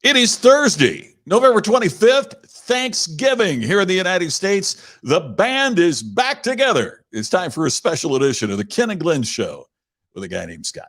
It is Thursday, November 25th, Thanksgiving here in the United States. The band is back together. It's time for a special edition of the Ken and Glenn Show with a guy named Scott.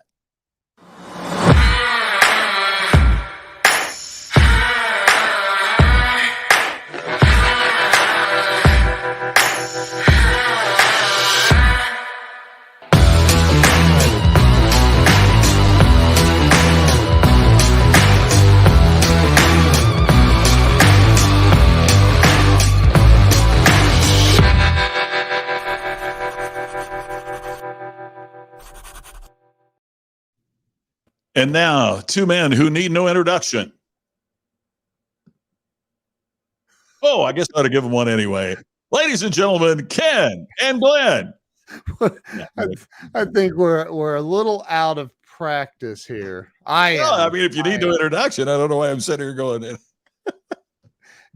And now, two men who need no introduction. Oh, I guess I ought to give them one anyway. Ladies and gentlemen, Ken and Glenn. I think we're a little out of practice here. I mean, if you need no introduction, I don't know why I'm sitting here going.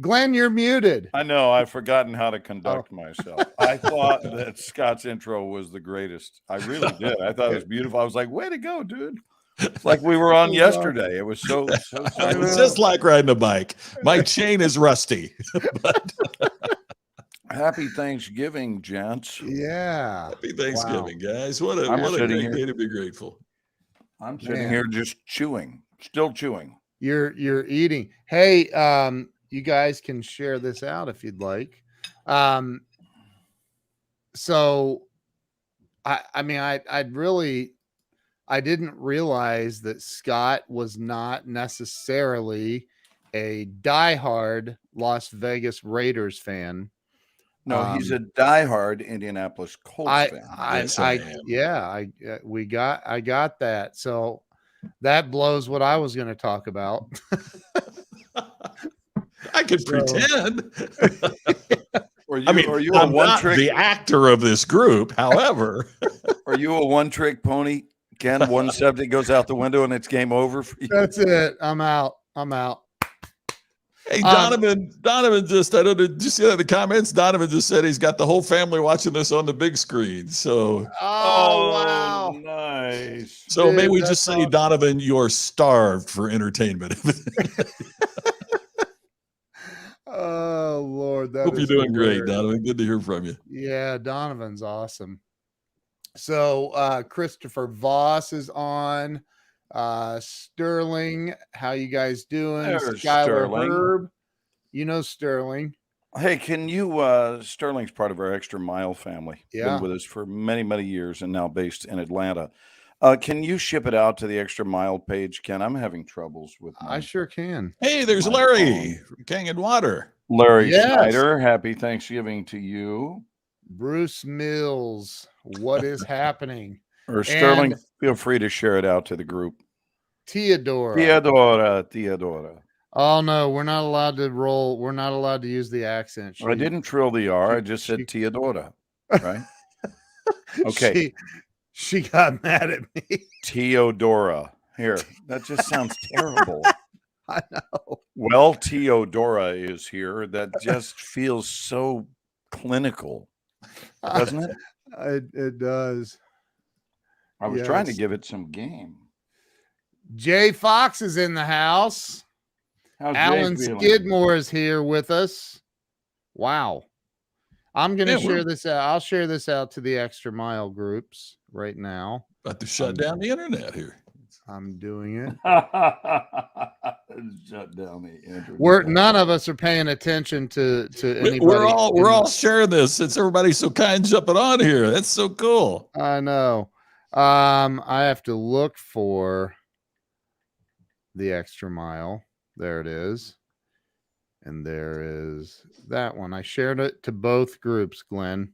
Glenn, you're muted. I know. I've forgotten how to conduct myself. I thought that Scott's intro was the greatest. I really did. I thought it was beautiful. I was like, way to go, dude. It's like we were on yesterday. It was so It's just like riding a bike. My chain is rusty. But happy Thanksgiving, gents. Yeah. Happy Thanksgiving, guys. What a great day to be grateful. I'm sitting here just chewing, still chewing. You're eating. Hey, you guys can share this out if you'd like. So I didn't realize that Scott was not necessarily a diehard Las Vegas Raiders fan. No, he's a diehard Indianapolis Colts fan. I got that. So that blows what I was going to talk about. I could pretend. Are you a one-trick? The actor of this group, however. Are you a one-trick pony? Ken, one subject goes out the window and it's game over for you. That's it. I'm out. Hey, Donovan just, I don't know, did you see that in the comments? Donovan just said he's got the whole family watching this on the big screen. So, wow. Nice. So maybe we just say, Donovan, you're starved for entertainment. Oh, Lord. Hope you're doing great, Donovan. Good to hear from you. Yeah, Donovan's awesome. So Christopher Voss is on. Sterling, how you guys doing? There's Skylar Sterling. Herb. You know Sterling. Hey, can you Sterling's part of our Extra Mile family. Yeah. Been with us for many, many years and now based in Atlanta. Can you ship it out to the Extra Mile page, Ken? I'm having troubles with I sure can. Hey, there's Larry from King and Water. Larry Snyder, happy Thanksgiving to you. Bruce Mills, what is happening? Or Sterling, feel free to share it out to the group. Theodora. Oh no, we're not allowed to roll. We're not allowed to use the accent. I didn't trill the R. I just said Theodora. Right? Okay. She got mad at me. Theodora. Here, that just sounds terrible. I know. Well, Theodora is here. That just feels so clinical, doesn't it? It does. I was trying to give it some game. Jay Fox is in the house. How's Alan Jay feeling? Skidmore is here with us. Wow. I'm going to share this out. I'll share this out to the Extra Mile groups right now. About to shut down the internet here. I'm doing it. Shut down the internet. None of us are paying attention to anybody. We're all sharing this since everybody's so kind jumping on here. That's so cool. I know. I have to look for the Extra Mile. There it is. And there is that one. I shared it to both groups, Glenn.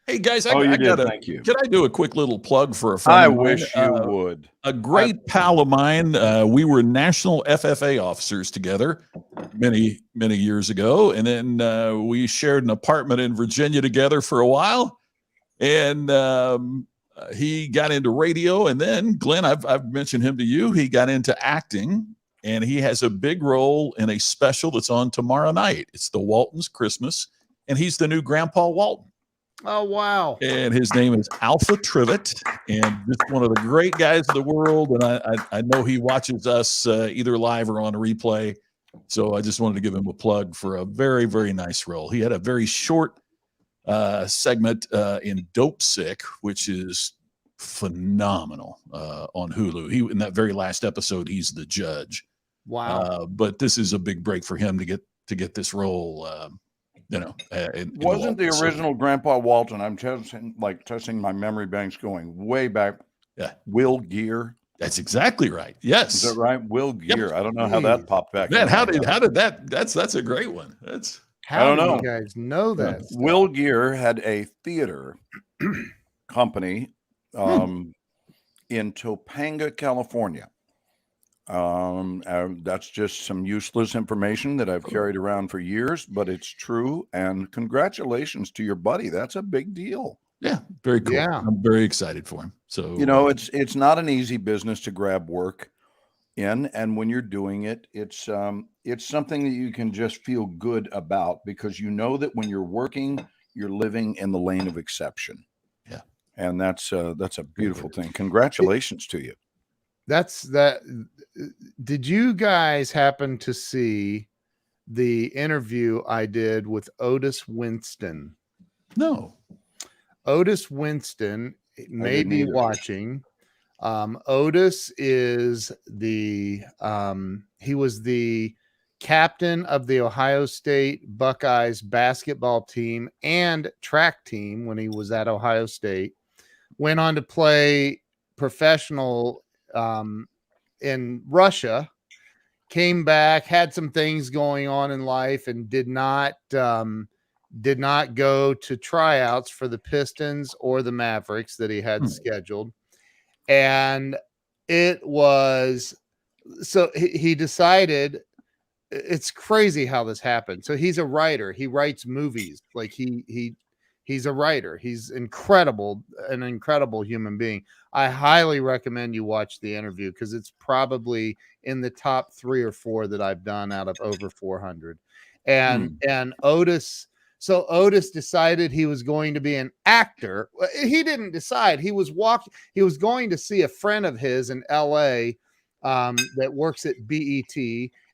Hey guys, thank you. Can I do a quick little plug for a friend? I wish you would. A great pal of mine. We were national FFA officers together many years ago, and then we shared an apartment in Virginia together for a while. And he got into radio, and then Glenn, I've mentioned him to you. He got into acting, and he has a big role in a special that's on tomorrow night. It's the Waltons Christmas, and he's the new Grandpa Walton. Oh, wow. and his name is Alpha Trivet, and just one of the great guys in the world. And I know he watches us either live or on a replay. So I just wanted to give him a plug for a very, very nice role. He had a very short segment in Dope Sick, which is phenomenal on Hulu. He in that very last episode, he's the judge. Wow. But this is a big break for him to get this role. Wasn't the original Grandpa Walton? I'm testing my memory banks, going way back. Yeah, Will Gear. That's exactly right. Yes, Is that right? Will Gear. Yep. I don't know how that popped back. Man, how did that? That's a great one. That's How I don't do you guys know that? Will Gear had a theater company in Topanga, California. That's just some useless information that I've carried around for years, but it's true. And congratulations to your buddy. That's a big deal. Yeah, very cool. Yeah. I'm very excited for him. So it's not an easy business to grab work in, and when you're doing it, it's something that you can just feel good about, because you know that when you're working, you're living in the lane of exception. Yeah, and that's a beautiful thing. Congratulations to you. That's that. Did you guys happen to see the interview I did with Otis Winston? No. Otis Winston may didn't be either. watching. Otis is he was the captain of the Ohio State Buckeyes basketball team and track team when he was at Ohio State. Went on to play professional in Russia, came back, had some things going on in life, and did not go to tryouts for the Pistons or the Mavericks that he had scheduled. And it was so he decided, it's crazy how this happened. So he's a writer. He writes movies. Like he's a writer. He's incredible, an incredible human being. I highly recommend you watch the interview, because it's probably in the top 3 or 4 that I've done out of over 400. And Otis decided he was going to be an actor. He didn't decide. He was going to see a friend of his in LA that works at BET,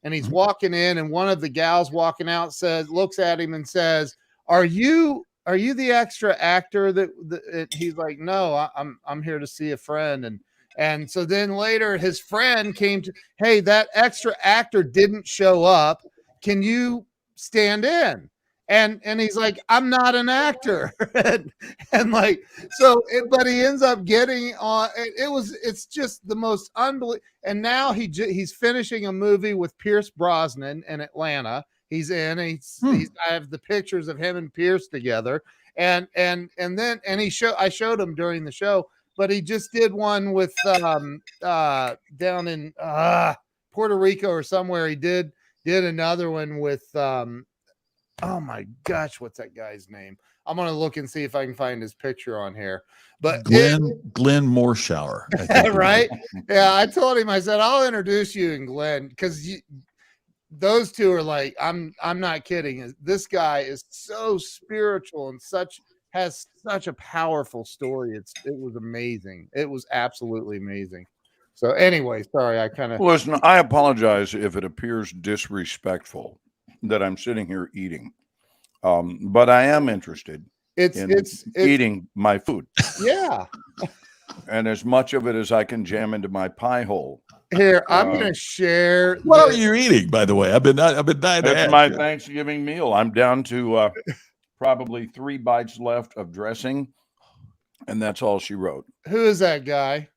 and he's walking in, and one of the gals walking out looks at him and says, Are you the extra actor that he's like, no, I'm here to see a friend. And so then later his friend came to, hey, that extra actor didn't show up. Can you stand in? And he's like, I'm not an actor. and like, so, but he ends up getting on. It's just the most unbelievable. And now he's finishing a movie with Pierce Brosnan in Atlanta. He's in. I have the pictures of him and Pierce together, and then I showed him during the show. But he just did one with down in Puerto Rico or somewhere. He did another one with oh my gosh, what's that guy's name? I'm gonna look and see if I can find his picture on here. But Glenn Morshower, right? Yeah, I told him. I said, I'll introduce you and Glenn, because those two are like, I'm not kidding. This guy is so spiritual and has such a powerful story. It was amazing. It was absolutely amazing. So anyway, sorry, Listen, I apologize if it appears disrespectful that I'm sitting here eating, but I am interested in eating my food. Yeah. And as much of it as I can jam into my pie hole. Here, I'm going to share. What are you eating, by the way? I've been dying to That's ask my you. Thanksgiving meal. I'm down to probably 3 bites left of dressing, and that's all she wrote. Who is that guy?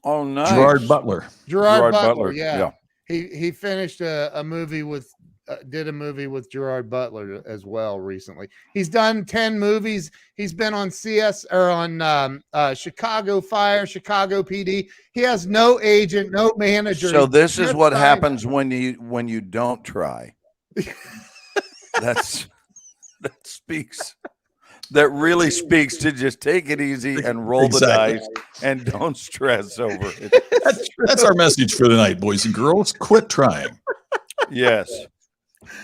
Oh, nice. Gerard Butler. Gerard Butler. Yeah. He finished a movie with did a movie with Gerard Butler as well recently. He's done 10 movies. He's been on Chicago Fire, Chicago PD. He has no agent, no manager. So this is what happens when you don't try. That really speaks to just take it easy and roll the dice and don't stress over it. That's our message for the night, boys and girls. Quit trying. Yes.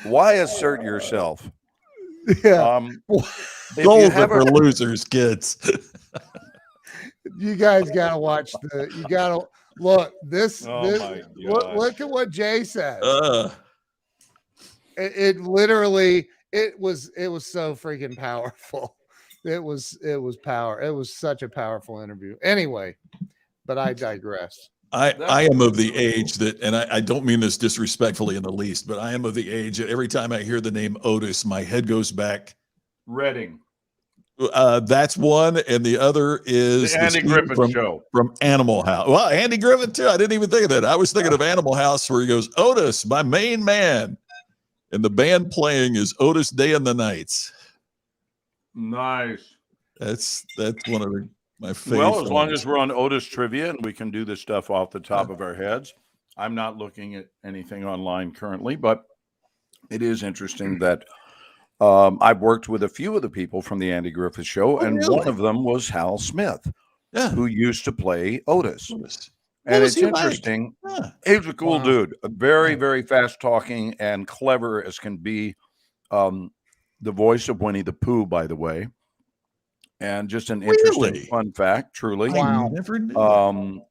Why assert yourself? Yeah. If you Goals are have for a, losers, kids. You guys gotta watch you gotta look Oh this my look at what Jay says. Uh, It literally it was so freaking powerful. It was such a powerful interview. Anyway, but I digress. I am of the age that, and I don't mean this disrespectfully in the least, but I am of the age that every time I hear the name Otis, my head goes back. Reading, That's one, and the other is the Andy scene Griffith Show. from Animal House. Well, Andy Griffith too. I didn't even think of that. I was thinking of Animal House, where he goes, "Otis, my main man," and the band playing is Otis Day and the Nights. Nice. That's one of my favorite. Well, as long as we're on Otis trivia and we can do this stuff off the top of our heads, I'm not looking at anything online currently, but it is interesting that I've worked with a few of the people from the Andy Griffith Show, and really? one of them was Hal Smith, Yeah. who used to play Otis. Otis. And was it's he like? interesting. Yeah. He was a cool Wow. dude, a very, very fast talking and clever as can be. The voice of Winnie the Pooh, by the way. And just an interesting Really? fun fact, truly. Wow. I never knew.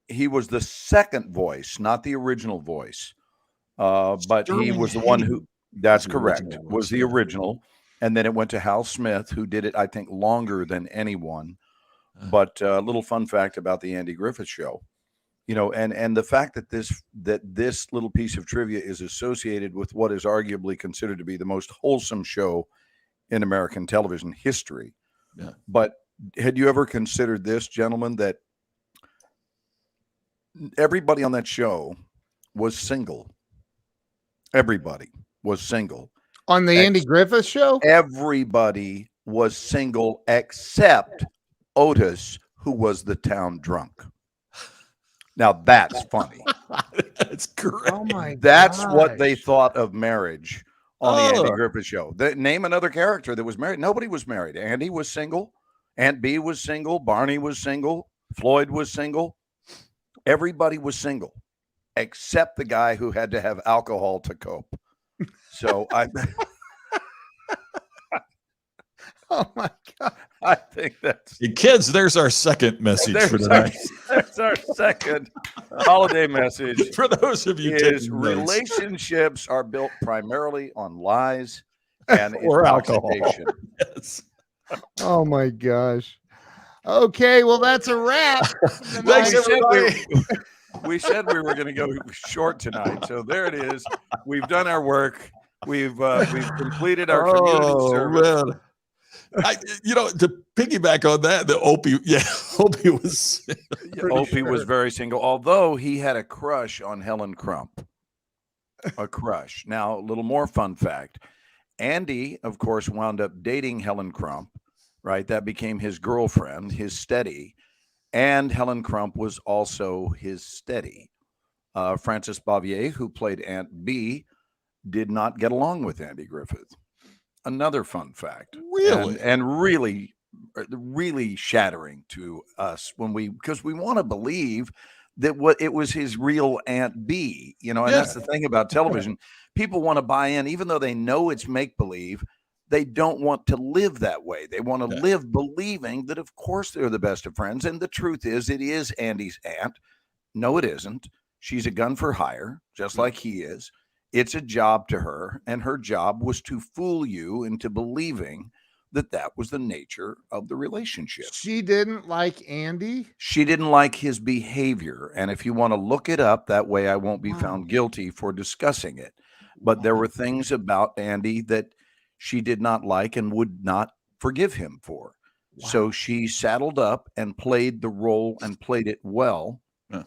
He was the second voice, not the original voice. But he Sterling was the one Hayden who, that's the correct, original was voice, the yeah. original. And then it went to Hal Smith, who did it, I think, longer than anyone. Uh. But a little fun fact about the Andy Griffith Show, you know, and the fact that this little piece of trivia is associated with what is arguably considered to be the most wholesome show in American television history. Yeah. But had you ever considered this, gentlemen, that everybody on that show was single? Everybody was single. On the Andy Griffith Show? Everybody was single except Otis, who was the town drunk. Now that's funny. That's correct. Oh my That's what they gosh. thought of marriage on the Andy Oh. Griffith Show. Name another character that was married. Nobody was married. Andy was single. Aunt Bee was single. Barney was single. Floyd was single. Everybody was single except the guy who had to have alcohol to cope. So Oh my god. I think that's Hey, kids, there's our second message for there's our, tonight. there's our second holiday message. For those of you Is taking notes. relationships are built primarily on lies and Or alcohol. intoxication. Yes. Oh my gosh. Okay, well that's a wrap. Thanks, everybody. We said we were going to go short tonight, so there it is. We've done our work. We've completed our community service. Man. To piggyback on that, the Opie, Opie was Opie was very single, although he had a crush on Helen Crump. A crush. Now, a little more fun fact. Andy, of course, wound up dating Helen Crump, right? That became his girlfriend, his steady. And Helen Crump was also his steady. Frances Bavier, who played Aunt Bee, did not get along with Andy Griffith. Another fun fact. Really? And really, really shattering to us because we want to believe that it was his real Aunt Bee, and that's the thing about television. People want to buy in, even though they know it's make-believe. They don't want to live that way. They want to live believing that, of course, they're the best of friends. And the truth is, it is Andy's aunt. No, it isn't. She's a gun for hire, just like he is. It's a job to her, and her job was to fool you into believing that was the nature of the relationship. She didn't like Andy. She didn't like his behavior. And if you want to look it up, that way I won't be found guilty for discussing it. But there were things about Andy that she did not like and would not forgive him for. Wow. So she saddled up and played the role and played it well. Yeah.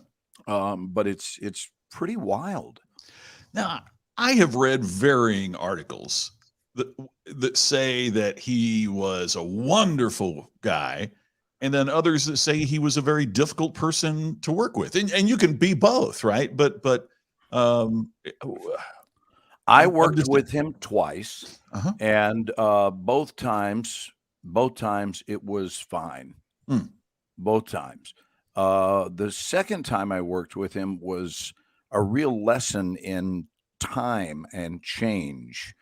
But it's pretty wild. Now, I have read varying articles that say that he was a wonderful guy, and then others that say he was a very difficult person to work with. And you can be both, right? But I worked with him twice, uh-huh. and both times it was fine. Both times. The second time I worked with him was a real lesson in time and change,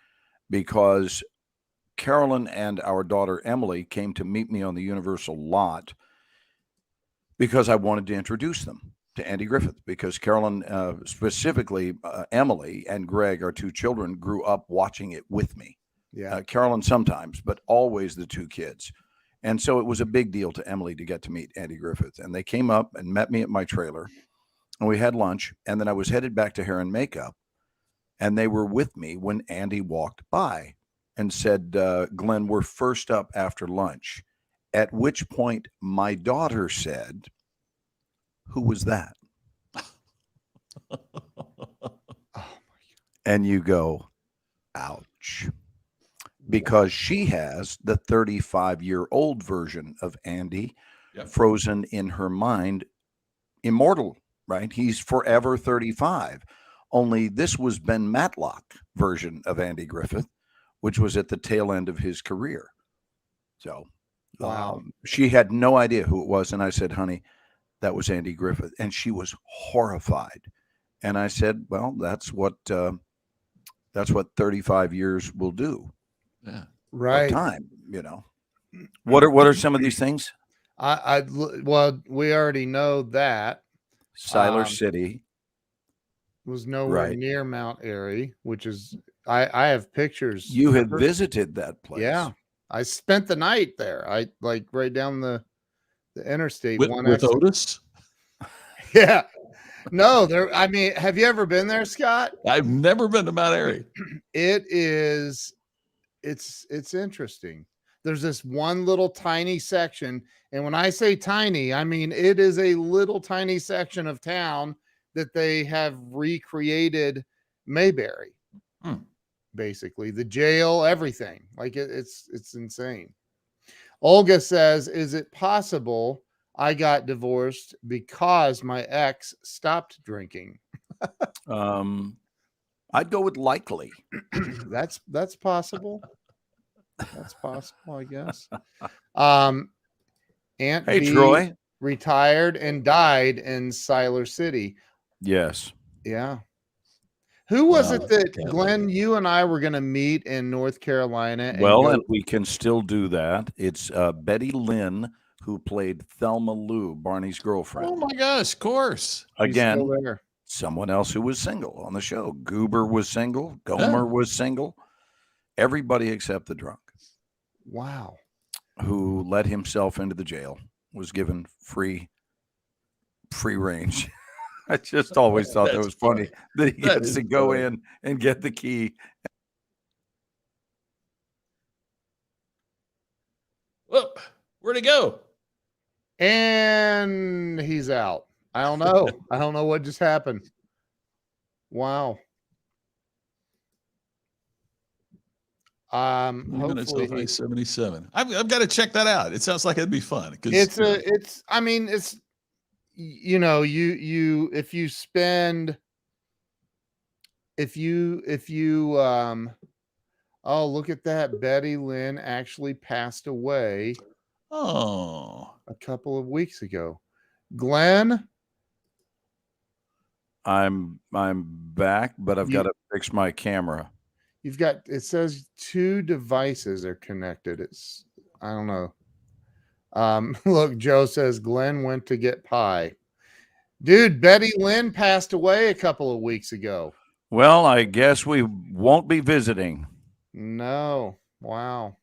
because Carolyn and our daughter Emily came to meet me on the Universal lot because I wanted to introduce them to Andy Griffith, because Carolyn, specifically Emily and Greg, our two children, grew up watching it with me. Yeah. Carolyn sometimes, but always the two kids. And so it was a big deal to Emily to get to meet Andy Griffith. And they came up and met me at my trailer, and we had lunch. And then I was headed back to hair and makeup, and they were with me when Andy walked by and said, Glenn, we're first up after lunch. At which point my daughter said, who was that? And you go, ouch. Because she has the 35-year-old version of Andy frozen in her mind, immortal, right? He's forever 35. Only this was Ben Matlock version of Andy Griffith, which was at the tail end of his career. So Wow. She had no idea who it was. And I said, honey, that was Andy Griffith. And she was horrified. And I said, well, that's what 35 years will do. Yeah. Right. Time, What are some of these things? Well, we already know that Siler City was nowhere near Mount Airy, which is I have pictures. You had visited that place. Yeah. I spent the night there. I like right down the interstate with Otis. Yeah. No, there. I mean, have you ever been there, Scott? I've never been to Mount Airy. It is. It's interesting. There's this one little tiny section, and when I say tiny, I mean it is a little tiny section of town that they have recreated Mayberry. Basically, the jail, everything. Like it's insane. Olga says, "Is it possible I got divorced because my ex stopped drinking?" I'd go with likely. That's possible. That's possible, I guess. Aunt Hey, B Troy retired and died in Siler City. Yes. Yeah. Who was Wow, it that can't Glenn, you and I were going to meet in North Carolina? And we can still do that. It's Betty Lynn, who played Thelma Lou, Barney's girlfriend. Oh my gosh, of course. Again, someone else who was single on the show. Goober was single. Gomer was single. Everybody except the drunk. Wow. Who let himself into the jail, was given free range. I just always thought that was funny that he gets to go in and get the key. Whoop, where'd he go? And he's out. I don't know. I don't know what just happened. Wow. Hopefully he's 77. I've got to check that out. It sounds like it'd be fun. It's if you spend, oh, look at that. Betty Lynn actually passed away. Oh, a couple of weeks ago. Glenn, I'm back, but I've got to fix my camera. You've got, it says 2 devices are connected. It's, I don't know. Look, Joe says Glenn went to get pie. Dude, Betty Lynn passed away a couple of weeks ago. Well, I guess we won't be visiting. No. Wow.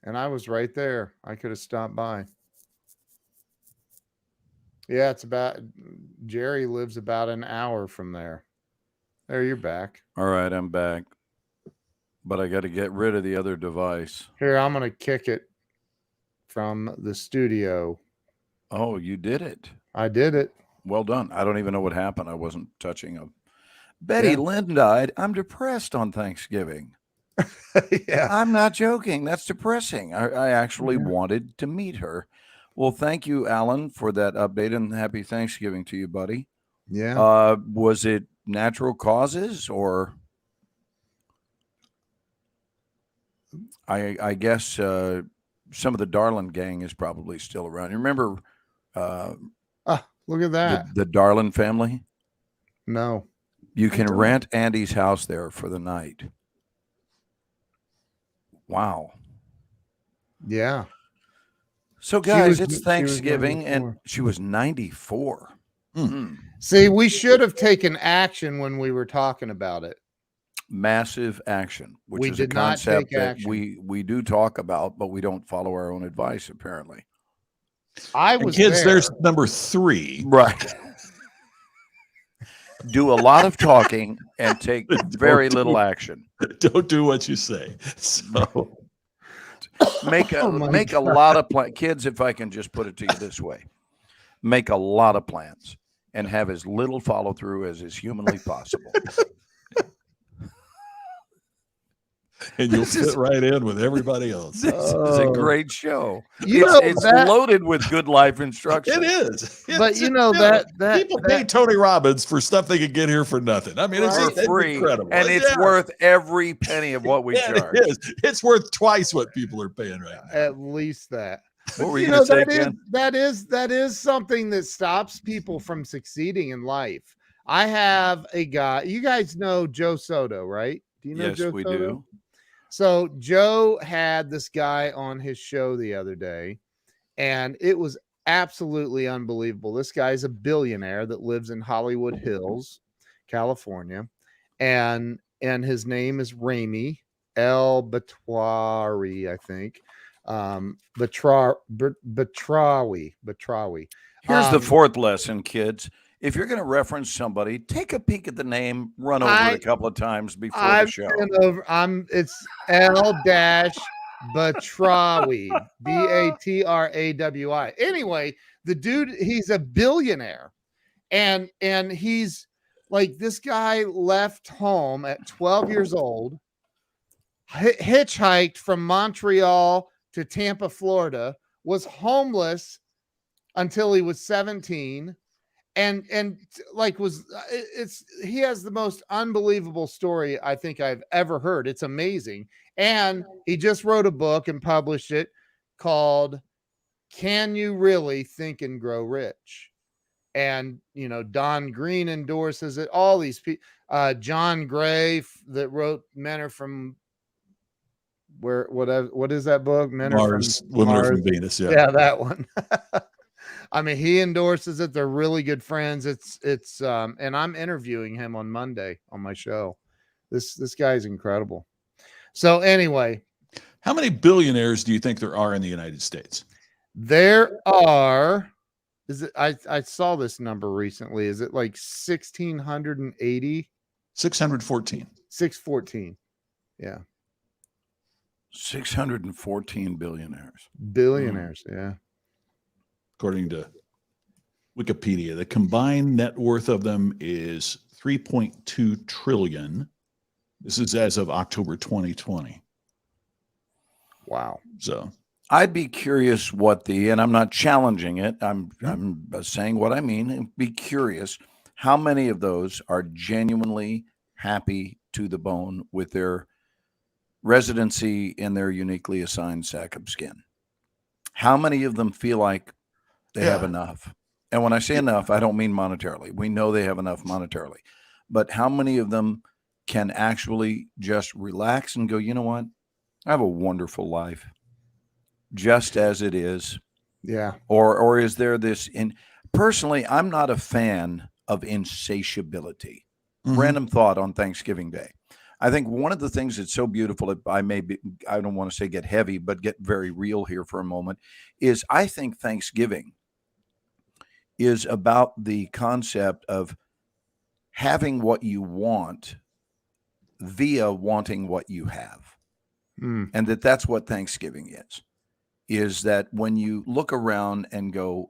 And I was right there. I could have stopped by. Yeah, Jerry lives about an hour from there. There, you're back. All right, I'm back. But I got to get rid of the other device. Here, I'm going to kick it from the studio. Oh, you did it. I did it. Well done. I don't even know what happened. I wasn't touching him. Betty Lynn died. I'm depressed on Thanksgiving. Yeah. I'm not joking. That's depressing. I actually wanted to meet her. Well, thank you, Alan, for that update, and happy Thanksgiving to you, buddy. Yeah. Was it natural causes, or I guess some of the Darlin gang is probably still around. You remember look at that. The Darlin family? No. You can rent Andy's house there for the night. Wow. Yeah. So, She guys, was- it's she was Thanksgiving, 94. and she was 94. See, we should have taken action when we were talking about it. Massive action, which We is a did not concept take that action. we do talk about, but we don't follow our own advice, apparently. I And was kids, there. there's number 3. Right. Do a lot of talking and take very little action. Don't do what you say. So Make a Oh my make a lot of kids, if I can just put it to you this way. Make a lot of plans and have as little follow through as is humanly possible. and you'll This is- fit right in with everybody else. This is a Oh. great show. You know It's that- loaded with good life instruction. It is. But It's- you know yeah. that People pay Tony Robbins for stuff they could get here for nothing. I mean, Right. it's for free, incredible. and it's Yeah. worth every penny of what we Yeah, charge. it is. It's worth twice what people are paying right now. at least that. What were you You going know, to say, Ken? that is something that stops people from succeeding in life. I have a guy. You guys know Joe Soto, right? Do you know Yes, Joe we Soto? do. So Joe had this guy on his show the other day, and it was absolutely unbelievable. This guy's a billionaire that lives in Hollywood Hills, California, and his name is Rami El Batwari, I think. Batrawi. Here's the Um, fourth lesson, kids. If you're going to reference somebody, take a peek at the name, run over it a couple of times before the I've show. been over. It's L dash Batrawi, Batrawi. Anyway, the dude, he's a billionaire, and he's like, this guy left home at 12 years old, hitchhiked from Montreal to Tampa, Florida, was homeless until he was 17. And like he has the most unbelievable story I think I've ever heard. It's amazing. And he just wrote a book and published it called Can You Really Think and Grow Rich? And Don Green endorses it. All these people, John Gray that wrote Men Are From what is that book? Men Mars, Are From Women Are Mars. From Venus. Yeah. Yeah, that one. I mean, he endorses it. They're really good friends. It's and I'm interviewing him on Monday on my show. This guy's incredible. So anyway, How many billionaires do you think there are in the United States? there are. Is it? I saw this number recently. Is it like 1,680? 614. 614. Yeah, 614 billionaires. billionaires. Yeah. According to Wikipedia, the combined net worth of them is 3.2 trillion. This is as of October 2020. Wow. So I'd be curious and I'm not challenging it. I'm saying what I mean. And be curious how many of those are genuinely happy to the bone with their residency in their uniquely assigned sack of skin. How many of them feel like they have enough? And when I say enough, I don't mean monetarily. We know they have enough monetarily. But how many of them can actually just relax and go, you know what? I have a wonderful life just as it is. Yeah. Or is there this personally, I'm not a fan of insatiability. Random thought on Thanksgiving Day. I think one of the things that's so beautiful, I don't want to say get heavy, but get very real here for a moment, is I think Thanksgiving is about the concept of having what you want via wanting what you have. And that's what Thanksgiving is that when you look around and go,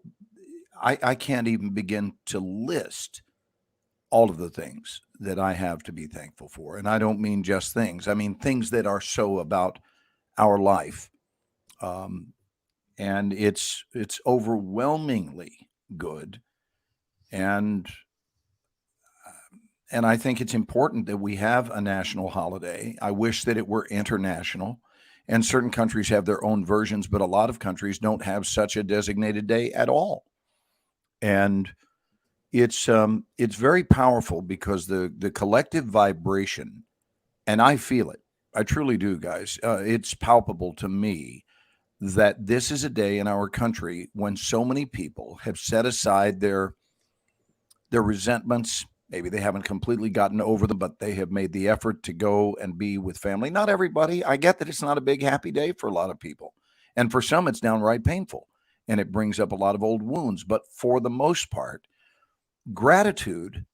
I can't even begin to list all of the things that I have to be thankful for. And I don't mean just things. I mean things that are so about our life. And it's overwhelmingly good. And I think it's important that we have a national holiday. I wish that it were international. And certain countries have their own versions, but a lot of countries don't have such a designated day at all. And it's very powerful because the collective vibration, and I feel it. I truly do, guys. It's palpable to me that this is a day in our country when so many people have set aside their resentments. Maybe they haven't completely gotten over them, but they have made the effort to go and be with family. Not everybody. I get that it's not a big happy day for a lot of people. And for some, it's downright painful and it brings up a lot of old wounds. But for the most part, gratitude,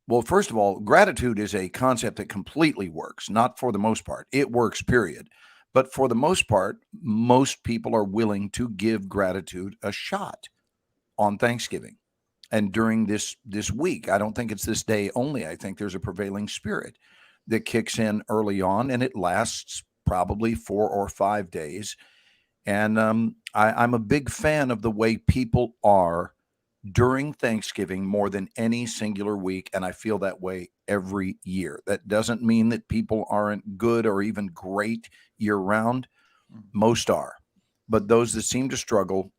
well, first of all, gratitude is a concept that completely works, not for the most part. It works, period. But for the most part, most people are willing to give gratitude a shot on Thanksgiving. And during this week, I don't think it's this day only. I think there's a prevailing spirit that kicks in early on, and it lasts probably 4 or 5 days. And I'm a big fan of the way people are during Thanksgiving more than any singular week, and I feel that way every year. That doesn't mean that people aren't good or even great year round. Most are. But those that seem to struggle,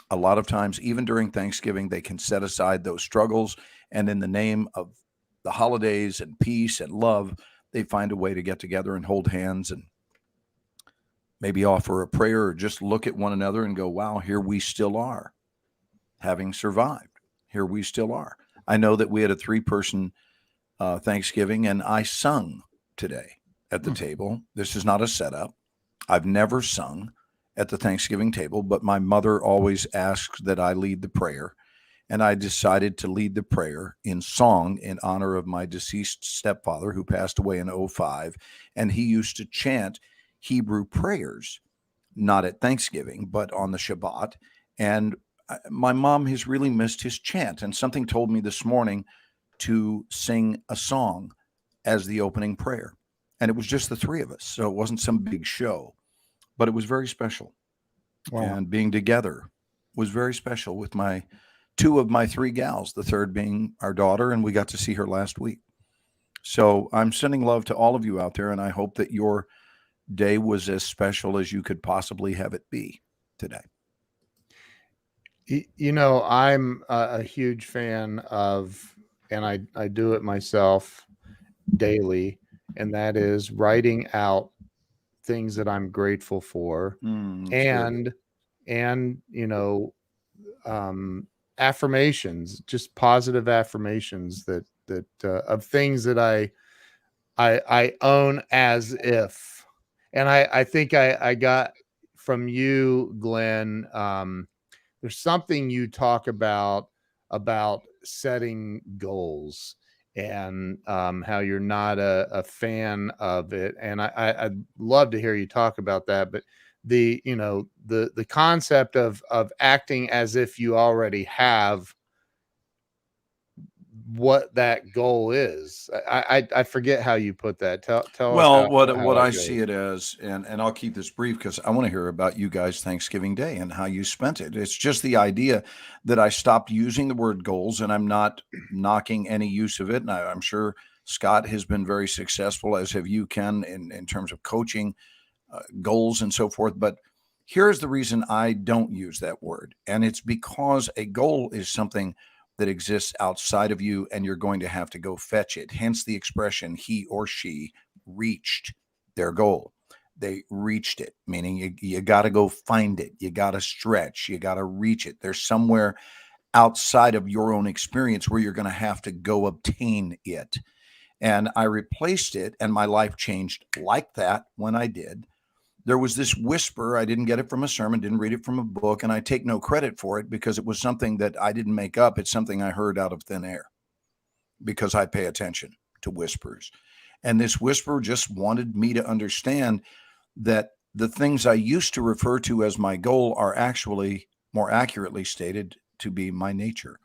a lot of times, even during Thanksgiving, they can set aside those struggles, and in the name of the holidays and peace and love, they find a way to get together and hold hands and maybe offer a prayer or just look at one another and go, wow, here we still are, having survived. Here we still are. I know that we had a 3-person Thanksgiving, and I sung today at the table. This is not a setup. I've never sung at the Thanksgiving table, but my mother always asks that I lead the prayer. And I decided to lead the prayer in song in honor of my deceased stepfather who passed away in 2005. And he used to chant Hebrew prayers, not at Thanksgiving, but on the Shabbat. And my mom has really missed his chant. And something told me this morning to sing a song as the opening prayer. And it was just the 3 of us. So it wasn't some big show, but it was very special. Wow. And being together was very special with 2 of my 3 gals, the third being our daughter, and we got to see her last week. So I'm sending love to all of you out there, and I hope that your day was as special as you could possibly have it be today. You know, I'm a huge fan of, and I do it myself daily, and that is writing out things that I'm grateful for, and you know, affirmations, just positive affirmations that of things that I own as if, and I think I got from you, Glenn. There's something you talk about setting goals and how you're not a fan of it. And I'd love to hear you talk about that. But the concept of acting as if you already have what that goal is. I forget how you put that. Tell Well, us what how I it goes. see it as, and I'll keep this brief because I want to hear about you guys Thanksgiving Day and how you spent it. It's just the idea that I stopped using the word goals, and I'm not knocking any use of it. And I'm sure Scott has been very successful, as have you, Ken, in terms of coaching goals and so forth. But here's the reason I don't use that word, and it's because a goal is something that exists outside of you, and you're going to have to go fetch it. Hence the expression, he or she reached their goal. They reached it, meaning you got to go find it. You got to stretch. You got to reach it. There's somewhere outside of your own experience where you're going to have to go obtain it. And I replaced it, and my life changed like that when I did. There was this whisper. I didn't get it from a sermon, didn't read it from a book, and I take no credit for it because it was something that I didn't make up. It's something I heard out of thin air because I pay attention to whispers. And this whisper just wanted me to understand that the things I used to refer to as my goal are actually more accurately stated to be my nature.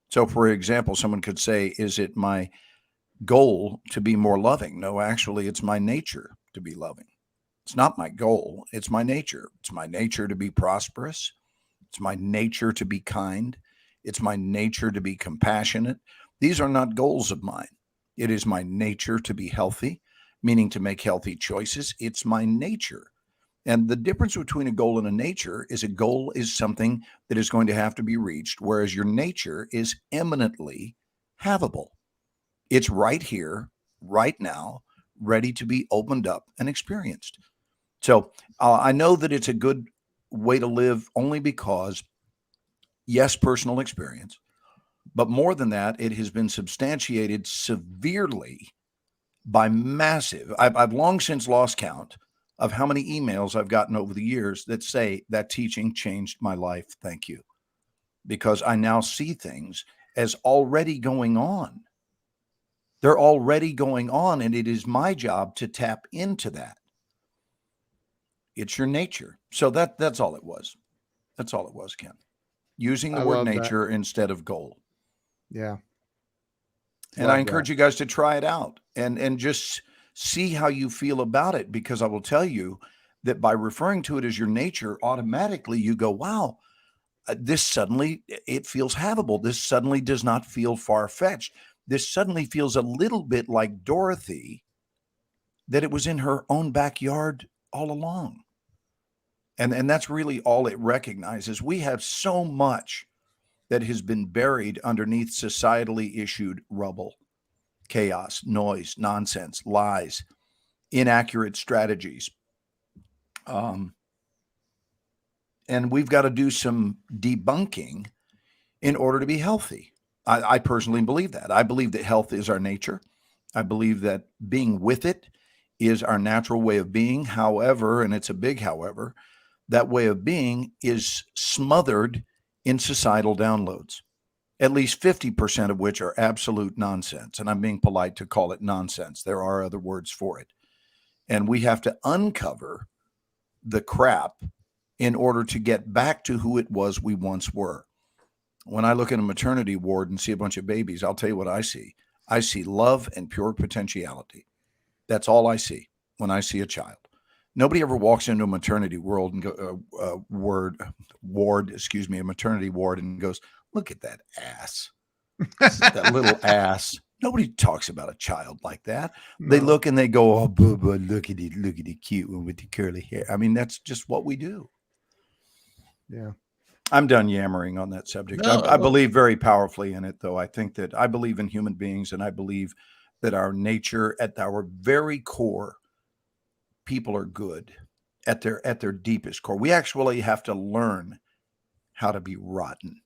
So, for example, someone could say, is it my goal to be more loving? No, actually, it's my nature to be loving. It's not my goal. It's my nature. It's my nature to be prosperous. It's my nature to be kind. It's my nature to be compassionate. These are not goals of mine. It is my nature to be healthy, meaning to make healthy choices. It's my nature. And the difference between a goal and a nature is a goal is something that is going to have to be reached, whereas your nature is eminently havable. It's right here, right now, ready to be opened up and experienced. So I know that it's a good way to live only because, yes, personal experience, but more than that, it has been substantiated severely by massive. I've long since lost count of how many emails I've gotten over the years that say that teaching changed my life. Thank you. Because I now see things as already going on. They're already going on, and it is my job to tap into that. It's your nature. So that's all it was. That's all it was, Ken. Using the I word love that. nature instead of goal. Yeah. And Love I encourage you guys to try it out and just see how you feel about it, because I will tell you that by referring to it as your nature, automatically you go, wow, this suddenly, it feels havable. This suddenly does not feel far-fetched. This suddenly feels a little bit like Dorothy, that it was in her own backyard all along. And that's really all it recognizes. We have so much that has been buried underneath societally issued rubble, chaos, noise, nonsense, lies, inaccurate strategies. And we've got to do some debunking in order to be healthy. I personally believe that. I believe that health is our nature. I believe that being with it is our natural way of being. However, and it's a big however, that way of being is smothered in societal downloads, at least 50% of which are absolute nonsense. And I'm being polite to call it nonsense. There are other words for it. And we have to uncover the crap in order to get back to who it was we once were. When I look in a maternity ward and see a bunch of babies, I'll tell you what I see. I see love and pure potentiality. That's all I see when I see a child. Nobody ever walks into a maternity world and a maternity ward and goes, look at that ass, that little ass. Nobody talks about a child like that. They No. look and they go, oh, boo, look at it, cute one with the curly hair. I mean, that's just what we do. Yeah. I'm done yammering on that subject. No, I believe very powerfully in it, though. I think that I believe in human beings, and I believe that our nature, at our very core, people are good at their deepest core. We actually have to learn how to be rotten.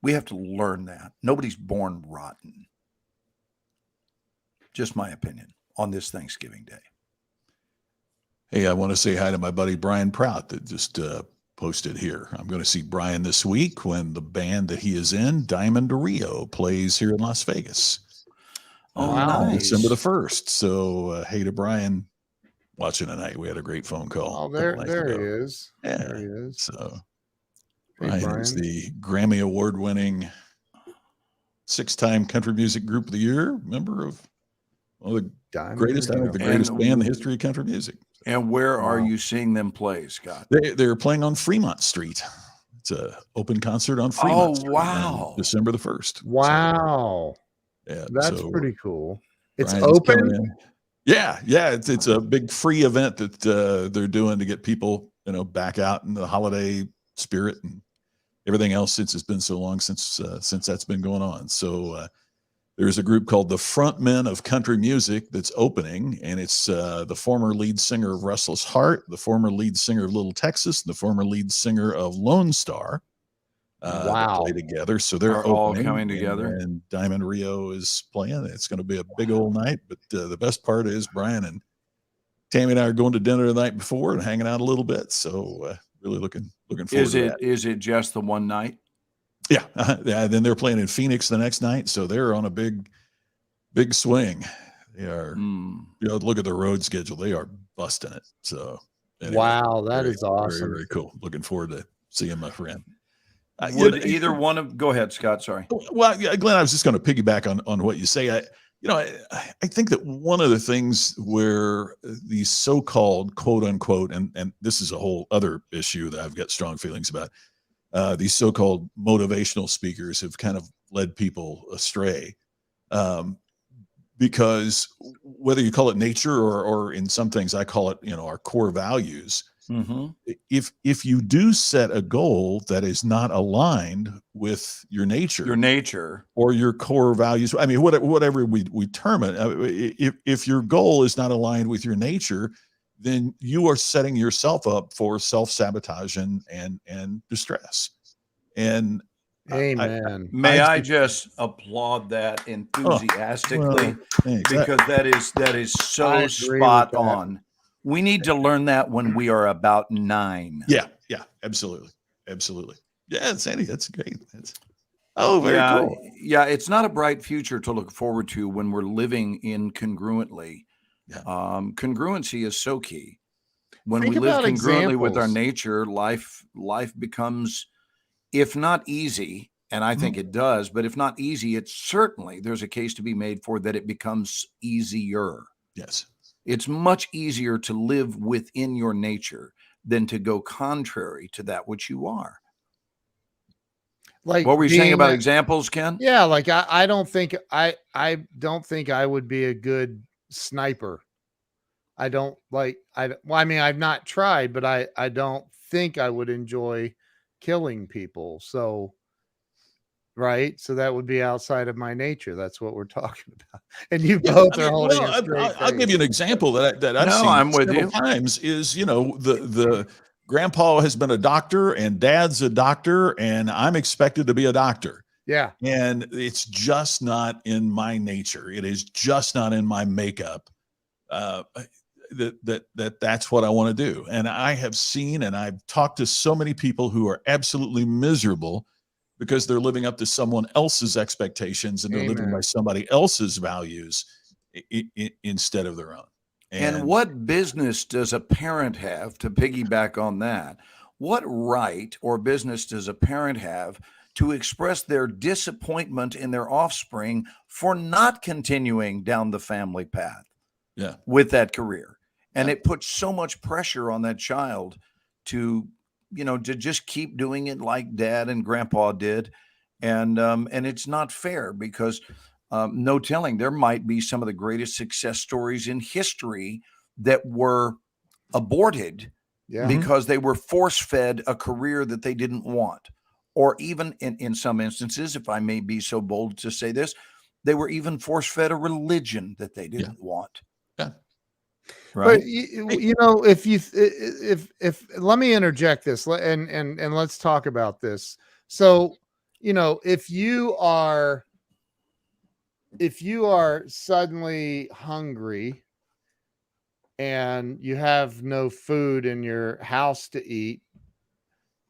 We have to learn that. Nobody's born rotten. Just my opinion on this Thanksgiving Day. Hey, I want to say hi to my buddy Brian Prout that just posted here. I'm going to see Brian this week when the band that he is in, Diamond Rio, plays here in Las Vegas. Oh, Wow. nice. December the 1st. So, hey to Brian watching tonight. We had a great phone call. Oh, there he ago. is. Yeah. There he is. So, Hey, Brian is Brian. the Grammy Award winning 6-time Country Music Group of the Year, member of one of the Diamond greatest, I think, the Rio. greatest And- band in the history of country music. And where are Wow. you seeing them play, Scott? They're playing on Fremont Street. It's a open concert on Fremont Oh, Street wow. on December the 1st. Wow. So, yeah, That's so pretty cool. It's Brian's coming open? in. Yeah, it's a big free event that they're doing to get people, back out in the holiday spirit and everything else, since it's been so long since that's been going on. So there's a group called the Frontmen of Country Music that's opening, and it's the former lead singer of Restless Heart, the former lead singer of Little Texas, and the former lead singer of Lone Star. That Wow. play together. So they're Are all opening, coming together? and Diamond Rio is playing. It's going to be a big old night, but the best part is Brian and Tammy and I are going to dinner the night before and hanging out a little bit. So really looking forward to that. Is it just the one night? Yeah. Yeah. Then they're playing in Phoenix the next night. So they're on a big swing. They are, look at the road schedule. They are busting it. So anyway, Wow, that very, is awesome. Very, very cool. Looking forward to seeing my friend. Would either one of go ahead, Scott? Sorry. Well, yeah, Glenn, I was just going to piggyback on what you say. I think that one of the things where these so-called quote unquote, and this is a whole other issue that I've got strong feelings about, these so-called motivational speakers have kind of led people astray. Because whether you call it nature or in some things I call it, our core values, Mhm. If you do set a goal that is not aligned with your nature, Your nature. or your core values, I mean, whatever we term it, if your goal is not aligned with your nature, then you are setting yourself up for self-sabotage and distress. And Amen. May I just applaud that well, enthusiastically, thanks. because that is I so agree with spot that. on. We need to learn that when we are about 9. Yeah, absolutely. Yeah, Sandy, that's great. Very Yeah, cool. yeah, it's not a bright future to look forward to when we're living incongruently. Yeah. Congruency is so key. When Think we live about congruently with our examples. nature, life becomes, if not easy, and I think it does, but if not easy, it's certainly, there's a case to be made for that it becomes easier. Yes. It's much easier to live within your nature than to go contrary to that which you are. Like What were you saying being about a- examples, Ken? Yeah, like I don't think I would be a good sniper. I don't like well, I mean, I've not tried, but I don't think I would enjoy killing people. So, right? So that would be outside of my nature. That's what we're talking about. And you Yeah, both I are mean, holding well, a straight I'll give face. you an example that I've No, seen I'm with several you. times. Is, the grandpa has been a doctor and dad's a doctor, and I'm expected to be a doctor, Yeah. and it's just not in my nature. It is just not in my makeup. Uh, that's what I want to do. And I have seen, and I've talked to so many people who are absolutely miserable because they're living up to someone else's expectations, and they're living by Amen. somebody else's values instead of their own. And what business does a parent have, to piggyback on that? What right or business does a parent have to express their disappointment in their offspring for not continuing down the family path Yeah. with that career? And Yeah. it puts so much pressure on that child to, to just keep doing it like dad and grandpa did. And it's not fair, because no telling, there might be some of the greatest success stories in history that were aborted Yeah. because they were force fed a career that they didn't want. Or even in some instances, if I may be so bold to say this, they were even force fed a religion that they didn't want. Yeah. Right. But if let me interject this and let's talk about this. So, if you are suddenly hungry and you have no food in your house to eat,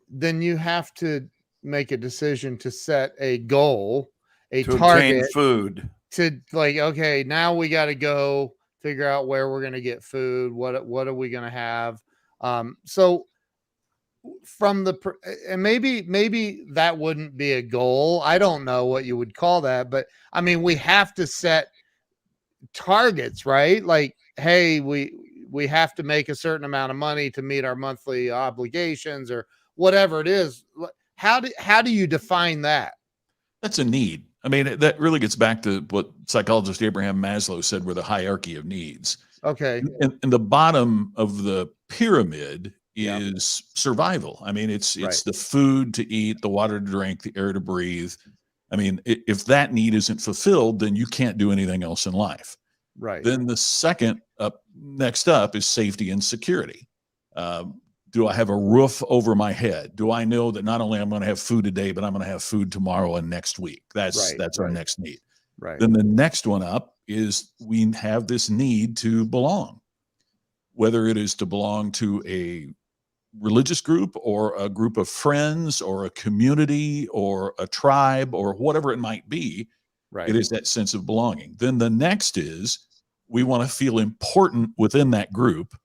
then you have to make a decision to set a goal, a To target, obtain food. to like, okay, now we got to go figure out where we're going to get food. What are we going to have? So from and maybe that wouldn't be a goal. I don't know what you would call that, but I mean, we have to set targets, right? Like, hey, we have to make a certain amount of money to meet our monthly obligations or whatever it is. How do you define that? That's a need. I mean, that really gets back to what psychologist Abraham Maslow said were the hierarchy of needs. Okay. And the bottom of the pyramid Yeah. is survival. I mean, it's Right. the food to eat, the water to drink, the air to breathe. I mean, if that need isn't fulfilled, then you can't do anything else in life. Right. Then the next up is safety and security. Do I have a roof over my head? Do I know that not only I'm going to have food today, but I'm going to have food tomorrow and next week? That's our Right. next need. Right. Then the next one up is we have this need to belong, whether it is to belong to a religious group or a group of friends or a community or a tribe or whatever it might be. Right. It is that sense of belonging. Then the next is we want to feel important within that group,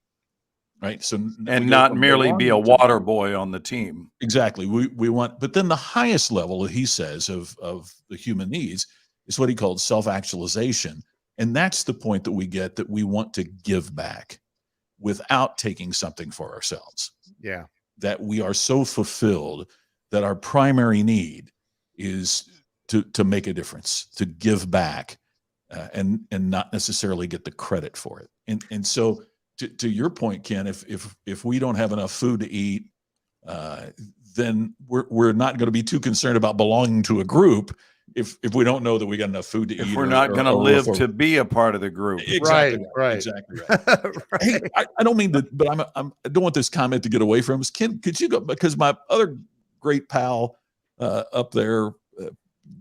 right? So And not merely be a water boy on the team. Exactly. We want, but then the highest level, he says, of the human needs is what he called self-actualization. And that's the point that we get, that we want to give back without taking something for ourselves. Yeah. That we are so fulfilled that our primary need is to make a difference, to give back, and not necessarily get the credit for it. And so to your point, Ken, if we don't have enough food to eat, then we're not going to be too concerned about belonging to a group if we don't know that we got enough food to eat. If we're not going to live to be a part of the group. Exactly Right. Exactly right. Hey, I don't mean to, but I don't want this comment to get away from us. Ken, could you go, because my other great pal up there,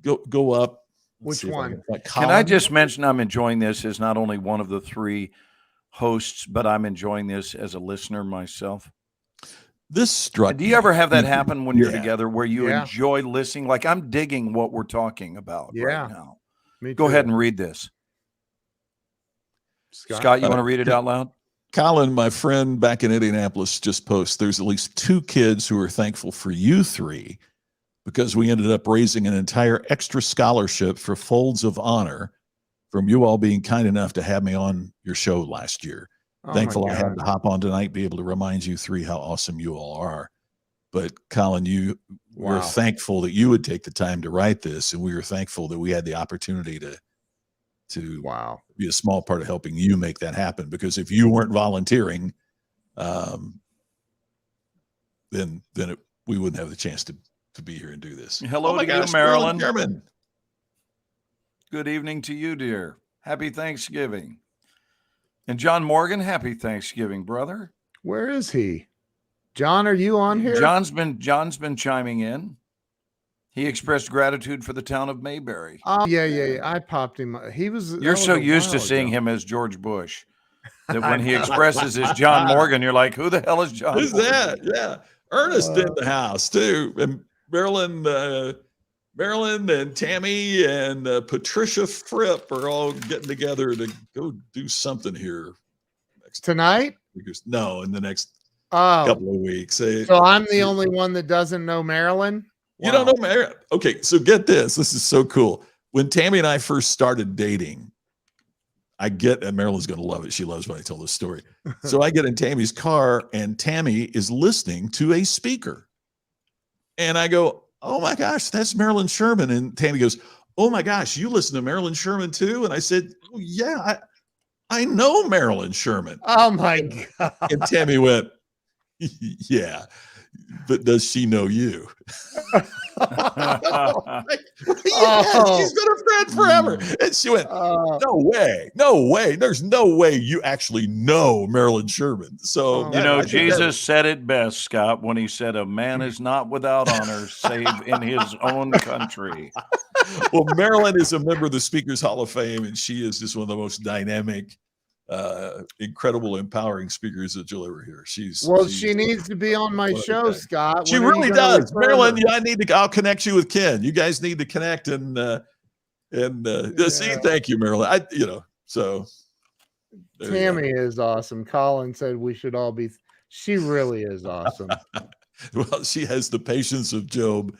go up. Which one? Can I just mention I'm enjoying this as not only one of the three hosts, but I'm enjoying this as a listener myself. This struck. Do you ever have that happen when you're Yeah. together where you Yeah. enjoy listening? Like I'm digging what we're talking about Yeah. right now. Me Go too. ahead and read this. Scott, you want to read it out loud? Colin, my friend back in Indianapolis, just posted there's at least 2 kids who are thankful for you 3 because we ended up raising an entire extra scholarship for Folds of Honor from you all being kind enough to have me on your show last year. Oh, Thankful my I had God. to hop on tonight, be able to remind you 3 how awesome you all are. But Colin, we're Wow. thankful that you would take the time to write this, and we were thankful that we had the opportunity to Wow. be a small part of helping you make that happen. Because if you weren't volunteering, then we wouldn't have the chance to be here and do this. Hello my to you, gosh, Marilyn. Sherman. Good evening to you, dear. Happy Thanksgiving. And John Morgan, happy Thanksgiving, brother. Where is he? John, are you on here? John's been chiming in. He expressed gratitude for the town of Mayberry. Oh, yeah. I popped him. He was. You're so used to seeing him as George Bush that when he expresses as John Morgan, you're like, who the hell is John Who's Morgan? that? Yeah. Ernest in the house too. And Marilyn and Tammy and Patricia Fripp are all getting together to go do something here Tonight? No, in the next Oh, couple of weeks. so I'm the only one that doesn't know Marilyn? You don't know Marilyn? Okay, so get this. This is so cool. When Tammy and I first started dating, and Marilyn's going to love it. She loves when I tell this story. So I get in Tammy's car, and Tammy is listening to a speaker. And I go, oh my gosh, that's Marilyn Sherman. And Tammy goes, oh my gosh, you listen to Marilyn Sherman too? And I said, oh, yeah, I know Marilyn Sherman. Oh my God. And Tammy went, yeah, but does she know you? Yeah, she's been a friend forever. And she went, no way. There's no way you actually know Marilyn Sherman. So, You know, I think Jesus said it best, Scott, when he said, a man is not without honor save in his own country. well, Marilyn is a member of the Speakers Hall of Fame, and she is just one of the most dynamic, incredible, empowering speakers that you'll ever hear. She needs to be on my show, Scott. She When are you really gonna does. refer Marilyn, her? I'll connect you with Ken. You guys need to connect and see, thank you, Marilyn. So there you Tammy is awesome. Colin said we should all be. She really is awesome. go. Well, she has the patience of Job.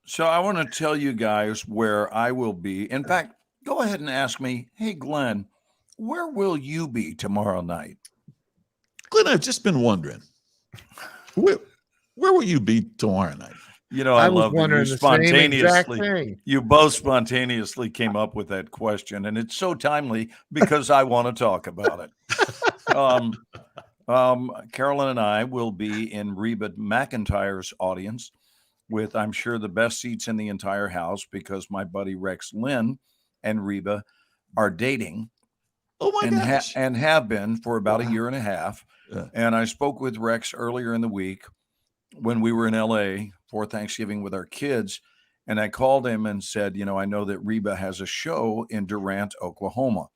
So I want to tell you guys where I will be. In fact, go ahead and ask me, hey, Glenn, where will you be tomorrow night? Glenn, I've just been wondering, where will you be tomorrow night? You know, I was love that wondering you the same exact spontaneously, thing. you both spontaneously came up with that question, and it's so timely because I want to talk about it. Carolyn and I will be in Reba McIntyre's audience with, I'm sure, the best seats in the entire house because my buddy Rex Lynn and Reba are dating. Oh my gosh. And have been for about a year and a half. Yeah. And I spoke with Rex earlier in the week when we were in LA for Thanksgiving with our kids. And I called him and said, you know, I know that Reba has a show in Durant, Oklahoma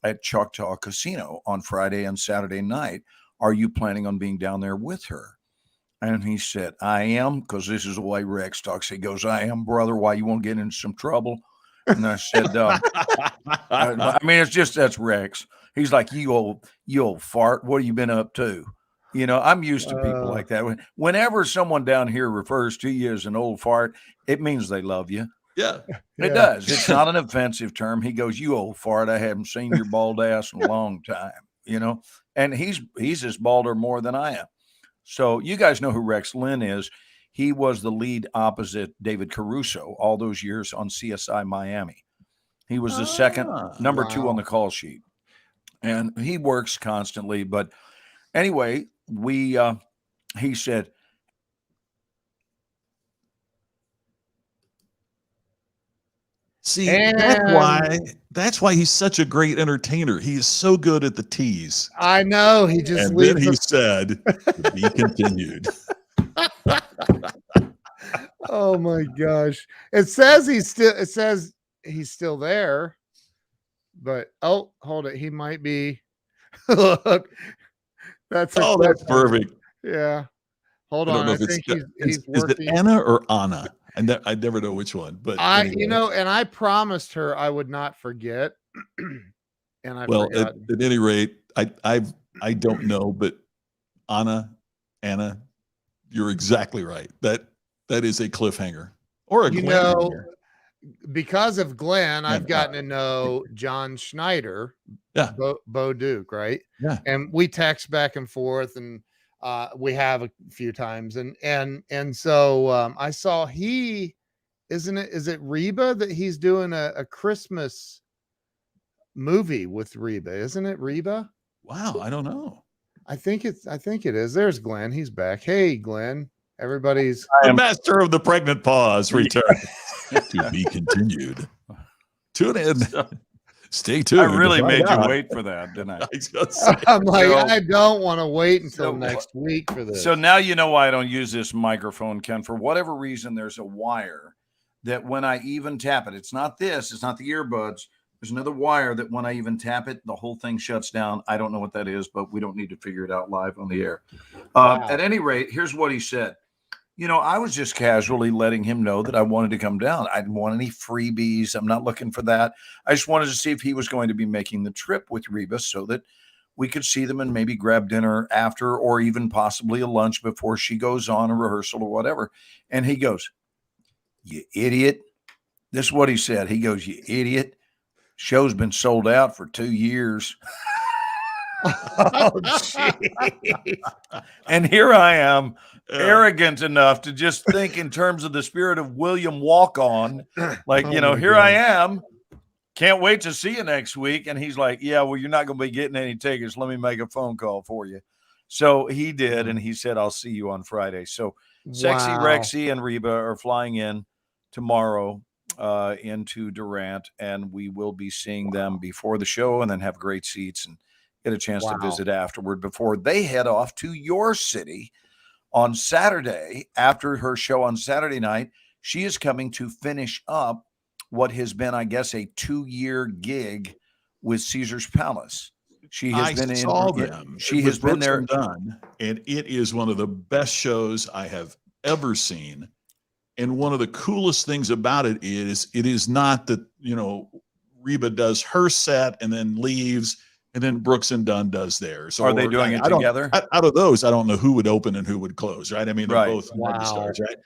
at Choctaw Casino on Friday and Saturday night. Are you planning on being down there with her? And he said, I am, because this is the way Rex talks. He goes, I am, brother. Why, you won't get into some trouble? And I said, I mean, it's just, that's Rex. He's like, you old fart. What have you been up to? You know, I'm used to people like that. Whenever someone down here refers to you as an old fart, it means they love you. Yeah. It does. It's not an offensive term. He goes, you old fart. I haven't seen your bald ass in a long time, you know, and he's as bald or more than I am. So you guys know who Rex Lynn is. He was the lead opposite David Caruso all those years on CSI Miami. He was the second, number 2 on the call sheet. and he works constantly. But anyway, he said, See, And that's why he's such a great entertainer. He is so good at the tease. I know he just And then leaves. he said, "To be continued." Oh my gosh! It says he's still. It says he's still there, but oh, hold it. He might be. Look, that's Oh, that's perfect. Yeah. Hold I don't on. know I if it's think he's is it working. Anna or Anna? I never know which one. But anyway. You know, and I promised her I would not forget, and I Well, forgot. at any rate, I don't know, but Anna, you're exactly right. That is a cliffhanger or a You Glenn know, hanger. because of Glenn, I've Yeah. gotten to know John Schneider, Yeah. Bo Duke, right? Yeah. And we text back and forth, and we have a few times, and so I saw is it Reba that he's doing a Christmas movie with Reba, isn't it Reba? Wow, I don't know. I think it is. There's Glenn. He's back. Hey, Glenn. Everybody's The master of the pregnant pause returns. To be continued. Tune in. Stay tuned. I really to find made you out. wait for that, didn't I? I was gonna say, I'm like, So- I don't want to wait until So- next week for this. So now you know why I don't use this microphone, Ken. For whatever reason, there's a wire that when I even tap it, it's not the earbuds. There's another wire that when I even tap it, the whole thing shuts down. I don't know what that is, but we don't need to figure it out live on the air. Wow. At any rate, here's what he said. You know, I was just casually letting him know that I wanted to come down. I didn't want any freebies. I'm not looking for that. I just wanted to see if he was going to be making the trip with Reba so that we could see them and maybe grab dinner after, or even possibly a lunch before she goes on a rehearsal or whatever. And he goes, "You idiot." This is what he said. He goes, "You idiot. Show's been sold out for 2 years." Oh, geez. And here I am, Yeah. arrogant enough to just think in terms of the spirit of William Walk-On. Like, Oh my here I God. am. Can't wait to see you next week. And he's like, "Yeah, well, you're not going to be getting any tickets. Let me make a phone call for you." So he did. And he said, "I'll see you on Friday." So Sexy Wow. Rexy and Reba are flying in tomorrow into Durant. And we will be seeing them before the show and then have great seats and get a chance to Wow. visit afterward before they head off to your city on Saturday. After her show on Saturday night, she is coming to finish up what has been, I guess, a 2-year gig with Caesar's Palace. She has I been saw in. them. She with has been Brooks there. and Dunn, and it is one of the best shows I have ever seen. And one of the coolest things about it is not that, Reba does her set and then leaves, and then Brooks and Dunn does theirs. Are they Or- doing it I don't- together? Out of those, I don't know who would open and who would close, right? I mean, they're Right. both Wow. megastars, right?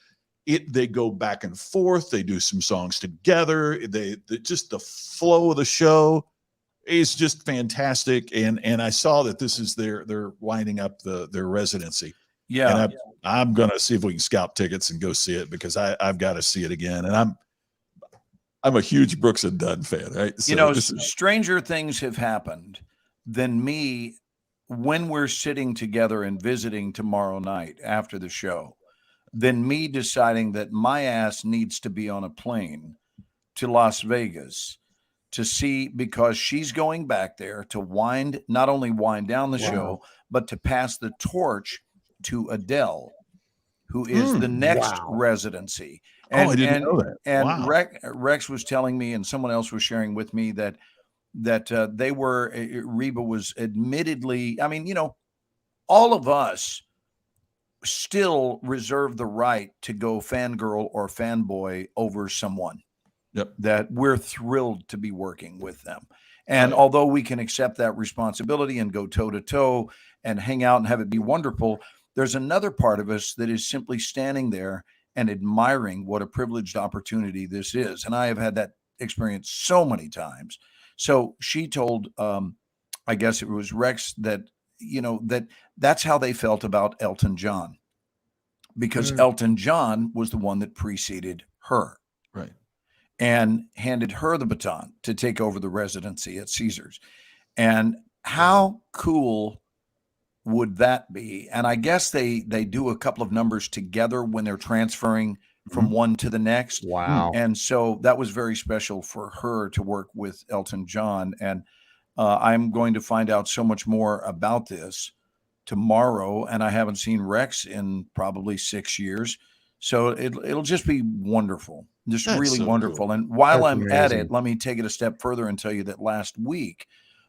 They go back and forth. They do some songs together. Just the flow of the show is just fantastic. And I saw that this is they're winding up their residency. Yeah. And I'm gonna see if we can scalp tickets and go see it because I've got to see it again. And I'm a huge Brooks and Dunn fan, right? So this is- stranger things have happened than me when we're sitting together and visiting tomorrow night after the show, than me deciding that my ass needs to be on a plane to Las Vegas to see, because she's going back there to not only wind down the show, but to pass the torch to Adele, who is the next Wow. residency. I didn't know that. And Wow. Rex was telling me, and someone else was sharing with me that they were, Reba was admittedly, I mean, all of us still reserve the right to go fangirl or fanboy over someone. Yep. That we're thrilled to be working with them. And Right. although we can accept that responsibility and go toe to toe and hang out and have it be wonderful, there's another part of us that is simply standing there and admiring what a privileged opportunity this is. And I have had that experience so many times. So she told, I guess it was Rex, that, that's how they felt about Elton John, because Elton John was the one that preceded her. Right. And handed her the baton to take over the residency at Caesars. And How cool would that be? And I guess they do a couple of numbers together when they're transferring from one to the next. Wow. And so that was very special for her to work with Elton John. And I'm going to find out so much more about this tomorrow. And I haven't seen Rex in probably 6 years. So it'll just be wonderful, just That's really so wonderful. cool. And while That's I'm at amazing. it, let me take it a step further and tell you that last week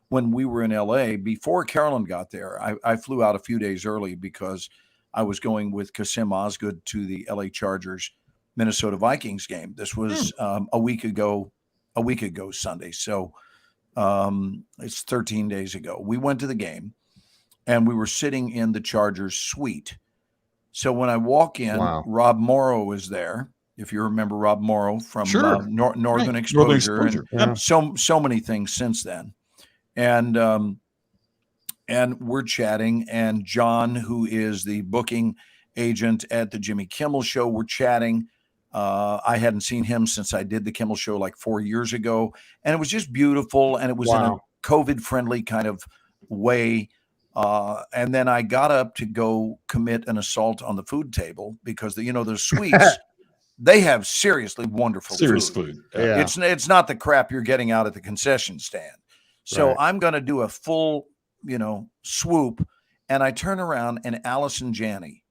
when we were in LA, before Carolyn got there, I flew out a few days early because I was going with Kasim Osgood to the LA Chargers Minnesota Vikings game. This was a week ago Sunday. So it's 13 days ago. We went to the game and we were sitting in the Chargers suite. So when I walk in, Wow. Rob Morrow is there. If you remember Rob Morrow from Sure. Northern Right. Exposure, Northern Exposure. Yeah. so many things since then. And we're chatting, and John, who is the booking agent at the Jimmy Kimmel Show, we're chatting. I hadn't seen him since I did the Kimmel Show like 4 years ago, and it was just beautiful, and it was in a Wow. COVID-friendly kind of way. And then I got up to go commit an assault on the food table because the suites they have seriously wonderful Serious food. food. Yeah. It's not the crap you're getting out at the concession stand. So Right. I'm going to do a full, swoop, and I turn around and Allison Janney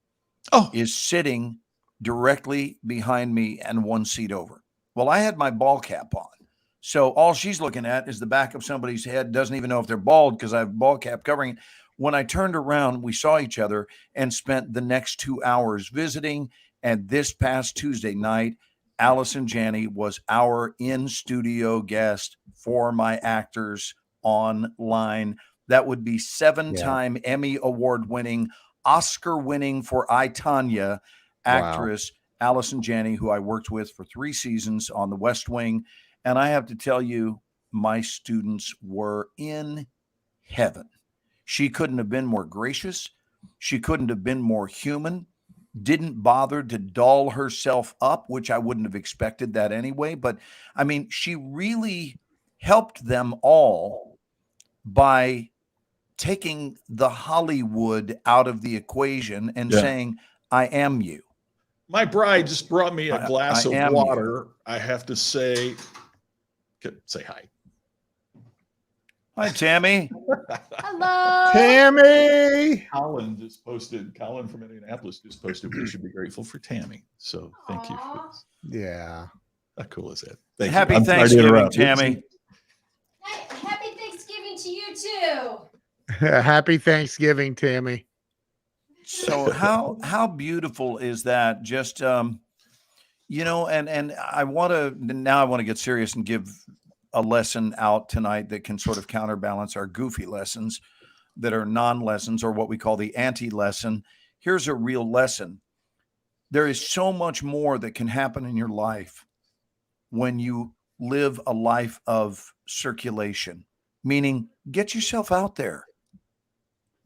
Oh, is sitting directly behind me and one seat over. Well, I had my ball cap on. So all she's looking at is the back of somebody's head, doesn't even know if they're bald because I have a ball cap covering it. When I turned around, we saw each other and spent the next 2 hours visiting. And this past Tuesday night, Allison Janney was our in-studio guest for my actors online. That would be 7-time Emmy award-winning, Oscar-winning for I, Tonya actress Allison Janney, who I worked with for 3 seasons on The West Wing. And I have to tell you, my students were in heaven. She couldn't have been more gracious. She couldn't have been more human. Didn't bother to doll herself up, which I wouldn't have expected that anyway. But I mean, she really helped them all by taking the Hollywood out of the equation and saying, I am you. my bride just brought me a glass I of am water. I have to say hi. Hi, Tammy. Hello. Tammy. Colin from Indianapolis just posted, we should be grateful for Tammy. So thank you for Aw. this. Yeah. How cool is that? Thank Happy you. I'm sorry to Thanksgiving, interrupt. Tammy. Happy Thanksgiving to you too. Happy Thanksgiving, Tammy. So how beautiful is that? Just and I want to get serious and give a lesson out tonight that can sort of counterbalance our goofy lessons that are non-lessons, or what we call the anti-lesson. Here's a real lesson. There is so much more that can happen in your life when you live a life of circulation, meaning get yourself out there.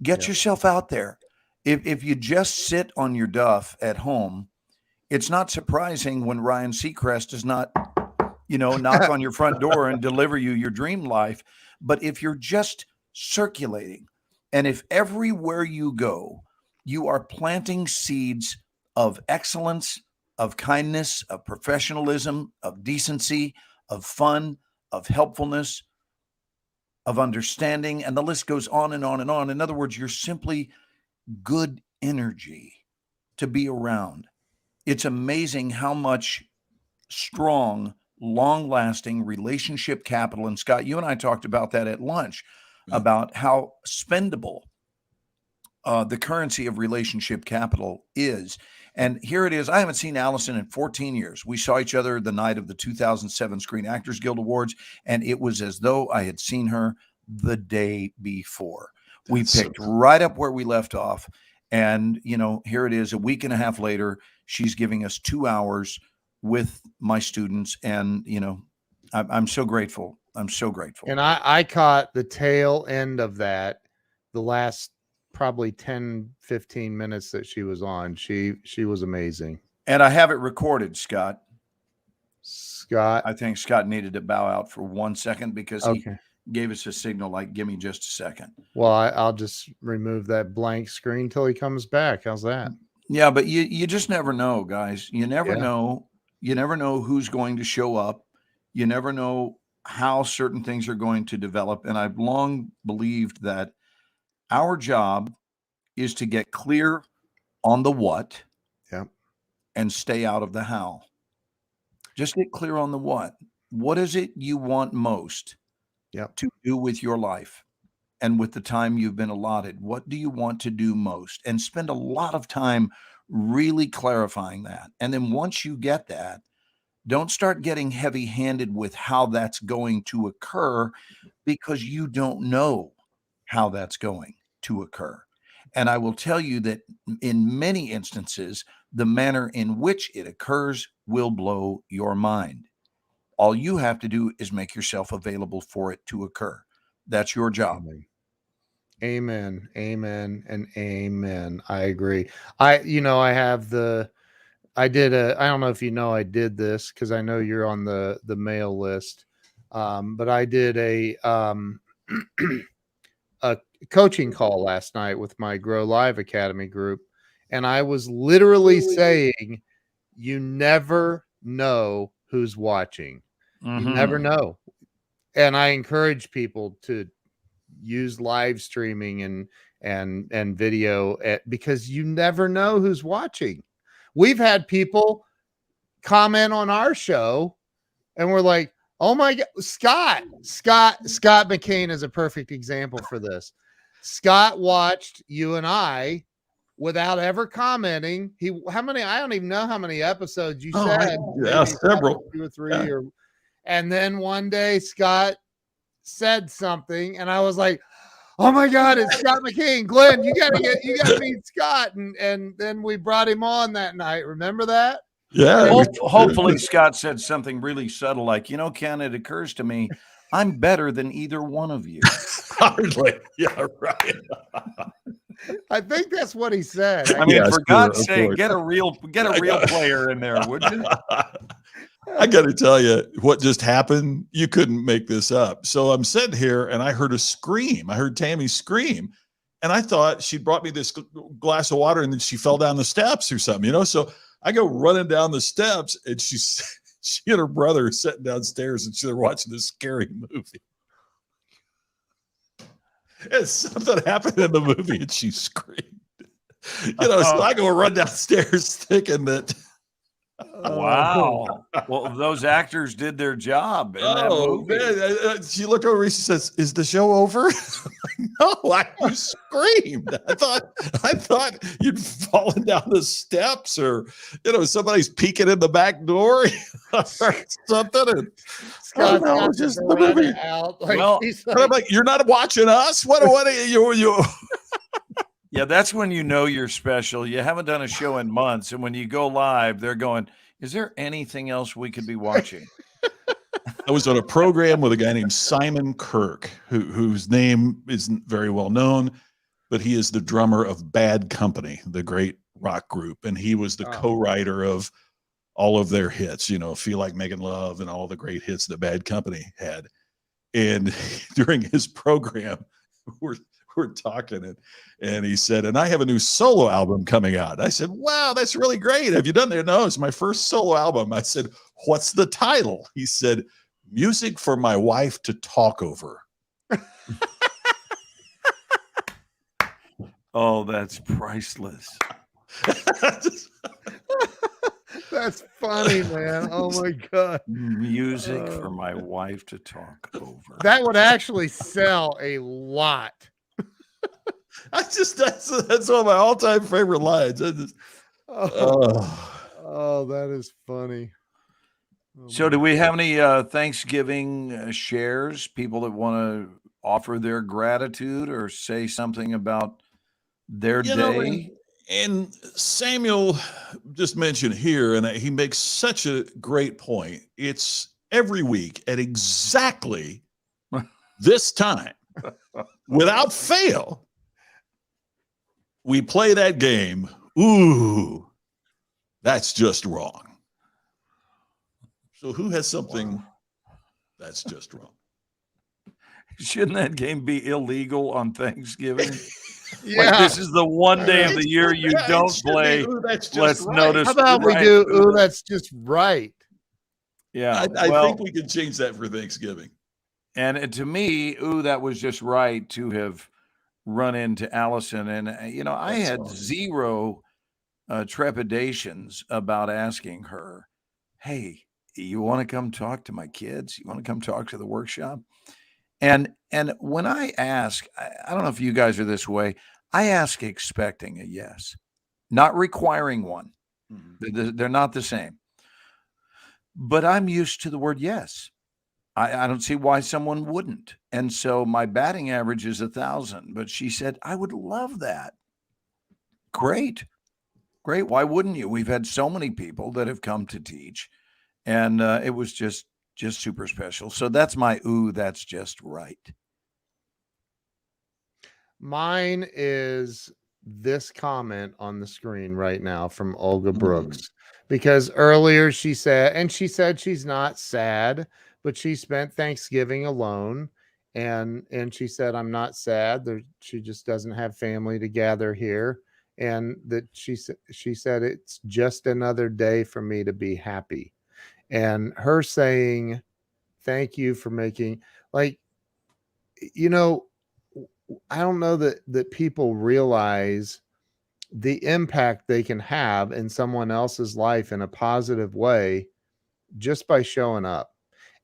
Get yourself out there. If you just sit on your duff at home, it's not surprising when Ryan Seacrest does not, knock on your front door and deliver you your dream life. But if you're just circulating, and if everywhere you go, you are planting seeds of excellence, of kindness, of professionalism, of decency, of fun, of helpfulness, of understanding, and the list goes on and on and on. In other words, you're simply good energy to be around. It's amazing how much strong, long-lasting relationship capital, and Scott, you and I talked about that at lunch, about how spendable the currency of relationship capital is. And here it is. I haven't seen Allison in 14 years. We saw each other the night of the 2007 Screen Actors Guild Awards, and it was as though I had seen her the day before. We picked right up where we left off. And, here it is, a week and a half later, she's giving us 2 hours with my students. And, I'm so grateful. I'm so grateful. And I caught the tail end of that, the last probably 10, 15 minutes that she was on. She was amazing. And I have it recorded, Scott. Scott. I think Scott needed to bow out for 1 second because Okay. gave us a signal like, give me just a second. Well, I'll just remove that blank screen till he comes back. How's that? Yeah, but you just never know, guys. You never Yeah. know. You never know who's going to show up. You never know how certain things are going to develop. And I've long believed that our job is to get clear on the what. Yep. And stay out of the how. Just get clear on the what. What is it you want most Yep. to do with your life and with the time you've been allotted? What do you want to do most? And spend a lot of time really clarifying that. And then once you get that, don't start getting heavy-handed with how that's going to occur, because you don't know how that's going to occur. And I will tell you that in many instances, the manner in which it occurs will blow your mind. All you have to do is make yourself available for it to occur. That's your job. Amen. Amen. And amen. I agree. I don't know if you know, I did this because I know you're on the mail list. But I did a coaching call last night with my Grow Live Academy group. And I was literally saying, you never know who's watching. You never know. And I encourage people to use live streaming and video because you never know who's watching. We've had people comment on our show and we're like, oh my God, Scott McCain is a perfect example for this. Scott watched you and I without ever commenting. I don't even know how many episodes you said. Yeah, several. 2 or 3 and then one day Scott said something and I was like, oh my God, it's Scott McCain. Glenn, you gotta meet Scott. And then we brought him on that night. Remember that? Yeah. Hopefully Scott said something really subtle like, Ken, it occurs to me, I'm better than either one of you. Hardly. Yeah, right. I think that's what he said. I mean, Yeah, for sure, God's of sake, course. get a real player in there, would you? I got to tell you what just happened. You couldn't make this up. So I'm sitting here and I heard a scream. I heard Tammy scream. And I thought she brought me this glass of water and then she fell down the steps or something, So I go running down the steps and she and her brother are sitting downstairs and they're watching this scary movie. And something happened in the movie and she screamed. So I go run downstairs thinking that. Wow. Well, those actors did their job in that movie. Man. She looked over and she says, is the show over? No, you screamed. I thought you'd fallen down the steps or, somebody's peeking in the back door or something. And Scott's got just to the run movie. it out. Like, Well, he's And I'm like, you're not watching us? What are you? Yeah, that's when you know you're special. You haven't done a show in months. And when you go live, they're going, is there anything else we could be watching? I was on a program with a guy named Simon Kirk, whose name isn't very well known, but he is the drummer of Bad Company, the great rock group. And he was the co-writer of all of their hits, Feel Like Making Love and all the great hits that Bad Company had. And during his program, we're talking and he said, and I have a new solo album coming out. I said, wow, that's really great. Have you done that? No, it's my first solo album. I said, what's the title? He said, Music for My Wife to Talk Over. Oh, that's priceless. That's funny, man. Oh my God. Music for my wife to talk over. That would actually sell a lot. That's one of my all-time favorite lines. That is funny. So do we have any Thanksgiving shares, people that want to offer their gratitude or say something about their day? And Samuel just mentioned here, and he makes such a great point. It's every week at exactly this time, without fail, we play that game. Ooh, that's just wrong. So who has something that's just wrong? Shouldn't that game be illegal on Thanksgiving? Yeah. Like, this is the one day of the year you Yeah, it don't should be, play. "Ooh, that's just Let's right." notice. How about we Right. do? Oh, that's just right. Yeah. I well, think we can change that for Thanksgiving. and to me, ooh, that was just right to have run into Allison. And, I That's had awesome. zero trepidations about asking her, hey, you want to come talk to my kids? You want to come talk to the workshop? And when I ask, I don't know if you guys are this way, I ask expecting a yes, not requiring one. They're not the same. But I'm used to the word yes. I don't see why someone wouldn't. And so my batting average is 1,000. But she said, I would love that. Great. Great. Why wouldn't you? We've had so many people that have come to teach, and it was just super special. So that's my ooh, that's just right. Mine is this comment on the screen right now from Olga Brooks, because earlier she said she's not sad, but she spent Thanksgiving alone. And she said, I'm not sad. She just doesn't have family to gather here. And that she said, it's just another day for me to be happy. And her saying, thank you for making, like, I don't know that people realize the impact they can have in someone else's life in a positive way just by showing up.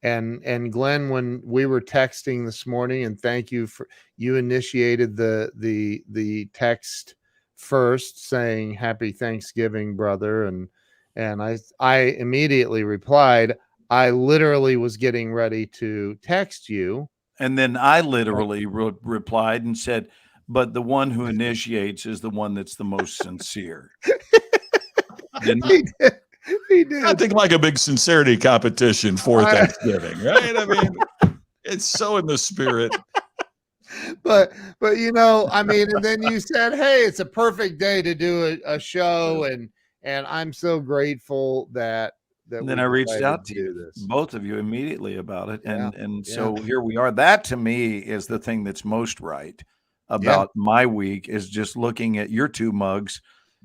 And Glenn, when we were texting this morning, and thank you for, you initiated the text first saying happy Thanksgiving, brother. And I immediately replied, I literally was getting ready to text you. And then I literally replied and said, but the one who initiates is the one that's the most sincere. Didn't I? He did. He did. I think like a big sincerity competition for Thanksgiving, right? I mean, it's so in the spirit. But I mean, and then you said, hey, it's a perfect day to do a show, and I'm so grateful that And then I we reached decided out to do you, this. both of you, immediately about it. Yeah, And so here we are. That to me is the thing that's most right about my week, is just looking at your two mugs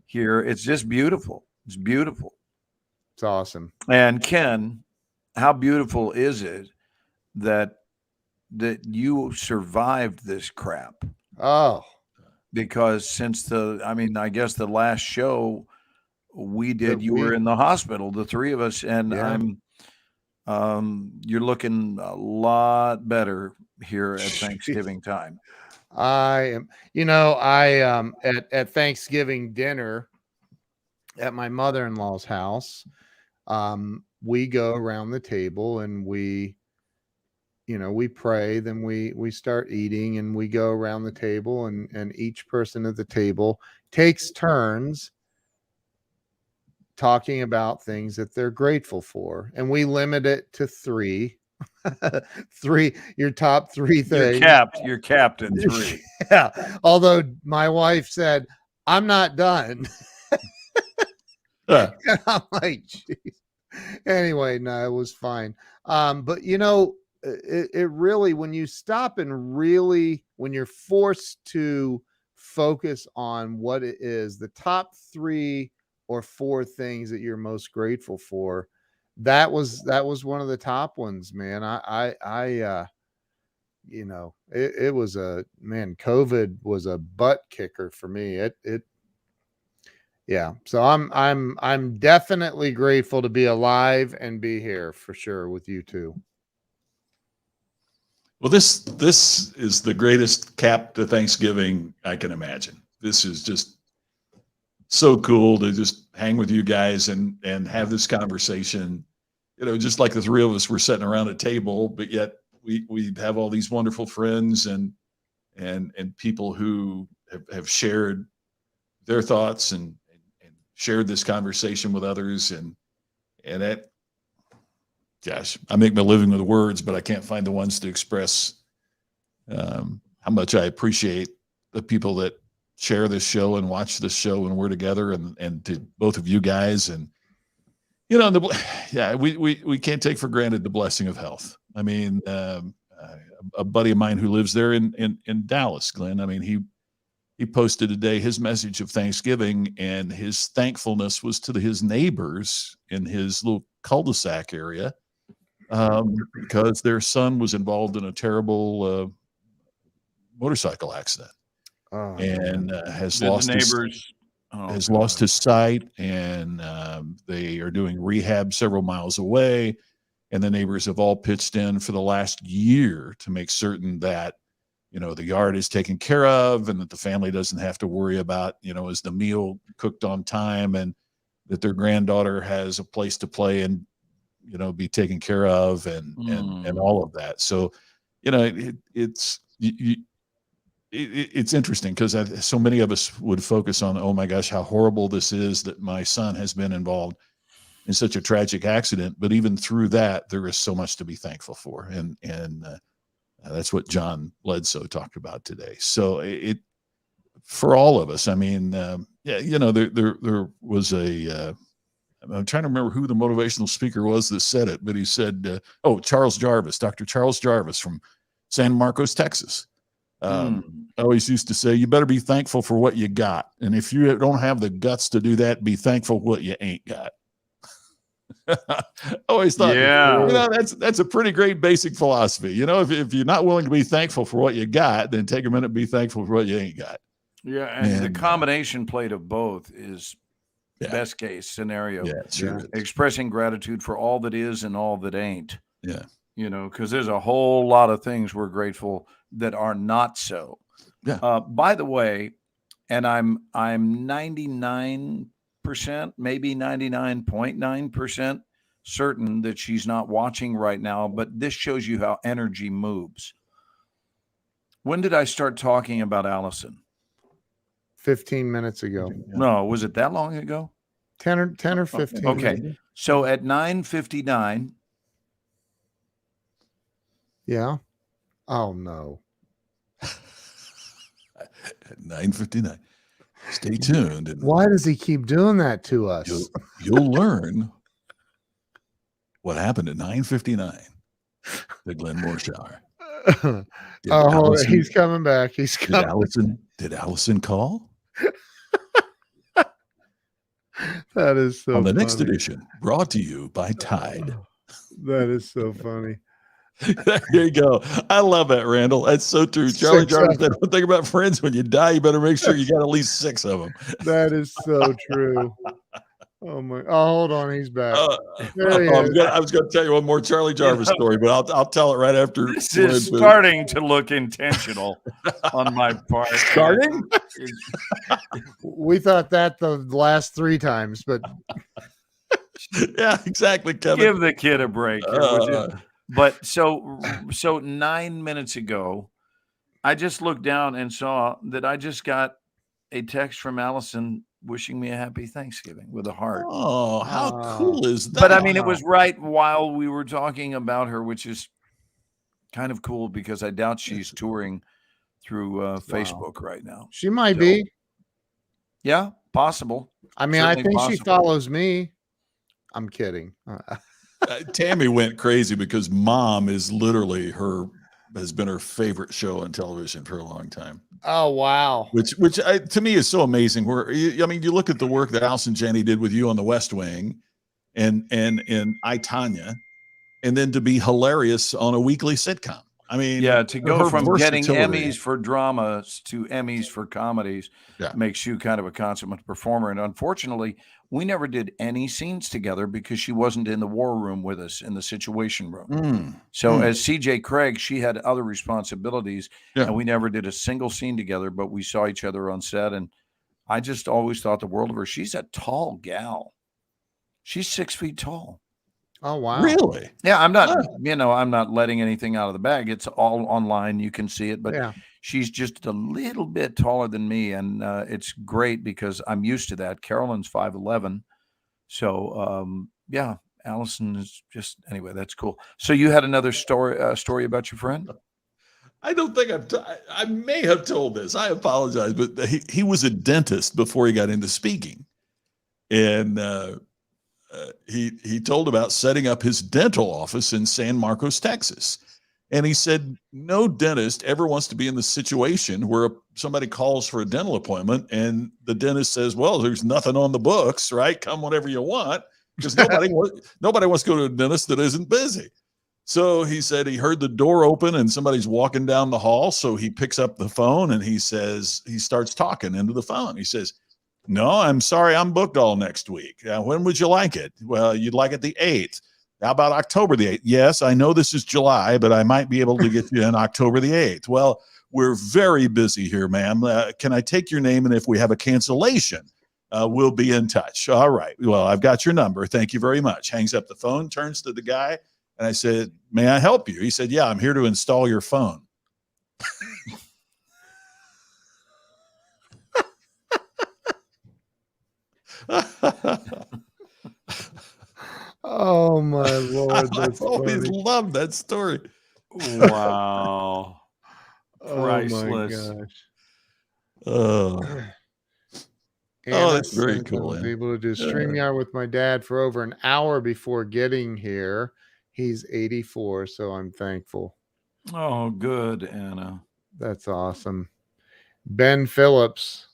here. It's just beautiful. It's beautiful. It's awesome. And Ken, how beautiful is it that you survived this crap? Oh, Because since I guess the last show we did, you were in the hospital, the three of us, and you're looking a lot better here at Thanksgiving time. I am, at Thanksgiving dinner at my mother-in-law's house, we go around the table and we pray, then we start eating, and we go around the table, and each person at the table takes turns talking about things that they're grateful for. And we limit it to 3. Your top 3 things. You're capped at 3. Yeah. Although my wife said, I'm not done. And I'm like, geez. Anyway, no, it was fine. But it really, when you stop and really, when you're forced to focus on what it is, the top 3 or 4 things that you're most grateful for, that was one of the top ones, man. It was COVID was a butt kicker for me. Yeah. So I'm definitely grateful to be alive and be here for sure with you too. Well, this is the greatest cap to Thanksgiving I can imagine. This is just so cool to just hang with you guys and have this conversation. Just like the 3 of us were sitting around a table, but yet we have all these wonderful friends and people who have shared their thoughts and shared this conversation with others, and that, gosh, I make my living with words, but I can't find the ones to express how much I appreciate the people that share this show and watch this show when we're together, and to both of you guys. And we can't take for granted the blessing of health. I mean, a buddy of mine who lives there in Dallas, Glenn. I mean, he posted today his message of Thanksgiving, and his thankfulness was to his neighbors in his little cul-de-sac area, because their son was involved in a terrible motorcycle accident, Oh, and has Did the lost his, neighbors has lost his sight, and they are doing rehab several miles away. And the neighbors have all pitched in for the last year to make certain that, the yard is taken care of, and that the family doesn't have to worry about, is the meal cooked on time, and that their granddaughter has a place to play and, be taken care of, and all of that. So, it's interesting, because so many of us would focus on, oh my gosh, how horrible this is that my son has been involved in such a tragic accident. But even through that, there is so much to be thankful for. And that's what John Bledsoe talked about today. So for all of us, I mean, there was I'm trying to remember who the motivational speaker was that said it, but he said, Charles Jarvis, Dr. Charles Jarvis from San Marcos, Texas. I always used to say, you better be thankful for what you got. And if you don't have the guts to do that, be thankful for what you ain't got. I always thought, that's a pretty great basic philosophy. If you're not willing to be thankful for what you got, then take a minute and be thankful for what you ain't got. Yeah, and the combination plate of both is best case scenario. Yeah, sure. Yeah. Expressing gratitude for all that is and all that ain't. Yeah. Because there's a whole lot of things we're grateful that are not so. Yeah. By the way, and I'm 99%, maybe 99.9% certain that she's not watching right now, but this shows you how energy moves. When did I start talking about Allison? 15 minutes ago. No, was it that long ago? 10 or 15. Okay. Maybe. So at 9:59. Yeah. Oh no. At 9:59. Stay tuned. And why does he keep doing that to us? You'll learn what happened at 9:59. The Glenmore Shower. He's coming back. He's coming. Did Allison call? That is so on the funny. next edition, brought to you by Tide. That is so funny. There you go. I love that, Randall. That's so true. Charlie Jarvis said, one thing about friends, when you die, you better make sure you got at least 6 of them. That is so true. Oh, hold on. He's back. There he is. I was going to tell you one more Charlie Jarvis story, but I'll tell it right after. This is starting to look intentional on my part. Starting? We thought that the last 3 times, but. Yeah, exactly, Kevin. Give the kid a break. But so 9 minutes ago, I just looked down and saw that I just got a text from Allison wishing me a happy Thanksgiving with a heart. Oh, how cool is that? But I mean, it was right while we were talking about her, which is kind of cool because I doubt she's touring through Facebook right now. She might be. Yeah, possible. I mean, certainly I think possible. She follows me. I'm kidding. Tammy went crazy because Mom is literally has been her favorite show on television for a long time. Oh, wow. Which to me is so amazing. I mean, you look at the work that Allison Janney did with you on The West Wing and I, Tanya, and then to be hilarious on a weekly sitcom. I mean, yeah, to go from getting Emmys for dramas to Emmys for comedies makes you kind of a consummate performer. And unfortunately, we never did any scenes together because she wasn't in the war room with us in the Situation Room. So as CJ Craig, she had other responsibilities and we never did a single scene together, but we saw each other on set. And I just always thought the world of her. She's a tall gal. She's 6 feet tall. Oh, wow. Really? Yeah, I'm not, I'm not letting anything out of the bag. It's all online. You can see it, but she's just a little bit taller than me. And it's great because I'm used to that. Carolyn's 5'11". So, Allison is just, anyway, that's cool. So you had another story about your friend? I don't think I may have told this. I apologize, but he was a dentist before he got into speaking. And, he told about setting up his dental office in San Marcos, Texas. And he said, no dentist ever wants to be in the situation where somebody calls for a dental appointment and the dentist says, well, there's nothing on the books, right? Come whenever you want. Because nobody wants to go to a dentist that isn't busy. So he said he heard the door open and somebody's walking down the hall. So he picks up the phone and he starts talking into the phone. He says, no, I'm sorry, I'm booked all next week. When would you like it? Well, you'd like it the 8th. How about October the 8th? Yes, I know this is July, but I might be able to get you in October the 8th. Well, we're very busy here, ma'am. Can I take your name? And if we have a cancellation, we'll be in touch. All right. Well, I've got your number. Thank you very much. Hangs up the phone, turns to the guy. And I said, may I help you? He said, yeah, I'm here to install your phone. Oh my Lord. I've always loved that story. Wow. Priceless. Oh my gosh. Oh, Anna that's very says, cool, I was Anna. able to do StreamYard with my dad for over an hour before getting here. He's 84, so I'm thankful. Oh, good, Anna. That's awesome. Ben Phillips.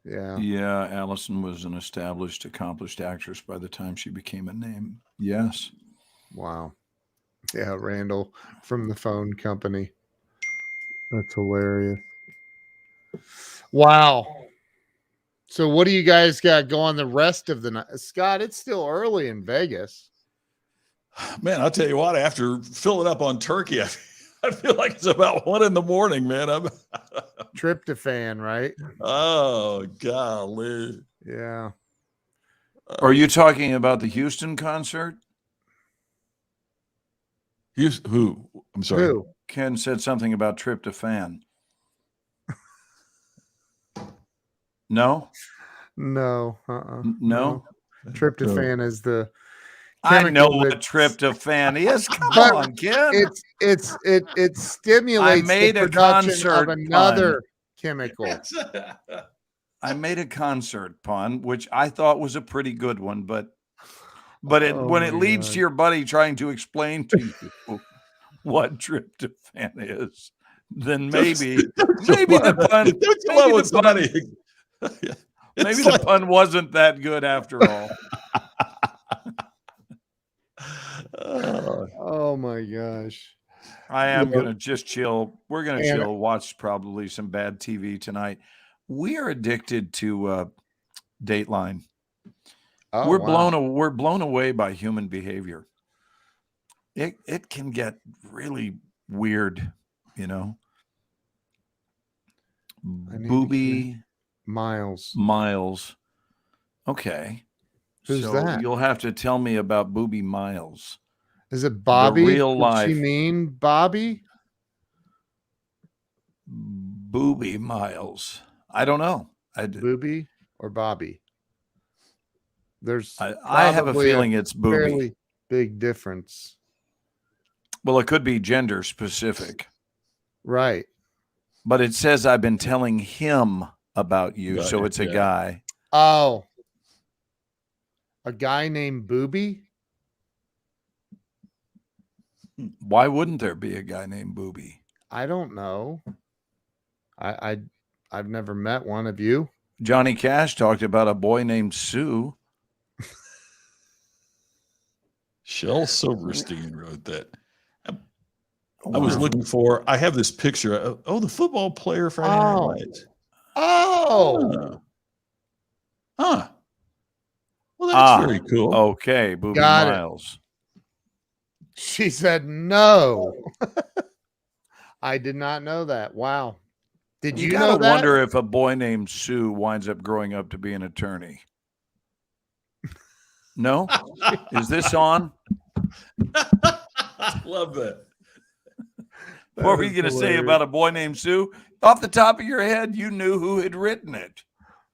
Yeah. Yeah, Allison was an established, accomplished actress by the time she became a name. Yes. Wow. Yeah, Randall from the phone company. That's hilarious. Wow. So what do you guys got going the rest of the night? Scott, it's still early in Vegas. Man, I'll tell you what, after filling up on turkey, I feel like it's about 1 a.m, man. Tryptophan, right? Oh, golly. Yeah. Are you talking about the Houston concert? Who? I'm sorry. Who? Ken said something about tryptophan. No? No. No? Tryptophan is the I know chemical what that- tryptophan is. Come But on, Ken. it stimulates made the a production concert of another chemical. I made a concert pun, which I thought was a pretty good one, but Oh when it my leads God. to your buddy trying to explain to you what tryptophan is, then maybe the pun maybe the pun wasn't that good after all. Oh my gosh. I am Well, gonna just chill. We're gonna and- chill, watch probably some bad TV tonight. We are addicted to Dateline. Oh, we're wow. we're blown away by human behavior. It can get really weird, you know. I need to Booby Miles. Miles. Okay. Who's so that? You'll have to tell me about Booby Miles. Is it Bobby? real Did life. she mean Bobby? Booby Miles. I don't know. Booby or Bobby? There's I have a probably feeling it's Booby. fairly big difference. Well, it could be gender specific, Right. but it says I've been telling him about you, Got so it, it's a yeah. guy. Oh. A guy named Booby? Why wouldn't there be a guy named Booby? I don't know. I've never met one of you. Johnny Cash talked about a boy named Sue. Shel Silverstein wrote that. I was looking for, I have this picture. The football player Friday Night Oh. Lights. Oh. Huh. Well, that's very Oh. cool. Okay, Booby Got it. Miles. She said no. I did not know that. Wow. Did you, know gotta that? wonder if a boy named Sue winds up growing up to be an attorney. No? Is this on? I love that. What were you going to say about a boy named Sue? Off the top of your head, you knew who had written it.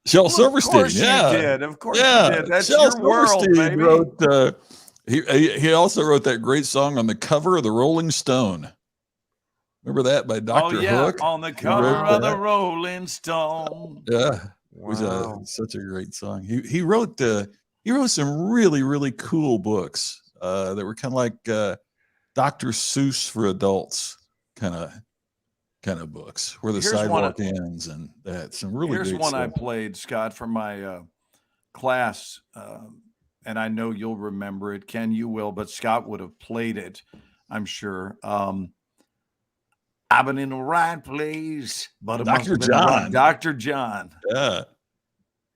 Shel Well, Silverstein. Of course Yeah. you did. Of course Yeah. you did. That's Shel your world, Silverstein baby. wrote, he also wrote that great song on the cover of the Rolling Stone. Remember that by Dr. Hook? On the cover wrote of the that. Rolling Stone. Yeah. It was Wow. such a great song. He wrote some really, really cool books. that were kind of like Dr. Seuss for adults kind of books where the Here's one sidewalk ends, and that some really Here's great one I stuff. played, Scott, for my class, and I know you'll remember it. Ken, you will, but Scott would have played it, I'm sure. I've been in the right place, but it must Dr. have been the wrong- John. Dr. John. Yeah.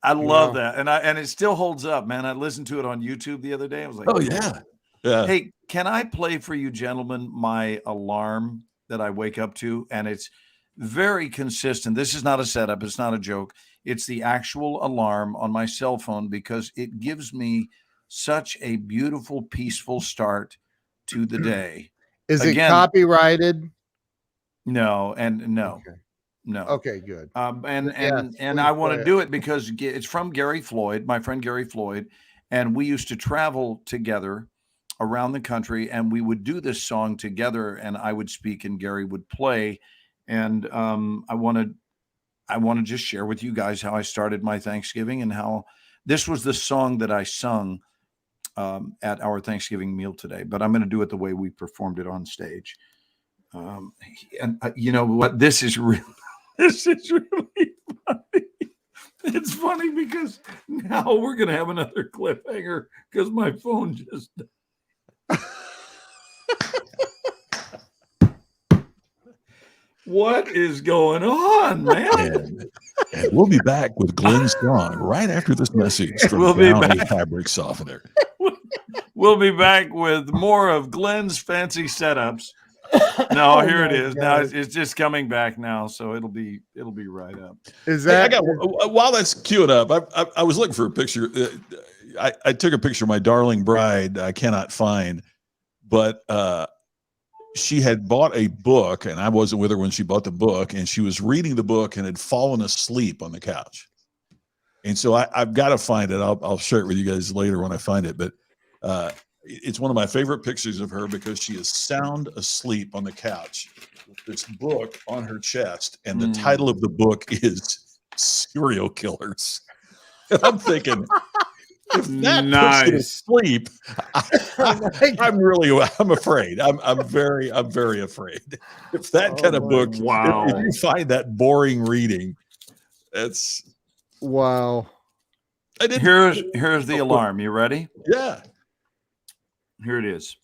I love Yeah. that, and it still holds up, man. I listened to it on YouTube the other day. I was like, Oh yeah. Yeah. Hey, can I play for you, gentlemen, my alarm that I wake up to? And it's very consistent. This is not a setup. It's not a joke. It's the actual alarm on my cell phone because it gives me such a beautiful, peaceful start to the day. Is it Again- copyrighted? No, and no, Okay. no. Okay, good. And Yes, and please I want play to it. do it because it's from Gary Floyd, my friend Gary Floyd, and we used to travel together around the country, and we would do this song together, and I would speak and Gary would play, and I want to just share with you guys how I started my Thanksgiving and how this was the song that I sung at our Thanksgiving meal today. But I'm going to do it the way we performed it on stage. And you know what? This is really funny. It's funny because now we're going to have another cliffhanger because my phone just. What is going on, man? And we'll be back with Glenn Strong right after this message from We'll be Downey back. Fabric Softener. We'll be back with more of Glenn's fancy setups. No, Oh here it my is. Now God. it's just coming back now, so it'll be right up. Is Hey, I that got while that's queuing up, I was looking for a picture. I took a picture of my darling bride. I cannot find, but she had bought a book, and I wasn't with her when she bought the book, and she was reading the book and had fallen asleep on the couch. And so I've got to find it. I'll share it with you guys later when I find it. But it's one of my favorite pictures of her because she is sound asleep on the couch with this book on her chest, and the title of the book is Serial Killers. And I'm thinking, if that puts you to Nice. sleep, I'm afraid. I'm very afraid. If that kind of book, Wow. if you find that boring reading, it's wow? I didn't. Here's the alarm. You ready? Yeah. Here it is.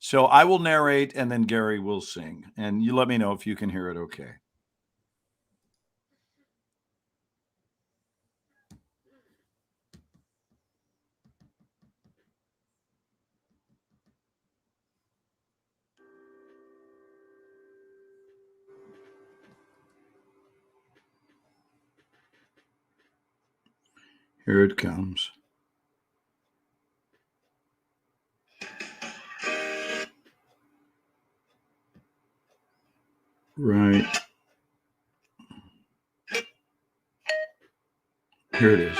So I will narrate and then Gary will sing. And you let me know if you can hear it okay. Here it comes. Right. Here it is.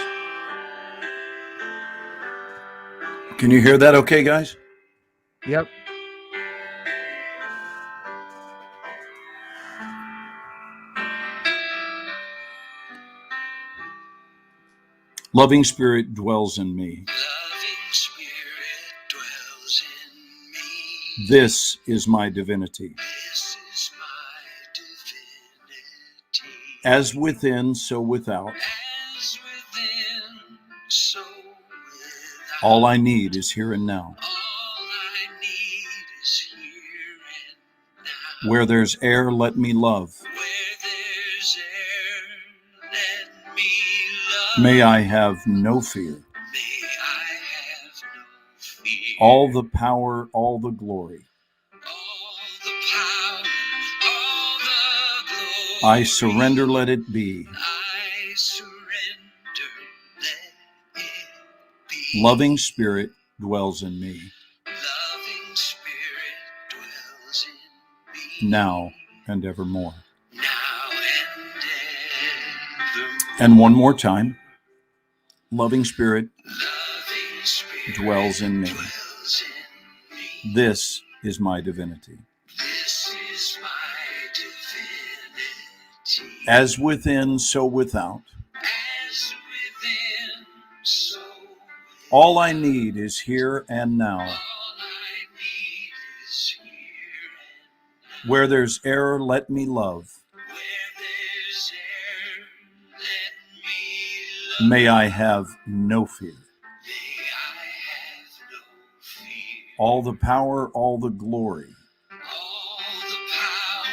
Can you hear that okay, guys? Yep. Loving Spirit dwells in me. Loving Spirit dwells in me. This is my divinity. This is my divinity. As within, so without. As within, so without. All I need is here and now. All I need is here and now. Where there's air, let me love. Where there's air, let me love. May I have no fear. May I have no fear. All the power, all the glory. All the power, all the glory. I surrender, let it be. I surrender, let it be. Loving Spirit dwells in me. Loving Spirit dwells in me. Now and evermore. Now and evermore. And one more time. Loving Spirit Loving Spirit dwells in me. dwells in me. This is my divinity. This is my divinity. As within, so without. As within, so All I need is here and now. all Where there's error, let me love. Where there's air, let me love. May I have no fear. May I have no fear. All the power, all the glory. All the power,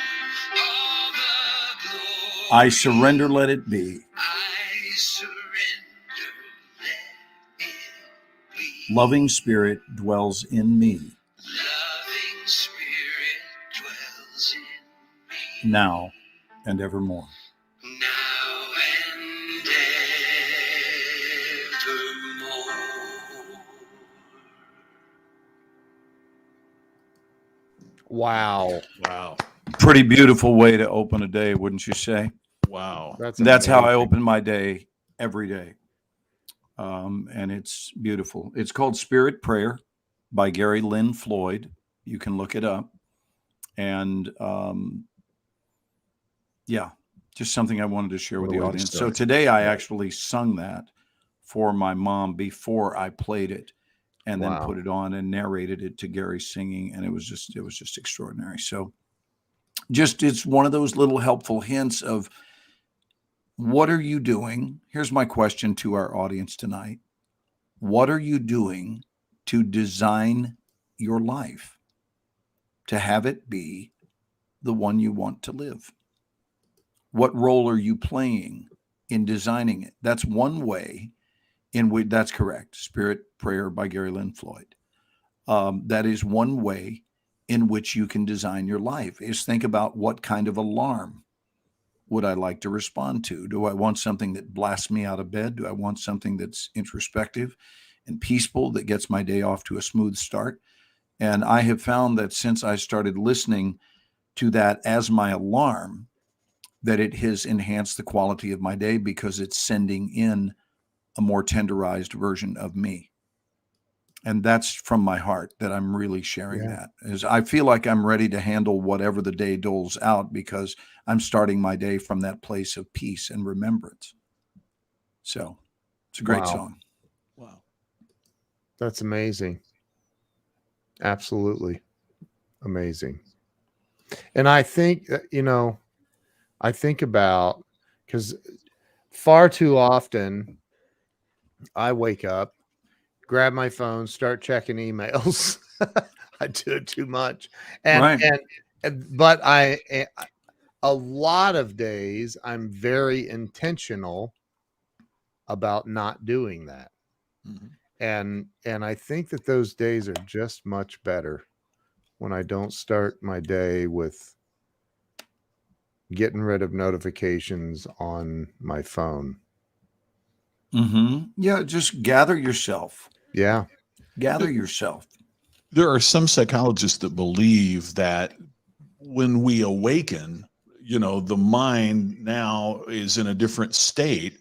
all the glory. I surrender, let it be. I surrender, let it be. Loving Spirit dwells in me Loving Spirit dwells in me. now and evermore. Now and evermore. Wow. Wow. Pretty beautiful way to open a day, wouldn't you say? Wow. That's how I amazing. open my day every day. And it's beautiful. It's called Spirit Prayer by Gary Lynn Floyd. You can look it up. And yeah, just something I wanted to share with What a the way to audience. So start. today I actually sung that for my mom before I played it, and then Wow. put it on and narrated it to Gary singing, and it was just extraordinary. So just it's one of those little helpful hints of what are you doing? Here's my question to our audience tonight. What are you doing to design your life to have it be the one you want to live? What role are you playing in designing it? That's one way in which that's correct. Spirit Prayer by Gary Lynn Floyd. That is one way in which you can design your life is think about what kind of alarm would I like to respond to? Do I want something that blasts me out of bed? Do I want something that's introspective and peaceful that gets my day off to a smooth start? And I have found that since I started listening to that as my alarm, that it has enhanced the quality of my day because it's sending in a more tenderized version of me. And that's from my heart that I'm really sharing that. Is I feel like I'm ready to handle whatever the day doles out because I'm starting my day from that place of peace and remembrance. So it's a great Wow. song. Wow. That's amazing. Absolutely amazing. And I think, I think about because far too often I wake up, grab my phone, start checking emails. I do it too much. Right. But a lot of days I'm very intentional about not doing that. Mhm. And I think that those days are just much better when I don't start my day with getting rid of notifications on my phone. Yeah, just gather yourself. Yeah. Gather yourself. There are some psychologists that believe that when we awaken, the mind now is in a different state.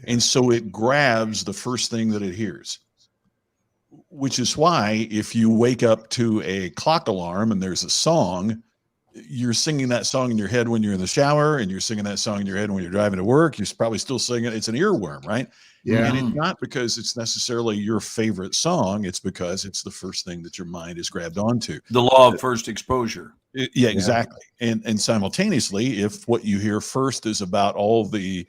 And so it grabs the first thing that it hears, which is why if you wake up to a clock alarm and there's a song, you're singing that song in your head when you're in the shower, and you're singing that song in your head when you're driving to work. You're probably still singing it. It's an earworm, right? Yeah. And it's not because it's necessarily your favorite song. It's because it's the first thing that your mind is grabbed onto. The law of first exposure. Yeah, exactly. And simultaneously, if what you hear first is about all the,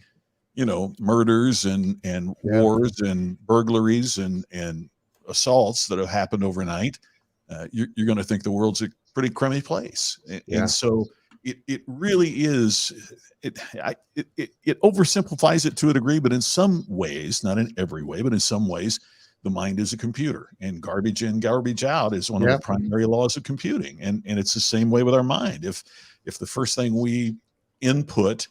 murders and wars and burglaries and assaults that have happened overnight, you're going to think the world's a pretty crummy place. And so it really is. It oversimplifies it to a degree, but in some ways, not in every way, but in some ways, the mind is a computer, and garbage in, garbage out is one of the primary laws of computing. And it's the same way with our mind. If the first thing we input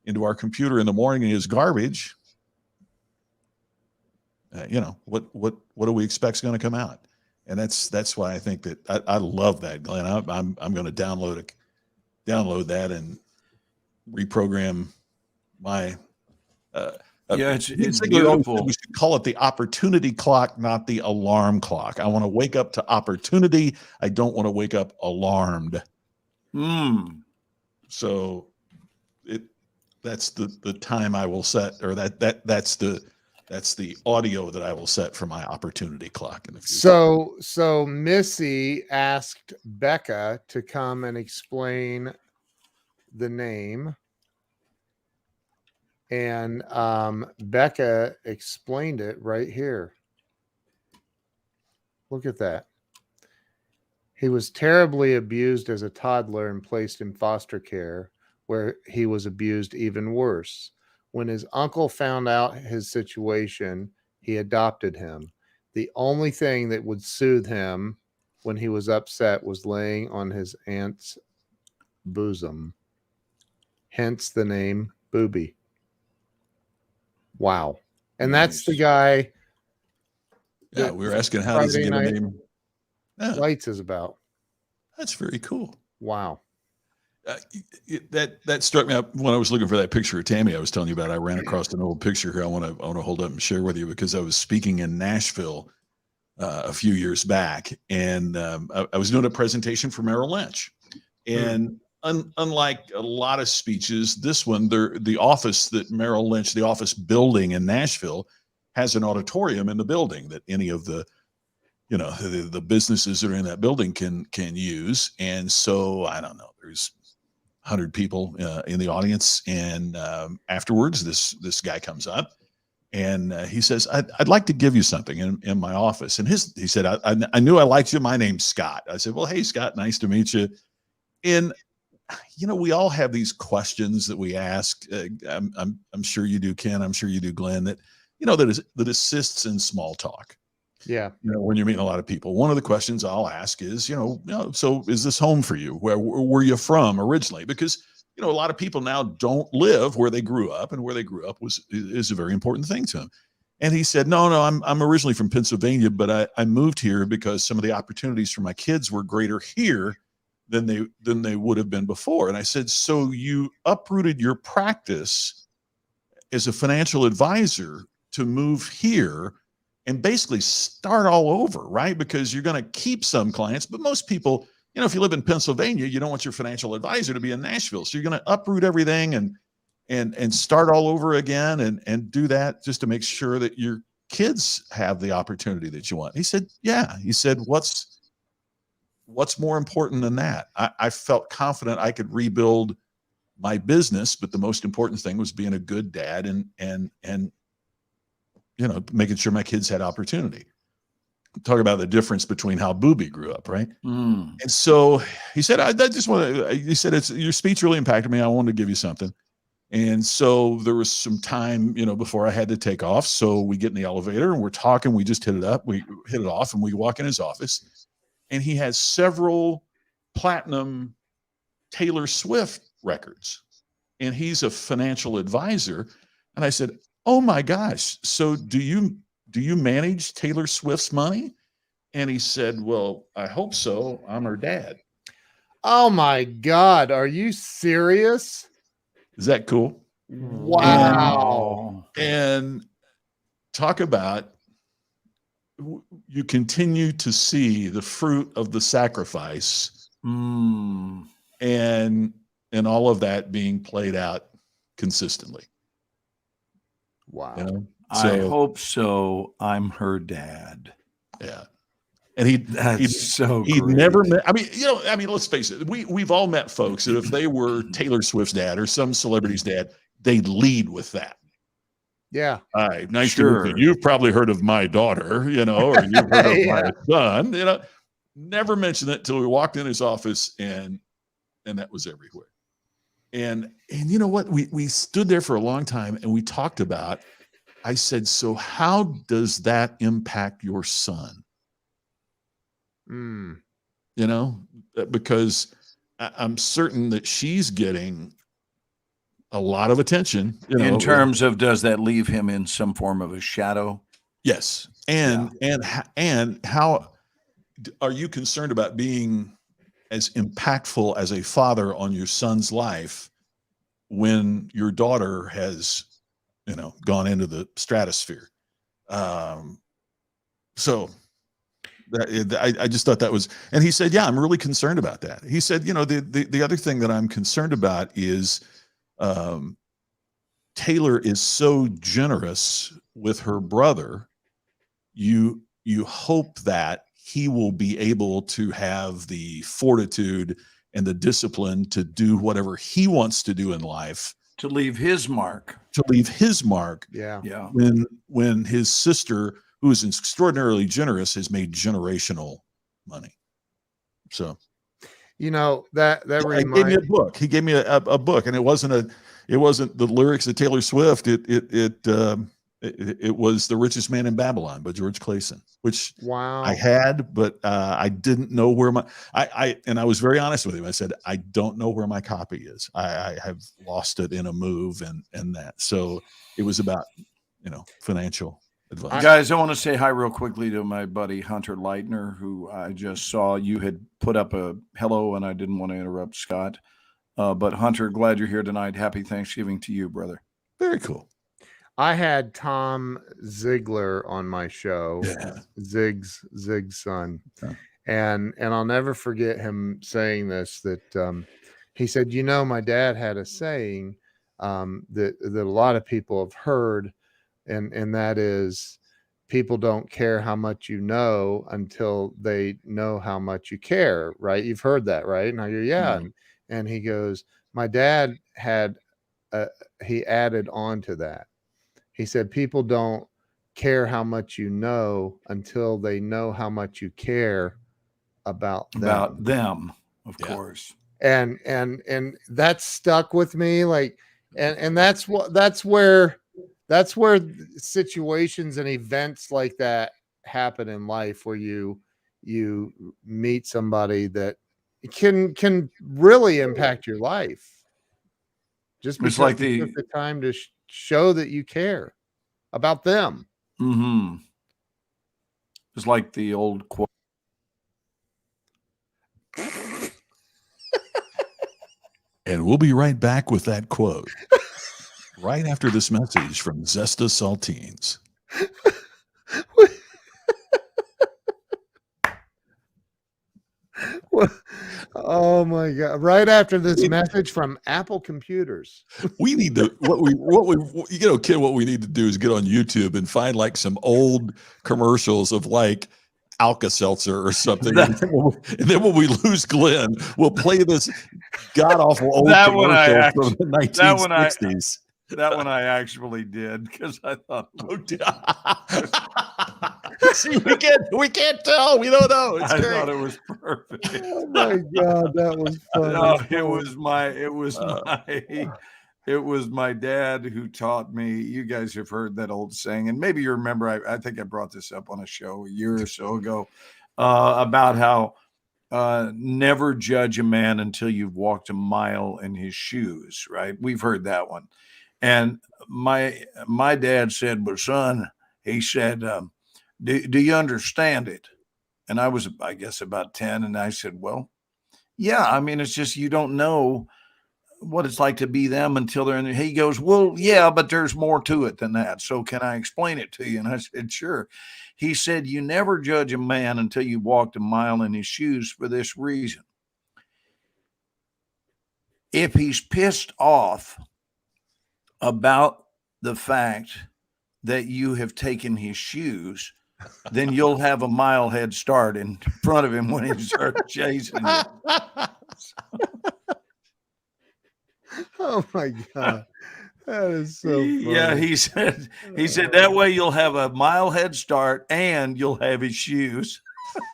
into our computer in the morning is garbage, what do we expect is going to come out? And that's why I think that I love that, Glenn. I'm going to download that and reprogram my. It's beautiful. We should call it the opportunity clock, not the alarm clock. I want to wake up to opportunity. I don't want to wake up alarmed. So that's the time I will set, or that's the That's the audio that I will set for my opportunity clock in the future. So Missy asked Becca to come and explain the name, and Becca explained it right here. Look at that. He was terribly abused as a toddler and placed in foster care, where he was abused even worse. When his uncle found out his situation, he adopted him. The only thing that would soothe him when he was upset was laying on his aunt's bosom. Hence the name Booby. Wow. And that's the Nice. guy Yeah, that we were asking how does he Friday get a Night name? Yeah, Lights is about. that's very cool. Wow. That struck me up when I was looking for that picture of Tammy I was telling you about. I ran across an old picture here. I want to hold up and share with you because I was speaking in Nashville a few years back, and I was doing a presentation for Merrill Lynch. And unlike a lot of speeches, this one, the office that Merrill Lynch, the office building in Nashville, has an auditorium in the building that any of the the businesses that are in that building can use. And so I don't know, there's 100 people in the audience, and afterwards this guy comes up and he says, I'd like to give you something in my office. And he said, I knew I liked you. My name's Scott. I said, well, hey, Scott, nice to meet you. And we all have these questions that we ask. I'm sure you do, Ken. I'm sure you do, Glenn, that that assists in small talk. Yeah. When you're meeting a lot of people, one of the questions I'll ask is, so is this home for you? Where were you from originally? Because, a lot of people now don't live where they grew up, and where they grew up is a very important thing to them. And he said, no, I'm originally from Pennsylvania, but I moved here because some of the opportunities for my kids were greater here than they would have been before. And I said, so you uprooted your practice as a financial advisor to move here and basically start all over, right? Because you're going to keep some clients, but most people, if you live in Pennsylvania, you don't want your financial advisor to be in Nashville. So you're going to uproot everything and start all over again and do that just to make sure that your kids have the opportunity that you want. He said, yeah. He said, what's more important than that? I felt confident I could rebuild my business, but the most important thing was being a good dad and making sure my kids had opportunity. Talk about the difference between how Booby grew up, right? Mm. And so he said, I just want to, he said, your speech really impacted me. I wanted to give you something. And so there was some time, before I had to take off. So we get in the elevator and we're talking, we just hit it off, and we walk in his office, and he has several platinum Taylor Swift records, and he's a financial advisor. And I said, oh my gosh, so do you manage Taylor Swift's money? And he said, well, I hope so. I'm her dad. Oh my God. Are you serious? Is that cool? Wow. And talk about, you continue to see the fruit of the sacrifice Mm. and all of that being played out consistently. Wow. I hope so. I'm her dad. Yeah. And That's so he great. never met, let's face it. We've all met folks that if they were Taylor Swift's dad or some celebrity's dad, they'd lead with that. Yeah. Hi, nice Sure. to meet you. You've probably heard of my daughter, or you've heard of my son, never mentioned it until we walked in his office, and that was everywhere. And you know what? We stood there for a long time and we talked about, I said, so how does that impact your son? Because I'm certain that she's getting a lot of attention. In terms of, does that leave him in some form of a shadow? Yes. And how are you concerned about being as impactful as a father on your son's life when your daughter has, gone into the stratosphere? So I just thought that was, and he said, yeah, I'm really concerned about that. He said, the other thing that I'm concerned about is Taylor is so generous with her brother, you hope that he will be able to have the fortitude and the discipline to do whatever he wants to do in life, To leave his mark. to leave his mark Yeah. Yeah. when his sister, who is extraordinarily generous, has made generational money. So You know, that he gave me reminds a book. He gave me a book, and it wasn't the lyrics of Taylor Swift. It was The Richest Man in Babylon by George Clason, which wow. I had, but I didn't know where and I was very honest with him. I said, I don't know where my copy is. I have lost it in a move and that. So it was about, financial advice. Guys, I want to say hi real quickly to my buddy Hunter Leitner, who I just saw. You had put up a hello, and I didn't want to interrupt Scott. But Hunter, glad you're here tonight. Happy Thanksgiving to you, brother. Very cool. I had Tom Ziegler on my show, Yeah. Zig's son. Yeah. And I'll never forget him saying this, that he said, my dad had a saying that a lot of people have heard, and that is, people don't care how much you know until they know how much you care, right? You've heard that, right? And I go, yeah. Mhm. And he goes, my dad had, he added on to that. He said, people don't care how much you know until they know how much you care about them. Of Yeah. course. And that stuck with me. Like, and that's where situations and events like that happen in life, where you meet somebody that can really impact your life. Just because It's like you took the time to show that you care about them. Mm-hmm. It's like the old quote. And we'll be right back with that quote right after this message from Zesta Saltines. Oh my God. Right after this message from Apple Computers. We need to what we need to do is get on YouTube and find like some old commercials of like Alka-Seltzer or something. And then when we lose Glenn, we'll play this god awful old commercial from the 1960s. That one I actually did, because I thought, see, we can't tell. We don't know. It's I great. thought it was perfect. Oh my God, that was funny. No, it was my dad who taught me. You guys have heard that old saying, and maybe you remember. I think I brought this up on a show a year or so ago about how never judge a man until you've walked a mile in his shoes. Right? We've heard that one. And my dad said, "But son," he said, do you understand it?" And I was, I guess, about 10. And I said, "Well, yeah, I mean, it's just, you don't know what it's like to be them until they're in there." He goes, "Well, yeah, but there's more to it than that. So can I explain it to you?" And I said, "Sure." He said, "You never judge a man until you walked a mile in his shoes, for this reason. If he's pissed off about the fact that you have taken his shoes, then you'll have a mile head start in front of him when he starts chasing you." Oh my God. That is so funny. Yeah, he said that way you'll have a mile head start, and you'll have his shoes.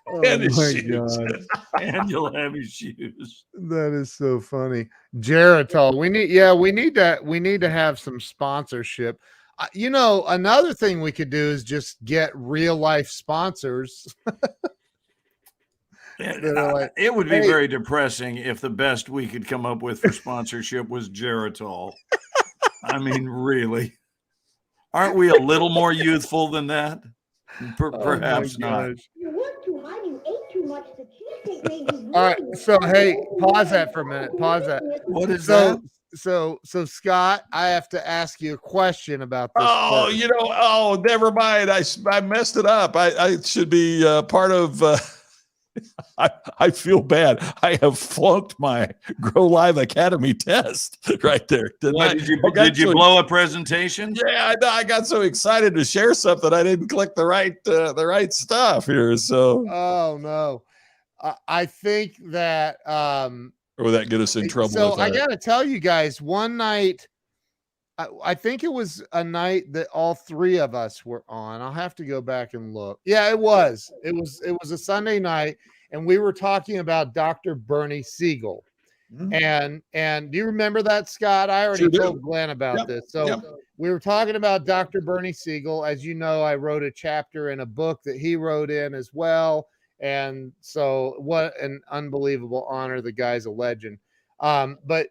Oh And his my shoes. God. And you'll have his shoes. That is so funny. Geritol. We need to have some sponsorship. Another thing we could do is just get real life sponsors. Like, It would be hey. very depressing if the best we could come up with for sponsorship was Geritol. I mean, really. Aren't we a little more youthful than that? Perhaps not. You work too hard, you ate too much, the cheesecake made you All right, really so hey, pause that for a minute. Pause that. What is that? So Scott, I have to ask you a question about this. Oh, first. never mind. I messed it up. I should be part of I feel bad. I have flunked my Grow Live Academy test right there. Didn't What, I? did you, I got did you so- blow a presentation? Yeah, I got so excited to share something. I didn't click the right stuff here. So, Oh no. I think that or would that get us in trouble? so if I gotta tell you guys, one night I think it was a night that all three of us were on. I'll have to go back and look. Yeah, it was. It was a Sunday night, and we were talking about Dr. Bernie Siegel. Mhm. And do you remember that, Scott? I already Sure do. told Glenn about Yep, this. So yep. we were talking about Dr. Bernie Siegel. As you know, I wrote a chapter in a book that he wrote in as well. And so what an unbelievable honor. The guy's a legend. But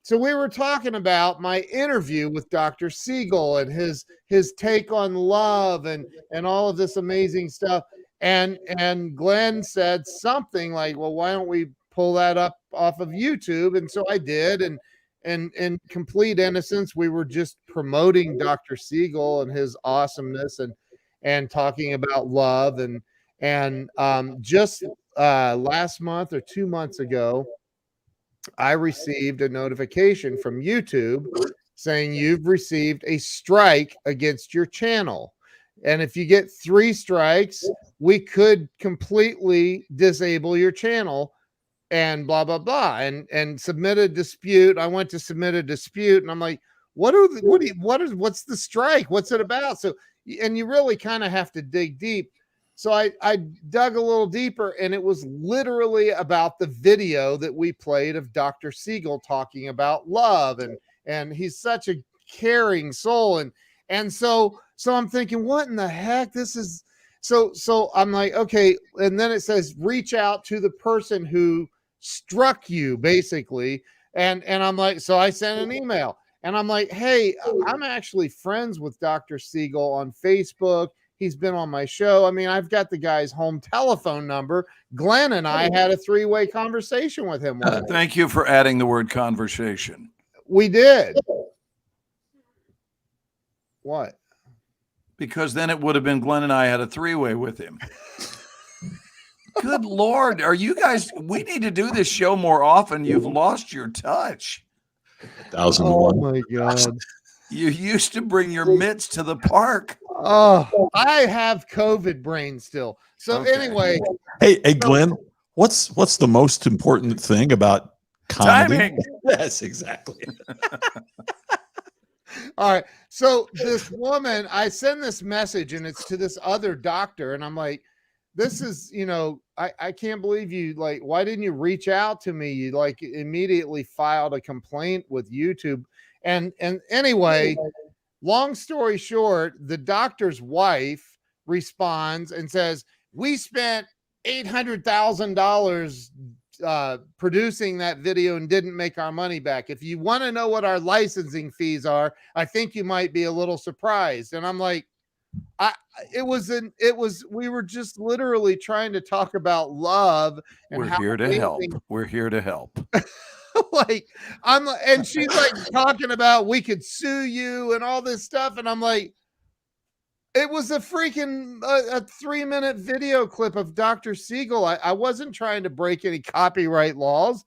so we were talking about my interview with Dr. Siegel and his take on love and all of this amazing stuff. And Glenn said something like, well, why don't we pull that up off of YouTube? And so I did. And in complete innocence, we were just promoting Dr. Siegel and his awesomeness and talking about love. And just last month or 2 months ago, I received a notification from YouTube saying you've received a strike against your channel. And if you get 3 strikes, we could completely disable your channel and blah, blah, blah, and submit a dispute. I went to submit a dispute and I'm like, what's the strike? What's it about? So, and you really kind of have to dig deep. So I dug a little deeper, and it was literally about the video that we played of Dr. Siegel talking about love, and he's such a caring soul, and so I'm thinking, what in the heck? This is so I'm like, okay, and then it says reach out to the person who struck you, basically, and I'm like, so I sent an email, and I'm like, hey, I'm actually friends with Dr. Siegel on Facebook. He's been on my show. I mean, I've got the guy's home telephone number. Glenn and I had a 3-way conversation with him. Thank you for adding the word conversation. We did. What? Because then it would have been Glenn and I had a 3-way with him. Good Lord. Are you guys, we need to do this show more often. You've lost your touch. 1001. my God. You used to bring your mitts to the park. Oh, I have COVID brain still. So Okay. anyway, Hey, Glenn, what's the most important thing about comedy? Timing. Yes, exactly. all right. So this woman, I send this message and it's to this other doctor. And I'm like, this is, I can't believe you, like, why didn't you reach out to me? You like immediately filed a complaint with YouTube. And anyway, long story short, the doctor's wife responds and says, we spent $800,000 producing that video and didn't make our money back. If you want to know what our licensing fees are, I think you might be a little surprised. And I'm like, we were just literally trying to talk about love. And We're how here to help. amazing- We're here to help. like and she's like talking about we could sue you and all this stuff, and I'm like, it was a freaking a 3-minute video clip of Dr. Siegel. I wasn't trying to break any copyright laws.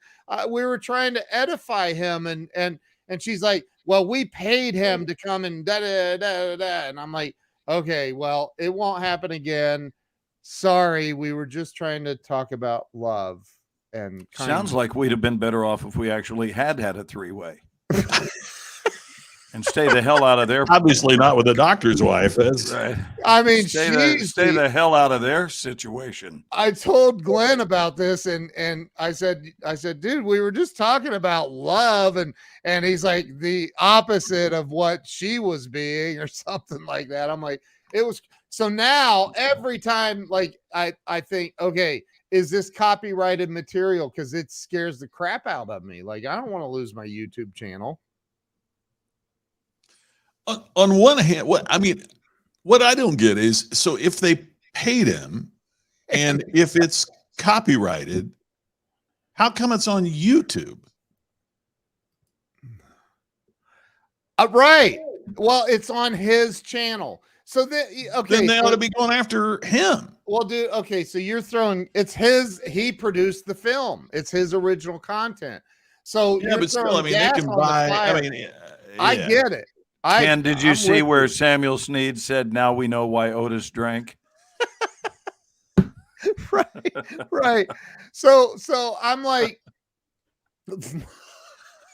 We were trying to edify him, and she's like, well, we paid him to come and da da da da, and I'm like, okay, well, it won't happen again. Sorry, we were just trying to talk about love. And Sounds like we'd have been better off if we actually had a 3-way and stay the hell out of their. Obviously not with the doctor's wife. That's Right. I mean, Stay she's the hell out of their situation. I told Glenn about this, and I said, dude, we were just talking about love, and he's like the opposite of what she was being, or something like that. I'm like, it was. So now every time, like, I think, okay, is this copyrighted material? Because it scares the crap out of me. Like, I don't want to lose my YouTube channel. on one hand, what I don't get is, so if they paid him and if it's copyrighted, how come it's on YouTube? Right. Well, it's on his channel. So okay. Then they ought to be going after him. Well, dude, okay, so you're throwing he produced the film. It's his original content. So Yeah, you're but still, throwing I mean, they gas can on the buy. fire. I mean, I yeah. get it. Ken, did you I'm see with where you. Samuel Sneed said, "Now we know why Otis drank"? right. So I'm like, look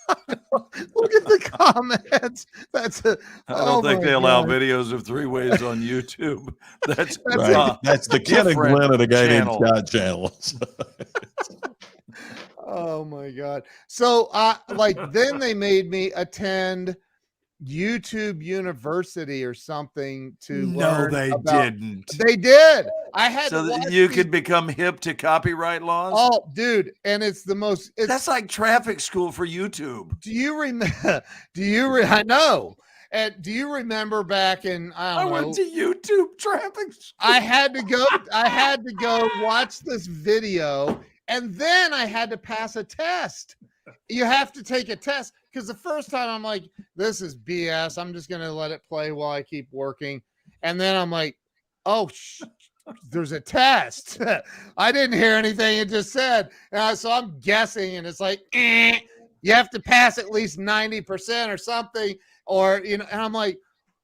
at the comments. I don't think my they allow God. videos of three ways on YouTube. That's Right. uh, That's the Ken and different Glenn of the Guy Named channel. God channel. Oh my God. So then they made me attend YouTube University or something to No, learn they about. didn't. They did. I had So to that watch you these- could become hip to copyright laws. Oh, dude, and it's the most. That's like traffic school for YouTube. Do you remember? I know. And do you remember back in I I don't know? went to YouTube traffic school. I had to go watch this video, and then I had to pass a test. You have to take a test because the first time I'm like, this is BS. I'm just gonna let it play while I keep working. And then I'm like, oh, there's a test. I didn't hear anything it just said. So I'm guessing, and it's like, you have to pass at least 90% or something, or and I'm like,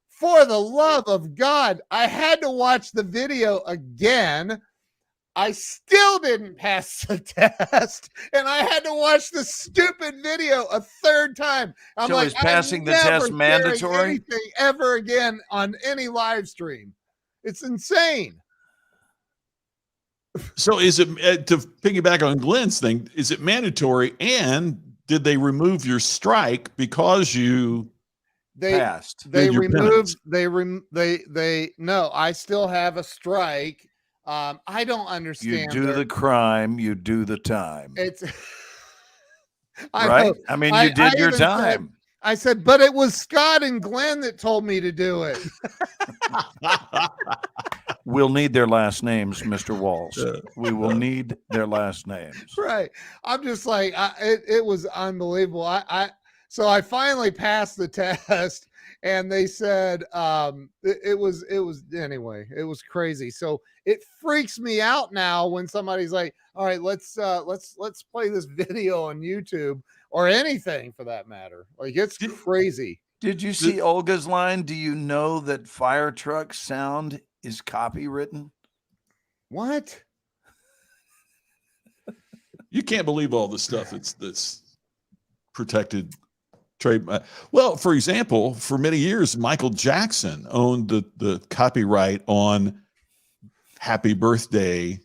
for the love of God, I had to watch the video again. I still didn't pass the test, and I had to watch the stupid video a third time. I'm So like, is passing the I'm never test sharing mandatory? anything ever again on any live stream. It's insane. So is it to piggyback on Glenn's thing? Is it mandatory? And did they remove your strike because you Passed. They did your removed. penance? They. No, I still have a strike. I don't You understand. do the crime, you do the time. It's Right? know. I mean, I- you did I your even said- time. I said, but it was Scott and Glenn that told me to do it. We'll need their last names, Mr. Walsh. We will need their last names. Right. I'm just like, it was unbelievable. So I finally passed the test, and they said it was anyway. It was crazy. So it freaks me out now when somebody's like, "All right, let's play this video on YouTube or anything for that matter." Like it's crazy. Did you see Olga's line? Do you know that fire truck sound is copywritten? What? You can't believe all the stuff that's protected trade. Well, for example, for many years, Michael Jackson owned the copyright on "Happy Birthday,"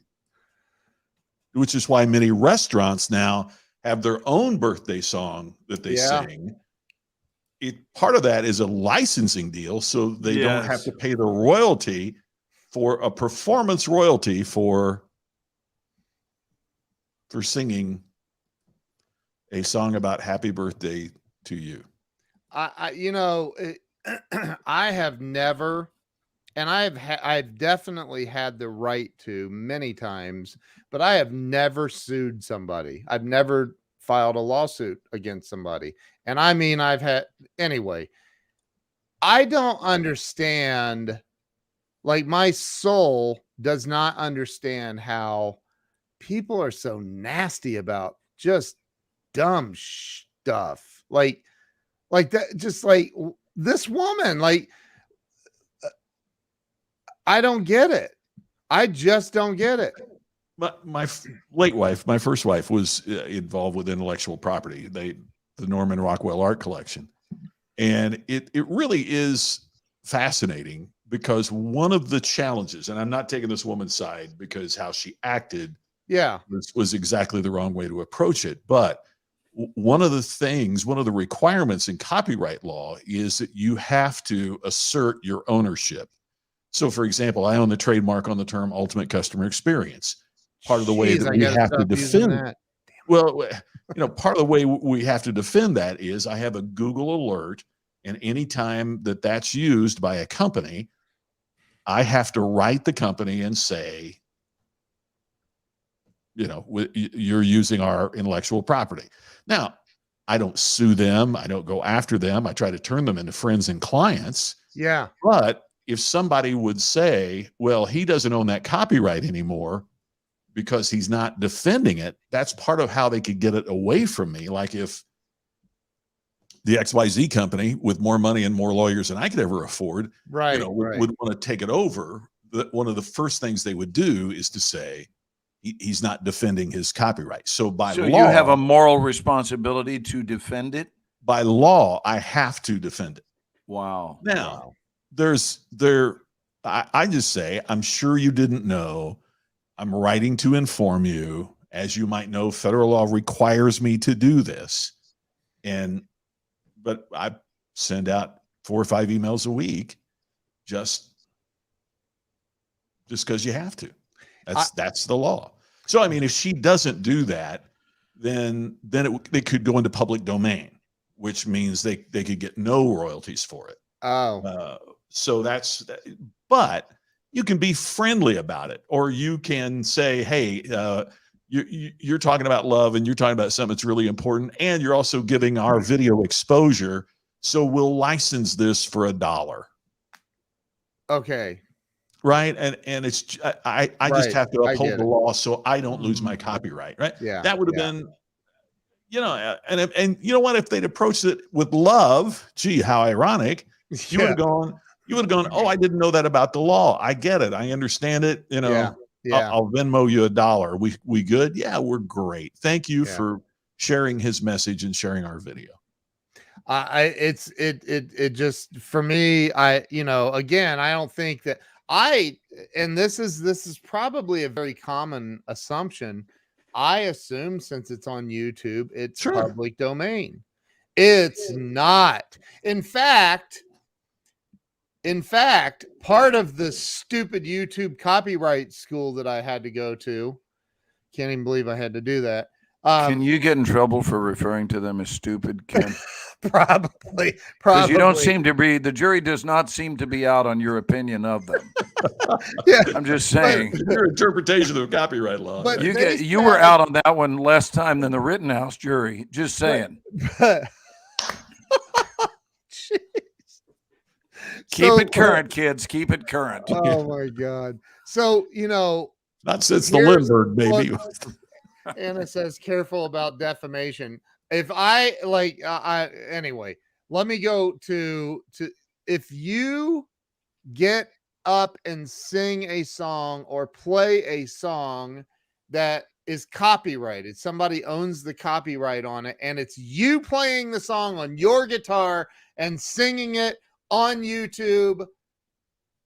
which is why many restaurants now have their own birthday song that they sing. Part of that is a licensing deal, so they don't have Yes. to pay the royalty for a performance royalty for singing a song about happy birthday to you. I have never, and I've definitely had the right to many times, but I have never sued somebody. I've never filed a lawsuit against somebody. And I mean, anyway, I don't understand, like my soul does not understand how people are so nasty about just dumb stuff. Like that, just like this woman, like, I don't get it. I just don't get it. My late wife, my first wife, was involved with intellectual property. The Norman Rockwell Art Collection, and it really is fascinating because one of the challenges, and I'm not taking this woman's side because how she acted, was exactly the wrong way to approach it, but one of the requirements in copyright law is that you have to assert your ownership. So, for example, I own the trademark on the term ultimate customer experience. Part of the way that we have to defend that. Well, part of the way we have to defend that is I have a Google alert, and anytime that's used by a company, I have to write the company and say, you're using our intellectual property. Now, I don't sue them. I don't go after them. I try to turn them into friends and clients. Yeah. But if somebody would say, well, he doesn't own that copyright anymore because he's not defending it, that's part of how they could get it away from me. Like if the XYZ company with more money and more lawyers than I could ever afford, Right. would want to take it over, one of the first things they would do is to say he's not defending his copyright. So by So law, you have a moral responsibility to defend it. by law, I have to defend it. Wow. Now, I just say, I'm sure you didn't know. I'm writing to inform you. As you might know, federal law requires me to do this. But I send out 4 or 5 emails a week just because you have to. That's the law. So, I mean, if she doesn't do that, then it could go into public domain, which means they could get no royalties for it. Oh, So but you can be friendly about it, or you can say, hey, you're talking about love and you're talking about something that's really important. And you're also giving our video exposure. So we'll license this for $1. okay. Right. And it's, I Right. just have to I uphold get the it. law so I don't lose my copyright. Right. Yeah. That would have yeah. been, and you know what, if they'd approached it with love, gee, how ironic, you would have gone, oh, I didn't know that about the law. I get it. I understand it. Yeah. I'll Venmo you $1. We good? Yeah, we're great. Thank you Yeah. for sharing his message and sharing our video. It just, for me, again, I don't think that and this is probably a very common assumption. I assume since it's on YouTube, it's Sure. public domain. It's not. In fact, part of the stupid YouTube copyright school that I had to go to, can't even believe I had to do that. Can you get in trouble for referring to them as stupid, Ken? Probably. Because you don't seem to be, the jury does not seem to be out on your opinion of them. Yeah. I'm just saying. Your interpretation of copyright law. But- You were out on that one less time than the Rittenhouse jury. Just saying. Jeez. Keep So- it current, kids. Keep it current. Oh my God. So, Not since the Here's Lindbergh baby. Anna says, careful about defamation. If anyway, let me go to if you get up and sing a song or play a song that is copyrighted, somebody owns the copyright on it, and it's you playing the song on your guitar and singing it on YouTube,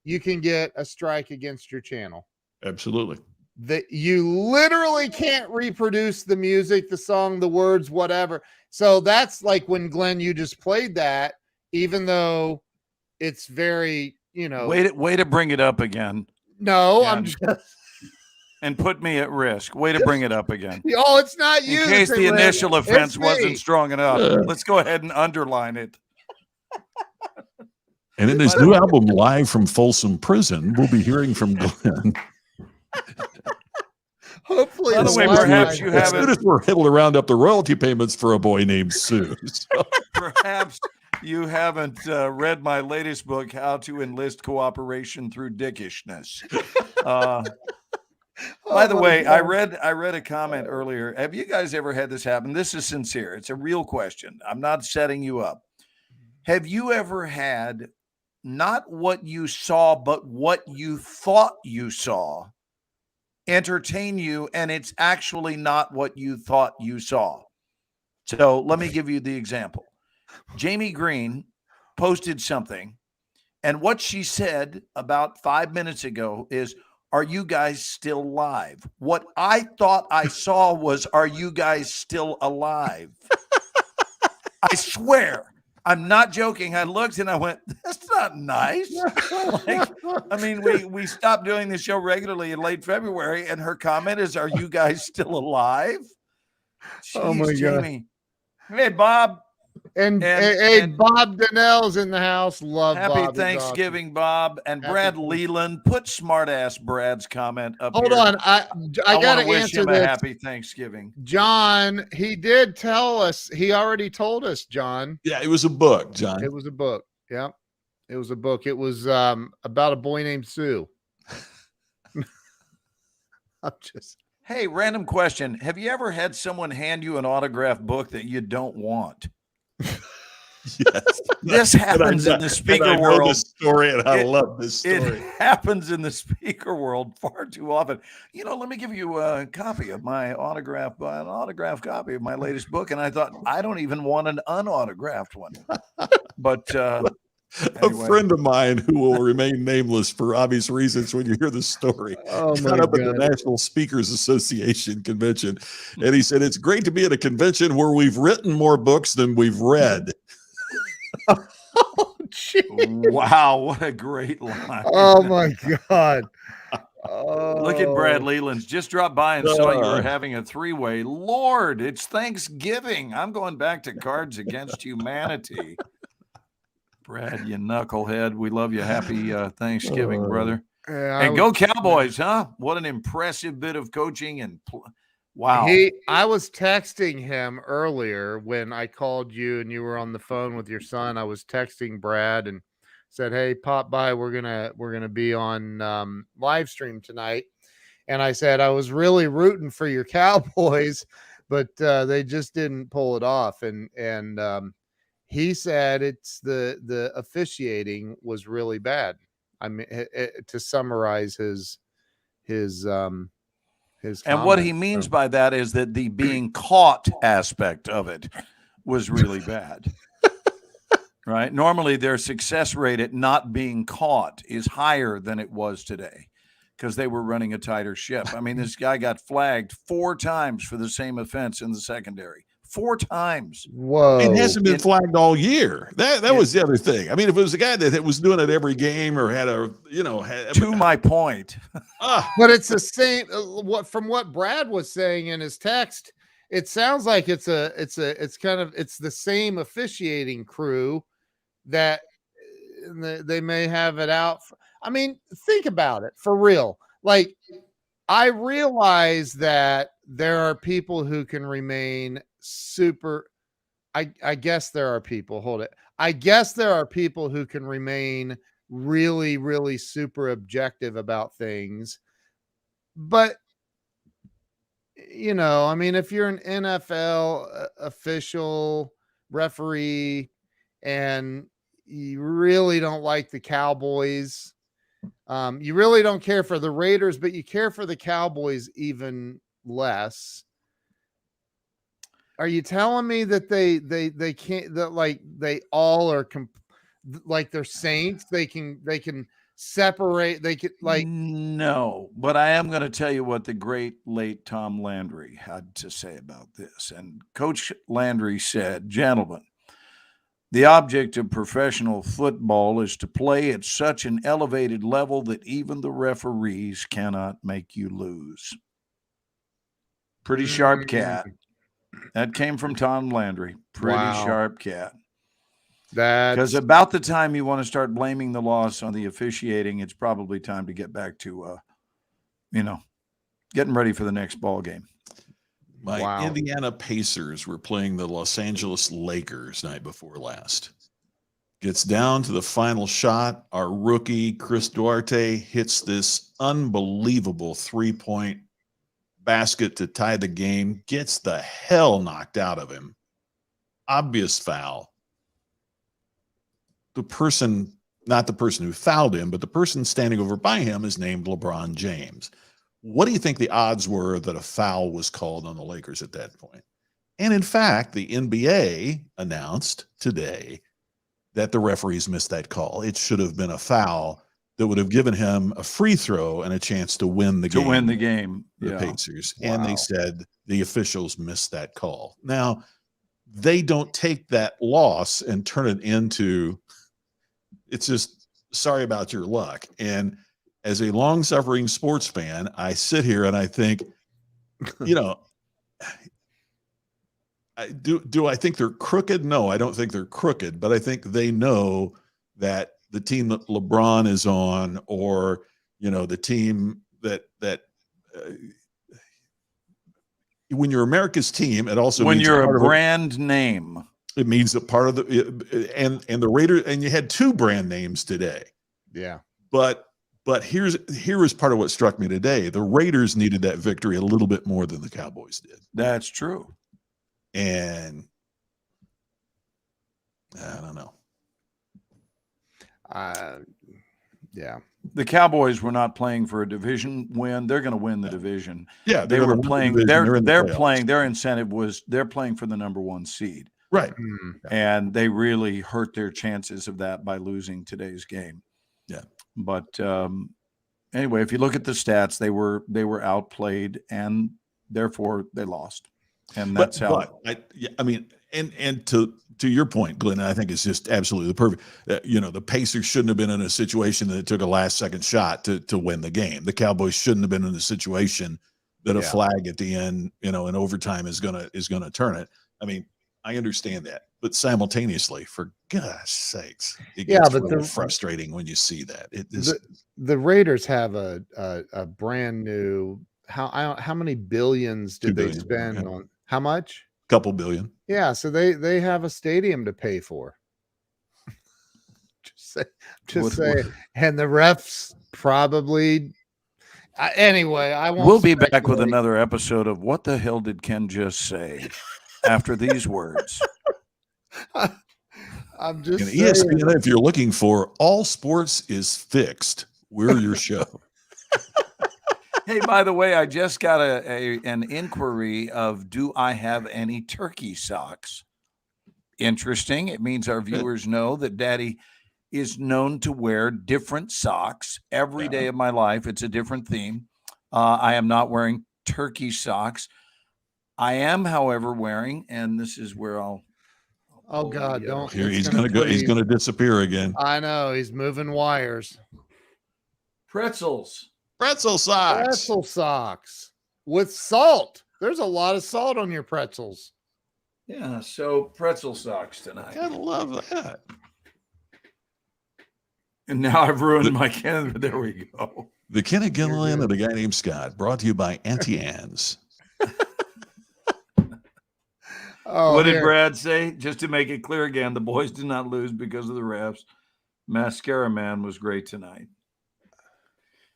you can get a strike against your channel. Absolutely. That you literally can't reproduce the music, the song, the words, whatever. So that's like when Glenn, you just played that, even though it's very, Way to bring it up again no, Yeah. I'm just, and put me at risk. Way to bring it up again. oh, it's not you. In case that's the at risk. initial offense It's me. wasn't strong enough, Uh. let's go ahead and underline it. And in his new album, Live from Folsom Prison, we'll be hearing from Glenn. Hopefully, By the it's way, live perhaps line. you As haven't- soon as we're able to round up the royalty payments for a boy named Sue. So, Perhaps you haven't read my latest book, How to Enlist Cooperation Through Dickishness. Oh By the my way, God. I read a comment earlier. Have you guys ever had this happen? This is sincere. It's a real question. I'm not setting you up. Have you ever had not what you saw, but what you thought you saw entertain you, and it's actually not what you thought you saw? So let me give you the example. Jamie Green posted something, and what she said about 5 minutes ago is, "Are you guys still live?" What I thought I saw was, "Are you guys still alive?" I swear, I'm not joking. I looked and I went, "That's not nice." We stopped doing the show regularly in late February, and her comment is, "Are you guys still alive?" Oh my Jeez, God. Jamie. Hey, Bob. And, And- hey, and- Bob Donnell's in the house. Love Happy Bob. He's Thanksgiving, Bob. And Happy Brad Thanksgiving. Leland, put smartass Brad's comment up awesome. here. Hold on. I I got to want to wish answer him a this. happy Thanksgiving. John, he did tell us. He already told us, John. yeah, it was a book, John. It was a book. Yep. It was a book. It was about a boy named Sue. I'm just Hey, random question. Have you ever had someone hand you an autographed book that you don't want? Yes. This happens in the speaker I know world. this story, and I It- love this It story. happens in the speaker world far too often. Let me give you a copy of my autograph, an autographed copy of my latest book. And I thought, I don't even want an unautographed one. But anyway. A friend of mine who will remain nameless for obvious reasons when you hear this story oh got my up at the god. National Speakers Association convention, and he said, "It's great to be at a convention where we've written more books than we've read." Oh, gee. Wow, what a great line. Oh my god. Look at Brad Oh. Leland's. Just dropped by and saw you were Uh. having a three-way. Lord, it's Thanksgiving. I'm going back to Cards Against Humanity. Brad, you knucklehead. We love you. Happy Thanksgiving, brother. Yeah, I And was- go Cowboys, huh? What an impressive bit of coaching and wow. I was texting him earlier when I called you and you were on the phone with your son. I was texting Brad and said, "Hey, pop by. We're gonna be on live stream tonight." And I said I was really rooting for your Cowboys, but they just didn't pull it off. And he said it's the officiating was really bad. I mean, to summarize his And what he comments, means so. by that is that the being caught aspect of it was really bad. Right? Normally their success rate at not being caught is higher than it was today because they were running a tighter ship. I mean, this guy got flagged 4 times for the same offense in the secondary. 4 times. Whoa. It hasn't been It- flagged all year. That Yeah. was the other thing. I mean, if it was a guy that was doing it every game or had a, To my point. But it's the same. From what Brad was saying in his text, it sounds like it's the same officiating crew that they may have it out. I mean, think about it for real. Like, I realize that there are people who can remain super. I guess there are people. Hold it. I guess there are people who can remain really, really super objective about things. But I mean, if you're an NFL official referee and you really don't like the Cowboys, you really don't care for the Raiders, but you care for the Cowboys even less. Are you telling me that they can't, that like they all are like they're saints? They can separate. They could like No, but I am going to tell you what the great late Tom Landry had to say about this. And Coach Landry said, "Gentlemen, the object of professional football is to play at such an elevated level that even the referees cannot make you lose." Pretty sharp cat. That came from Tom Landry. Pretty Wow. sharp cat. that. Because about the time you want to start blaming the loss on the officiating, it's probably time to get back to, getting ready for the next ball game. My Wow. Indiana Pacers were playing the Los Angeles Lakers night before last. Gets down to the final shot. Our rookie, Chris Duarte, hits this unbelievable 3-point basket to tie the game, gets the hell knocked out of him. Obvious foul. Not the person who fouled him, but the person standing over by him is named LeBron James. What do you think the odds were that a foul was called on the Lakers at that point? And in fact, the NBA announced today that the referees missed that call. It should have been a foul that would have given him a free throw and a chance to win the To game. win the game. The Yeah. Pacers. And Wow. they said the officials missed that call. Now, they don't take that loss and turn it into, it's just sorry about your luck. And as a long-suffering sports fan, I sit here and I think, do I think they're crooked? No, I don't think they're crooked, but I think they know that the team that LeBron is on, or the team that when you're America's team, it also When means you're part a of it- brand name. It means that part of the and the Raiders, and you had two brand names today. Yeah. But here is part of what struck me today. The Raiders needed that victory a little bit more than the Cowboys did. That's true. And I don't know. Yeah. The Cowboys were not playing for a division win. They're going to win the division. Yeah, They they're were gonna win the playing. division. They're in the playoffs. playing. Their incentive was they're playing for the number 1 seed, Right. and they really hurt their chances of that by losing today's game. Yeah. But anyway, if you look at the stats, they were outplayed, and therefore they lost. And that's how. I mean, and to your point, Glenn, I think it's just absolutely perfect. The Pacers shouldn't have been in a situation that it took a last-second shot to win the game. The Cowboys shouldn't have been in a situation that a flag at the end, in overtime is gonna turn it. I mean, I understand that, but simultaneously, for gosh sakes, it gets really frustrating when you see that. The Raiders have a brand new. How many billions did they spend on? How much? Couple billion. Yeah, so they have a stadium to pay for. just say, and the refs probably. Anyway, I won't. We'll be back with another episode of What the Hell Did Ken Just Say after these words. I'm just saying. ESPN, if you're looking for all sports is fixed, we're your show. Hey, by the way, I just got an inquiry of, do I have any turkey socks? Interesting. It means our viewers know that Daddy is known to wear different socks every day of my life. It's a different theme. I am not wearing turkey socks. I am, however, wearing, and this is where I'll. Oh God! Don't. Here he's going to go. He's going to disappear again. I know he's moving wires. Pretzels. Pretzel socks. Pretzel socks with salt. There's a lot of salt on your pretzels. Yeah, so pretzel socks tonight. I love that. And now I've ruined my Ken. There we go. The Ken and Gilliland and a guy named Scott, brought to you by Auntie Anne's. What did Brad say? Just to make it clear again, the boys did not lose because of the refs. Mascara Man was great tonight.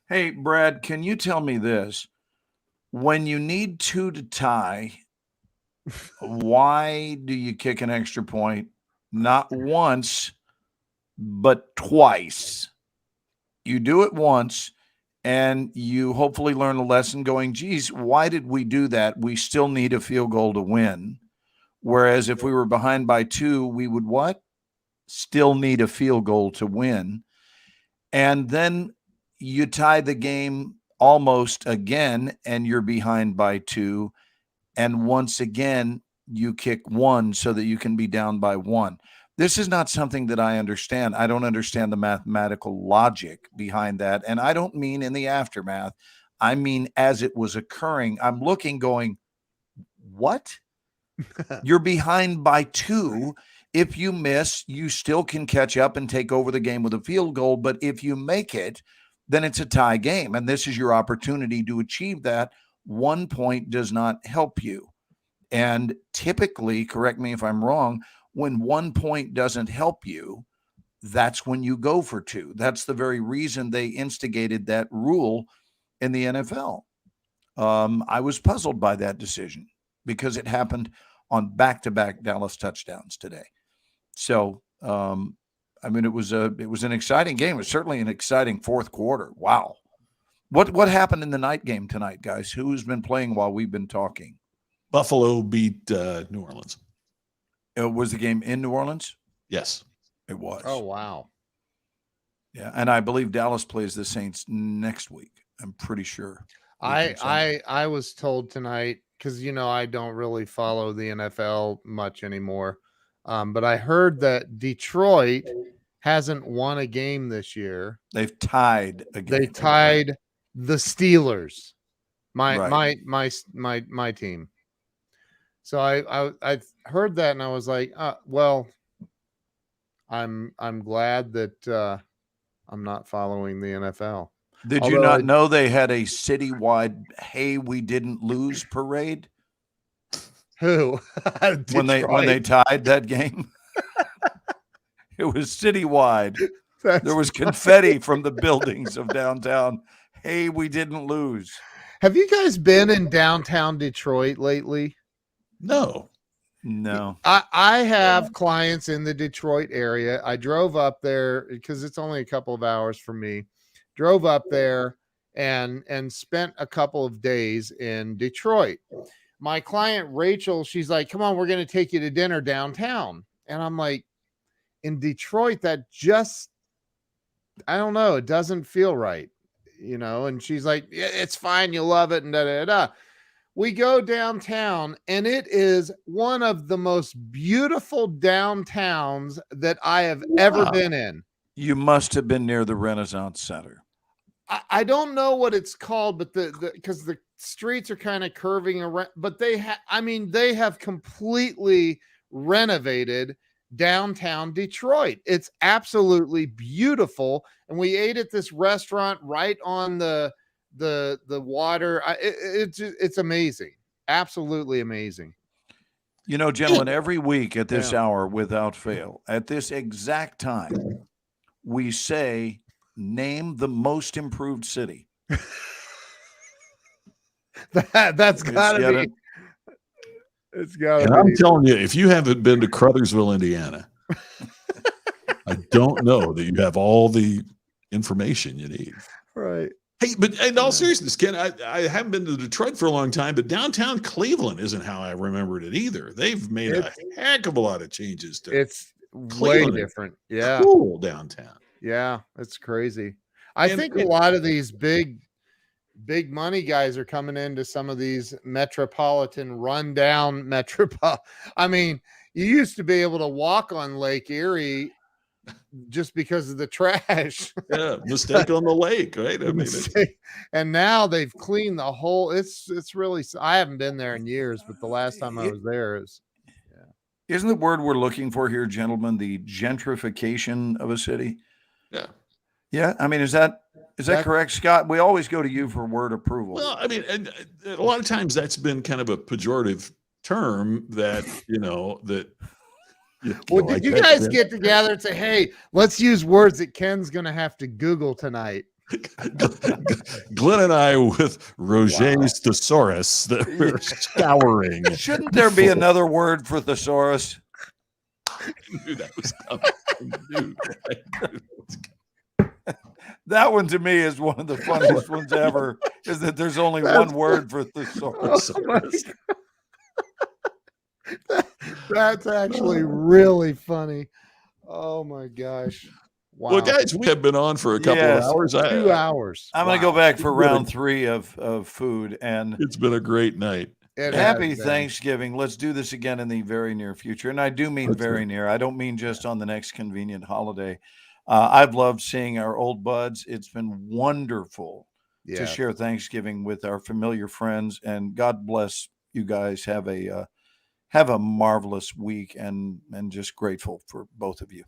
Hey, Brad, can you tell me this? When you need 2 to tie, why do you kick an extra point? Not once, but twice. You do it once, and you hopefully learn a lesson going, geez, why did we do that? We still need a field goal to win. Whereas if we were behind by 2, we would what? Still need a field goal to win. And then you tie the game almost again, and you're behind by 2. And once again, you kick 1 so that you can be down by 1. This is not something that I understand. I don't understand the mathematical logic behind that. And I don't mean in the aftermath. I mean, as it was occurring, I'm looking going, what? You're behind by 2. If you miss, you still can catch up and take over the game with a field goal. But if you make it, then it's a tie game. And this is your opportunity to achieve that. 1 point does not help you. And typically, correct me if I'm wrong, when 1 point doesn't help you, that's when you go for 2. That's the very reason they instigated that rule in the NFL. I was puzzled by that decision because it happened on back-to-back Dallas touchdowns today. So, I mean, it was an exciting game. It was certainly an exciting fourth quarter. Wow. What happened in the night game tonight, guys? Who's been playing while we've been talking? Buffalo beat New Orleans. Was the game in New Orleans? Yes. It was. Oh, wow. Yeah, and I believe Dallas plays the Saints next week. I'm pretty sure. I was told tonight, because, I don't really follow the NFL much anymore. But I heard that Detroit hasn't won a game this year. They've tied a game. They tied the Steelers, my team. So I heard that and I was like, well, I'm glad that I'm not following the NFL. Did you not know they had a citywide "Hey, we didn't lose" parade? Who? when they Detroit. tied that game. It was citywide. That's There was confetti from the buildings of downtown. Hey, we didn't lose. Have you guys been in downtown Detroit lately? No. No. I have clients in the Detroit area. I drove up there because it's only a couple of hours from me. Drove up there and spent a couple of days in Detroit. My client Rachel, she's like, "Come on, we're going to take you to dinner downtown." And I'm like, in Detroit, that just, I don't know, it doesn't feel right, you know? And she's like, "Yeah, it's fine, you'll love it," and da da da. We go downtown, and it is one of the most beautiful downtowns that I have ever Wow. been in. You must have been near the Renaissance Center. I don't know what it's called, but because the streets are kind of curving around, but they have completely renovated downtown Detroit. It's absolutely beautiful. And we ate at this restaurant right on the water. It's amazing. Absolutely amazing. You know, gentlemen, every week at this Yeah. hour, without fail, at this exact time, we say, name the most improved city. That's It's gotta yet be. a- It's gotta And I'm be. telling you, if you haven't been to Crothersville, Indiana, I don't know that you have all the information you need. Right. Hey, but in all seriousness, Ken, I haven't been to Detroit for a long time, but downtown Cleveland isn't how I remembered it either. They've made a heck of a lot of changes to It's way Cleveland. different. Yeah. cool downtown. Yeah. It's crazy. I And think a it- lot of these big money guys are coming into some of these metropolitan rundown I mean, you used to be able to walk on Lake Erie just because of the trash. Yeah, mistake on the lake, right? I mean, it's, And now they've cleaned the whole, it's really, I haven't been there in years, but the last time I was there is, Isn't the word we're looking for here, gentlemen, the gentrification of a city? yeah. Yeah. I mean, is that That- correct, Scott? We always go to you for word approval. Well, I mean, and a lot of times that's been kind of a pejorative term that, that. well, like did you that, guys Ken. get together and say, "Hey, let's use words that Ken's going to have to Google tonight"? Glenn and I with Roger's thesaurus that we're scouring. Shouldn't there be another word for thesaurus? I knew that was coming. I knew that was That one to me is one of the funniest ones ever, is that there's only That's- one word for thesaurus. Oh my That's actually really funny. Oh my gosh. Wow. Well, guys, we have been on for a couple Yes. of hours. 2 hours. I'm going to Wow. go back for It's been a- round 3 of food. And It's been a great night. It happy has been. Thanksgiving. Let's do this again in the very near future. And I do mean That's very right. near. I don't mean just on the next convenient holiday. I've loved seeing our old buds. It's been wonderful to Yeah. share Thanksgiving with our familiar friends. And God bless you guys. Have a marvelous week, and just grateful for both of you.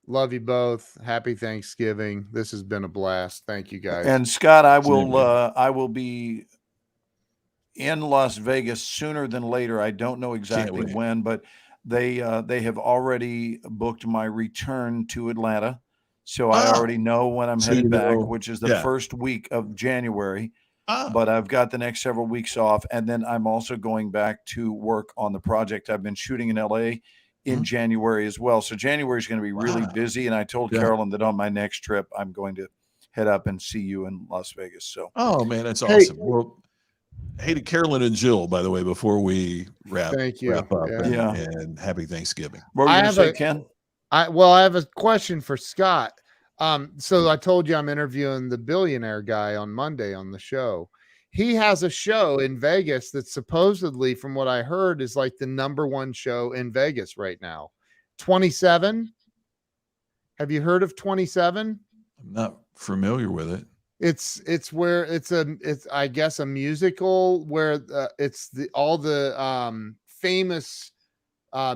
Love you both. Happy Thanksgiving. This has been a blast. Thank you guys. And Scott, I Same will be in Las Vegas sooner than later. I don't know exactly wait. when, but they have already booked my return to Atlanta. So I Oh. already know when I'm So headed you back, know- which is the yeah. first week of January. Ah, But I've got the next several weeks off, and then I'm also going back to work on the project I've been shooting in LA in Mhm. January as well. So January is going to be really Wow. busy, and I told Yeah. Carolyn that on my next trip I'm going to head up and see you in Las Vegas. So oh man, that's Hey. awesome. Well, hey to Carolyn and Jill, by the way, before we wrap Thank you. up, Yeah. and, Yeah. and happy Thanksgiving. what were I you going have to say, a- Ken? I have a question for Scott. So I told you I'm interviewing the billionaire guy on Monday on the show. He has a show in Vegas that supposedly, from what I heard, is like the #1 show in Vegas right now. 27. Have you heard of 27? I'm not familiar with it. It's where it's I guess a musical where it's all the famous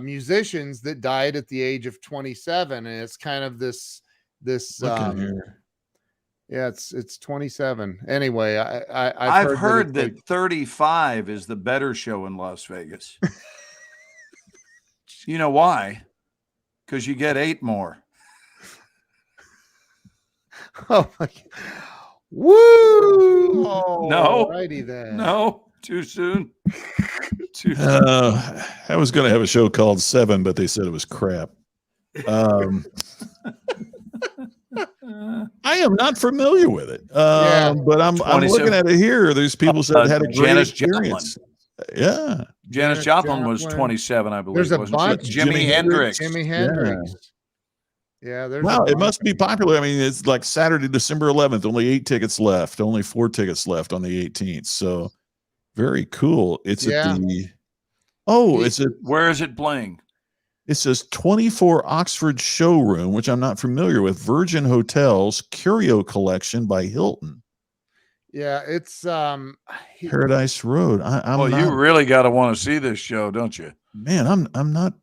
musicians that died at the age of 27, and it's kind of this Looking here. Yeah, it's 27. Anyway, I've that heard it's that like- 35 is the better show in Las Vegas. You know why? Because you get 8 more. Oh my God. Woo! No. Alrighty then. No, too soon. Too soon. I was going to have a show called 7, but they said it was crap. I am not familiar with it. Yeah. But I'm 27. looking at it here. There's people said it had a great Janis experience. Yeah. Janis Janis Joplin was Joplin. 27, I believe. There's a wasn't she? bunch. Jimi Hendrix. Jimi Hendrix. Yeah, there's Wow, a it bunch. must be popular. I mean, it's like Saturday, December 11th. Only 8 tickets left. Only 4 tickets left on the 18th. So very cool. It's Yeah. at the. Oh, it's a. Where is it playing? It says 24 Oxford Showroom, which I'm not familiar with. Virgin Hotels Curio Collection by Hilton, Yeah, it's Paradise Road. I'm Well, not, you really got to want to see this show, don't you? man. I'm not.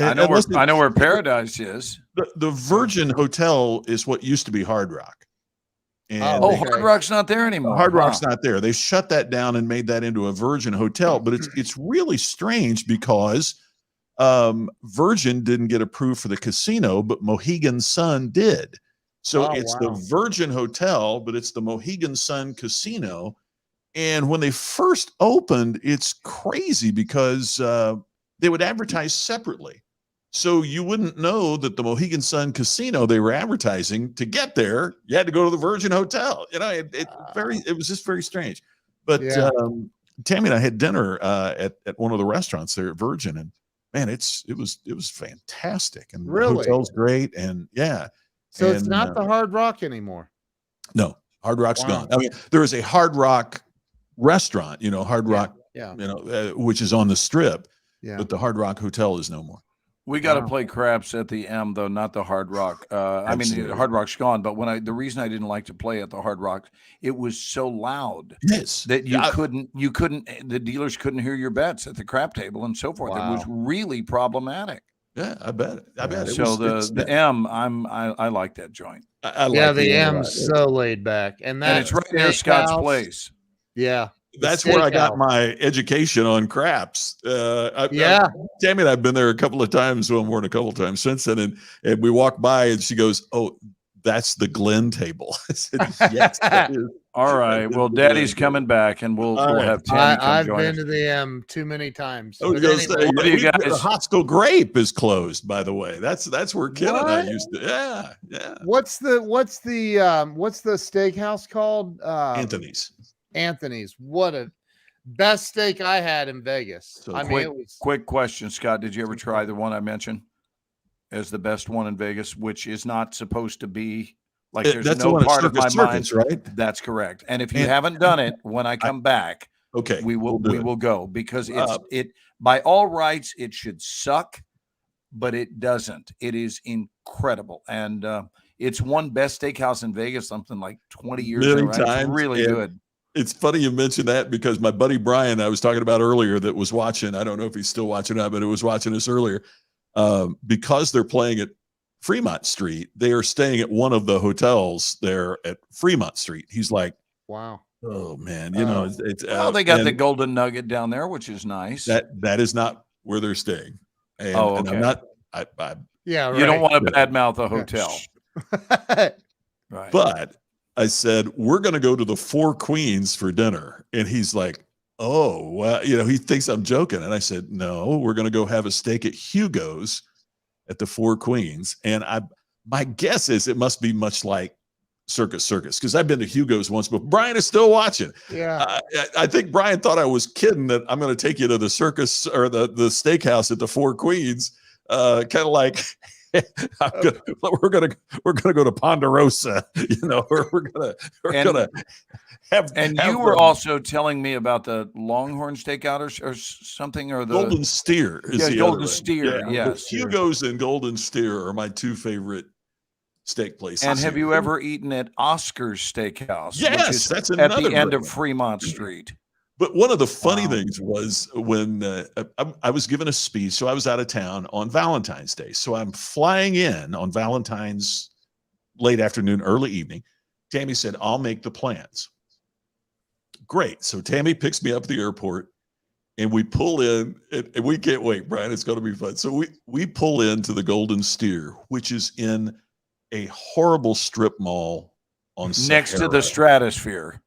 I know unless where I know where Paradise is. the Virgin Hotel is what used to be Hard Rock. And Oh, Oh, they- Hard Rock's not there anymore. Hard Rock's huh? not there. They shut that down and made that into a Virgin Hotel. But it's really strange because Virgin didn't get approved for the casino, but Mohegan Sun did. So Oh, it's wow. the Virgin Hotel, but it's the Mohegan Sun Casino. And when they first opened, it's crazy because they would advertise separately. So you wouldn't know that the Mohegan Sun Casino they were advertising to get there. You had to go to the Virgin Hotel. You know, it was just very strange. But Yeah. Tammy and I had dinner at one of the restaurants there at Virgin, and man, it was fantastic, and Really? the hotel's great, and yeah. so it's And, not the Hard Rock anymore. No, Hard Rock's Wow. gone. I mean, there is a Hard Rock restaurant, Hard Rock, Yeah. which is on the Strip, Yeah. but the Hard Rock Hotel is no more. We got to Wow. play craps at the M, though, not the Hard Rock. I mean, Absolutely. Hard Rock's gone, but the reason I didn't like to play at the Hard Rock, it was so loud Yes, that you I- couldn't, the dealers couldn't hear your bets at the crap table and so forth. It was Wow. really problematic. Yeah, I bet. I bet. It So was, the M, I like that joint, I Yeah, like the it a M's lot. so laid back. And that and it's right near Scott's steakhouse- Place. Yeah. That's where I got steakhouse. my education on craps. Yeah. Tammy and I've been there a couple of times, well, more than a couple of times since then, and we walk by, and she goes, "Oh, that's the Glen table." I said, "Yes, that is." All right. Well, Daddy's coming back, and we'll All right. have Tammy come I've join been us. to the M too many times. I was But gonna anyway, say, what do you the guys- Hostel Grape is closed, by the way. That's where Ken and I What? used to. Yeah. what's the steakhouse called? Anthony's. Anthony's. What a best steak I had in Vegas. So I mean, quick- it was Quick question, Scott. Did you ever try the one I mentioned as the best one in Vegas, which is not supposed to be like there's That's the no one at part of my Circus, mind. right? That's correct. And if you And- haven't done it, when I come back, Okay, we will we'll do we it. will go because it's Uh, it by all rights it should suck, but it doesn't. It is incredible, and it's one best steakhouse in Vegas, something like 20 years Many ago. It's times, really and- good. It's funny you mentioned that because my buddy Brian, I was talking about earlier, that was watching. I don't know if he's still watching that, but it was watching us earlier. Because they're playing at Fremont Street, they are staying at one of the hotels there at Fremont Street. He's like, wow. "Oh man, Oh. it's Well, they got the and Golden Nugget down there, which is nice. that is not where they're staying." And, Oh, and okay. I'm not. Yeah, right. You don't want to Yeah. badmouth a hotel, right? But I said, "We're going to go to the Four Queens for dinner." And he's like, "Oh, well," he thinks I'm joking. And I said, "No, we're going to go have a steak at Hugo's at the Four Queens." And my guess is it must be much like Circus because I've been to Hugo's once, but Brian is still watching. yeah. I think Brian thought I was kidding that I'm going to take you to the circus or the steakhouse at the Four Queens. Kind of like we're gonna go to Ponderosa, we're gonna have. And have you were the also telling me about the Longhorn Stakeout or something, or the Golden Steer. Is Yeah, the Golden other one. Steer, but yes. Hugo's and Golden Steer are my two favorite steak places. And have you ever eaten at Oscar's Steakhouse? which Yes, is that's at another the end great of one. Fremont Street. But one of the funny Wow. things was when I was given a speech, so I was out of town on Valentine's Day. So I'm flying in on Valentine's late afternoon, early evening, Tammy said, I'll make the plans. Great. So Tammy picks me up at the airport and we pull in, and we can't wait, Brian. It's going to be fun. So we pull into the Golden Steer, which is in a horrible strip mall on Next to Sahara. the Stratosphere.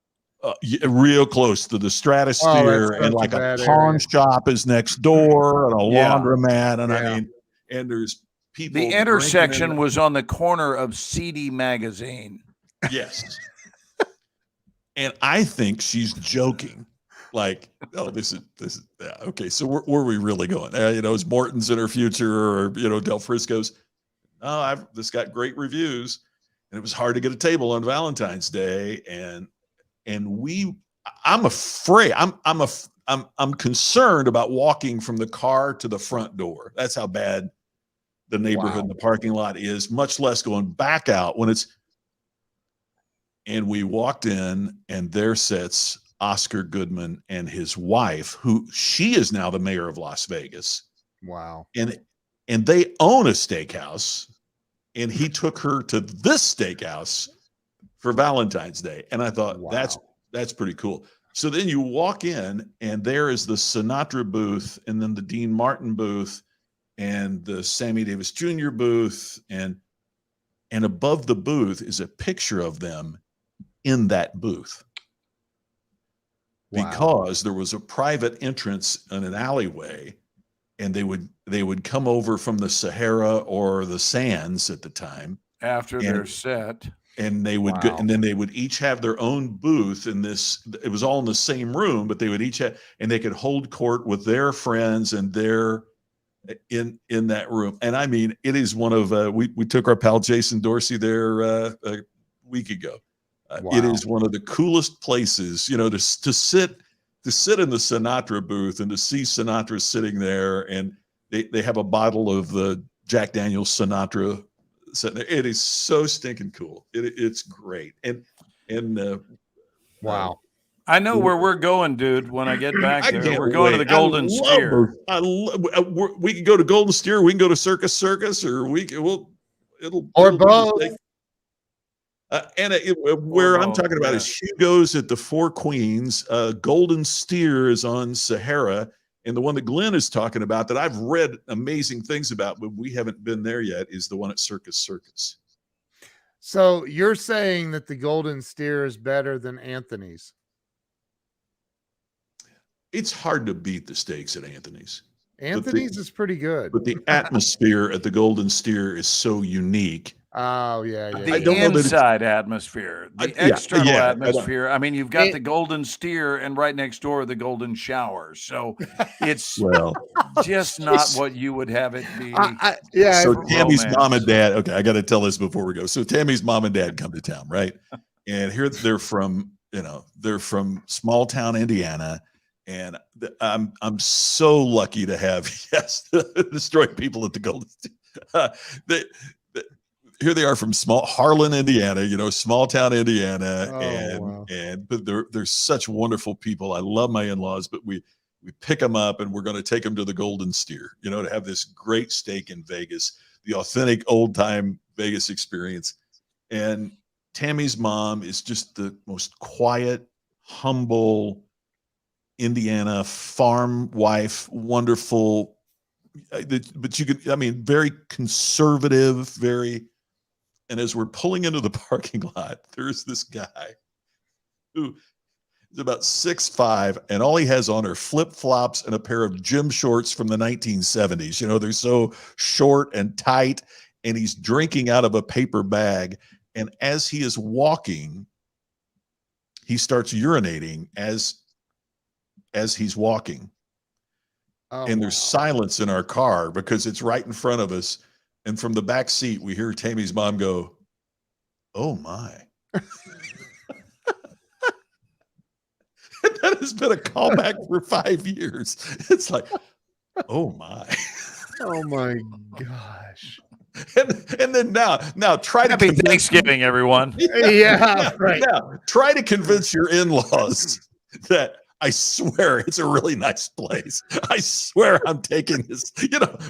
Real close to the Stratosphere, that's and such like a a bad pawn area. shop is next door, and a Yeah. laundromat, and I Yeah. mean, and there's people. The drinking intersection in was on the corner of CD Magazine. yes, and I think she's joking, like, oh, this is yeah, okay. So where are we really going? Is Morton's in her future, or Del Frisco's? Oh, this got great reviews, and it was hard to get a table on Valentine's Day, and I'm afraid I'm concerned about walking from the car to the front door. That's how bad the neighborhood and the parking lot is, much less going back out when it's. And we walked in, and there sits Oscar Goodman and his wife, who she is now the mayor of Las Vegas. Wow. And they own a steakhouse, and he took her to this steakhouse for Valentine's Day. And I thought, Wow. that's pretty cool. So then you walk in, and there is the Sinatra booth, and then the Dean Martin booth, and the Sammy Davis Jr. booth, and above the booth is a picture of them in that booth. Wow. Because there was a private entrance in an alleyway, and they would come over from the Sahara or the Sands at the time After their set. and they would go, Wow. and then they would each have their own booth in this. It was all in the same room, but they would each have, and they could hold court with their friends and their in that room. And I mean, it is one of we took our pal Jason Dorsey there a week ago. It Wow. is one of the coolest places, to sit in the Sinatra booth and to see Sinatra sitting there, and they have a bottle of the Jack Daniel's Sinatra sitting there. It is so stinking cool. It's great. And Wow. I know where we're going, dude. When I get back I there, can't we're going to the wait. Golden I love Steer. those. We can go to Golden Steer. We can go to Circus, or it'll Or be both. like- where I'm both, talking about yeah. is Hugo's at the Four Queens. Golden Steer is on Sahara, and the one that Glenn is talking about that I've read amazing things about, but we haven't been there yet, is the one at Circus. So you're saying that the Golden Steer is better than Anthony's? It's hard to beat the steaks at Anthony's, Anthony's is pretty good. but the atmosphere at the Golden Steer is so unique. Oh yeah, yeah. The I don't know that it's- inside atmosphere, the Yeah, external yeah, I don't- atmosphere. I mean, you've got It- the Golden Steer, and right next door the Golden Shower. So it's Well, just not what you would have it be. Yeah. so for Tammy's romance. mom and dad. Okay, I got to tell this before we go. So Tammy's mom and dad come to town, right? And here they're from small town Indiana, and I'm so lucky to have destroy people at the Golden. Here they are from small Harlan, Indiana. Small town Indiana, Oh, wow. but they're such wonderful people. I love my in-laws, but we pick them up and we're going to take them to the Golden Steer, to have this great steak in Vegas, the authentic old time Vegas experience. And Tammy's mom is just the most quiet, humble Indiana farm wife, wonderful, but very conservative, and as we're pulling into the parking lot, there's this guy who is about 6'5", and all he has on are flip-flops and a pair of gym shorts from the 1970s. They're so short and tight, and he's drinking out of a paper bag. And as he is walking, he starts urinating as he's walking. Oh, And there's silence in our car because it's right in front of us. And from the back seat, we hear Tammy's mom go, "Oh my." That has been a callback for 5 years. It's like, oh my. oh my gosh. And then now try to Happy convince Thanksgiving, everyone. Yeah, right. Now try to convince your in-laws that I swear it's a really nice place. I swear I'm taking this,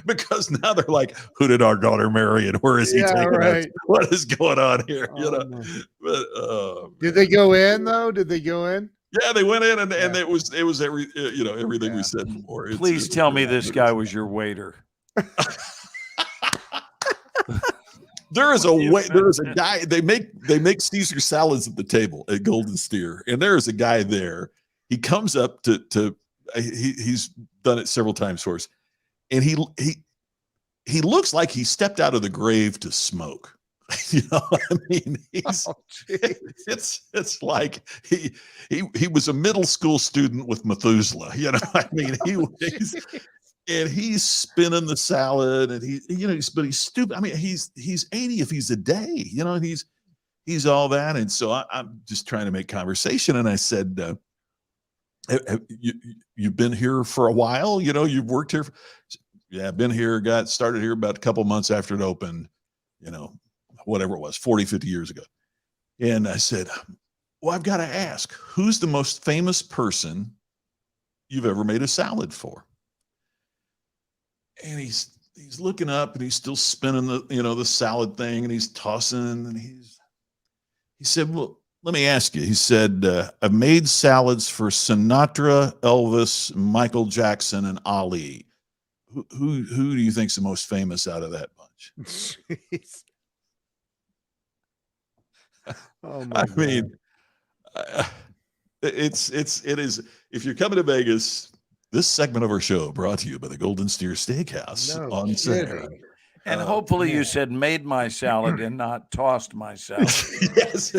because now they're like, who did our daughter marry and where is he Yeah, taking us? right. What is going on here? Oh, my. But Did they go in though? Did they go in? yeah, they went in and Yeah. it was everything Yeah. we said before. Please tell me this guy was your waiter. There is a guy, they make Caesar salads at the table at Golden Steer, and there is a guy there. He comes up he's done it several times for us, and he looks like he stepped out of the grave to smoke. He's Oh, geez. it's like he was a middle school student with Methuselah. He's spinning the salad, and but he's stupid. I mean, he's 80 if he's a day, and he's all that. And so I'm just trying to make conversation. And I said, you've been here for a while, you've worked here. Yeah, I've been here, got started here about a couple months after it opened, whatever it was, 40, 50 years ago. And I said, well, I've got to ask, who's the most famous person you've ever made a salad for? And he's looking up, and he's still spinning the salad thing, and he's tossing, and he said, well, let me ask you. He said, I've made salads for Sinatra, Elvis, Michael Jackson, and Ali. Who do you think's the most famous out of that bunch? Jeez. Oh my I God. mean, it is. If you're coming to Vegas, this segment of our show brought to you by the Golden Steer Steakhouse No on Center. kidding. And Oh, hopefully you said made my salad and not tossed my salad. Yes,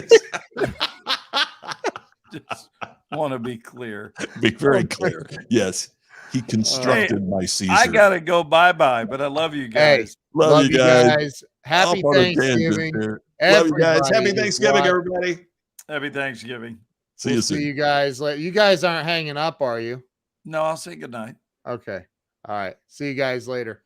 Just want to be clear. be very clear. Yes, he constructed my Caesar. I gotta go bye-bye, but I love you Hey, guys. love you guys. Happy Off on a tangent Thanksgiving. here. Love you guys. Happy Everybody Thanksgiving, is everybody. Happy Thanksgiving. See We'll you see soon. you guys later. You guys aren't hanging up, are you? No, I'll say goodnight. Okay. All right. See you guys later.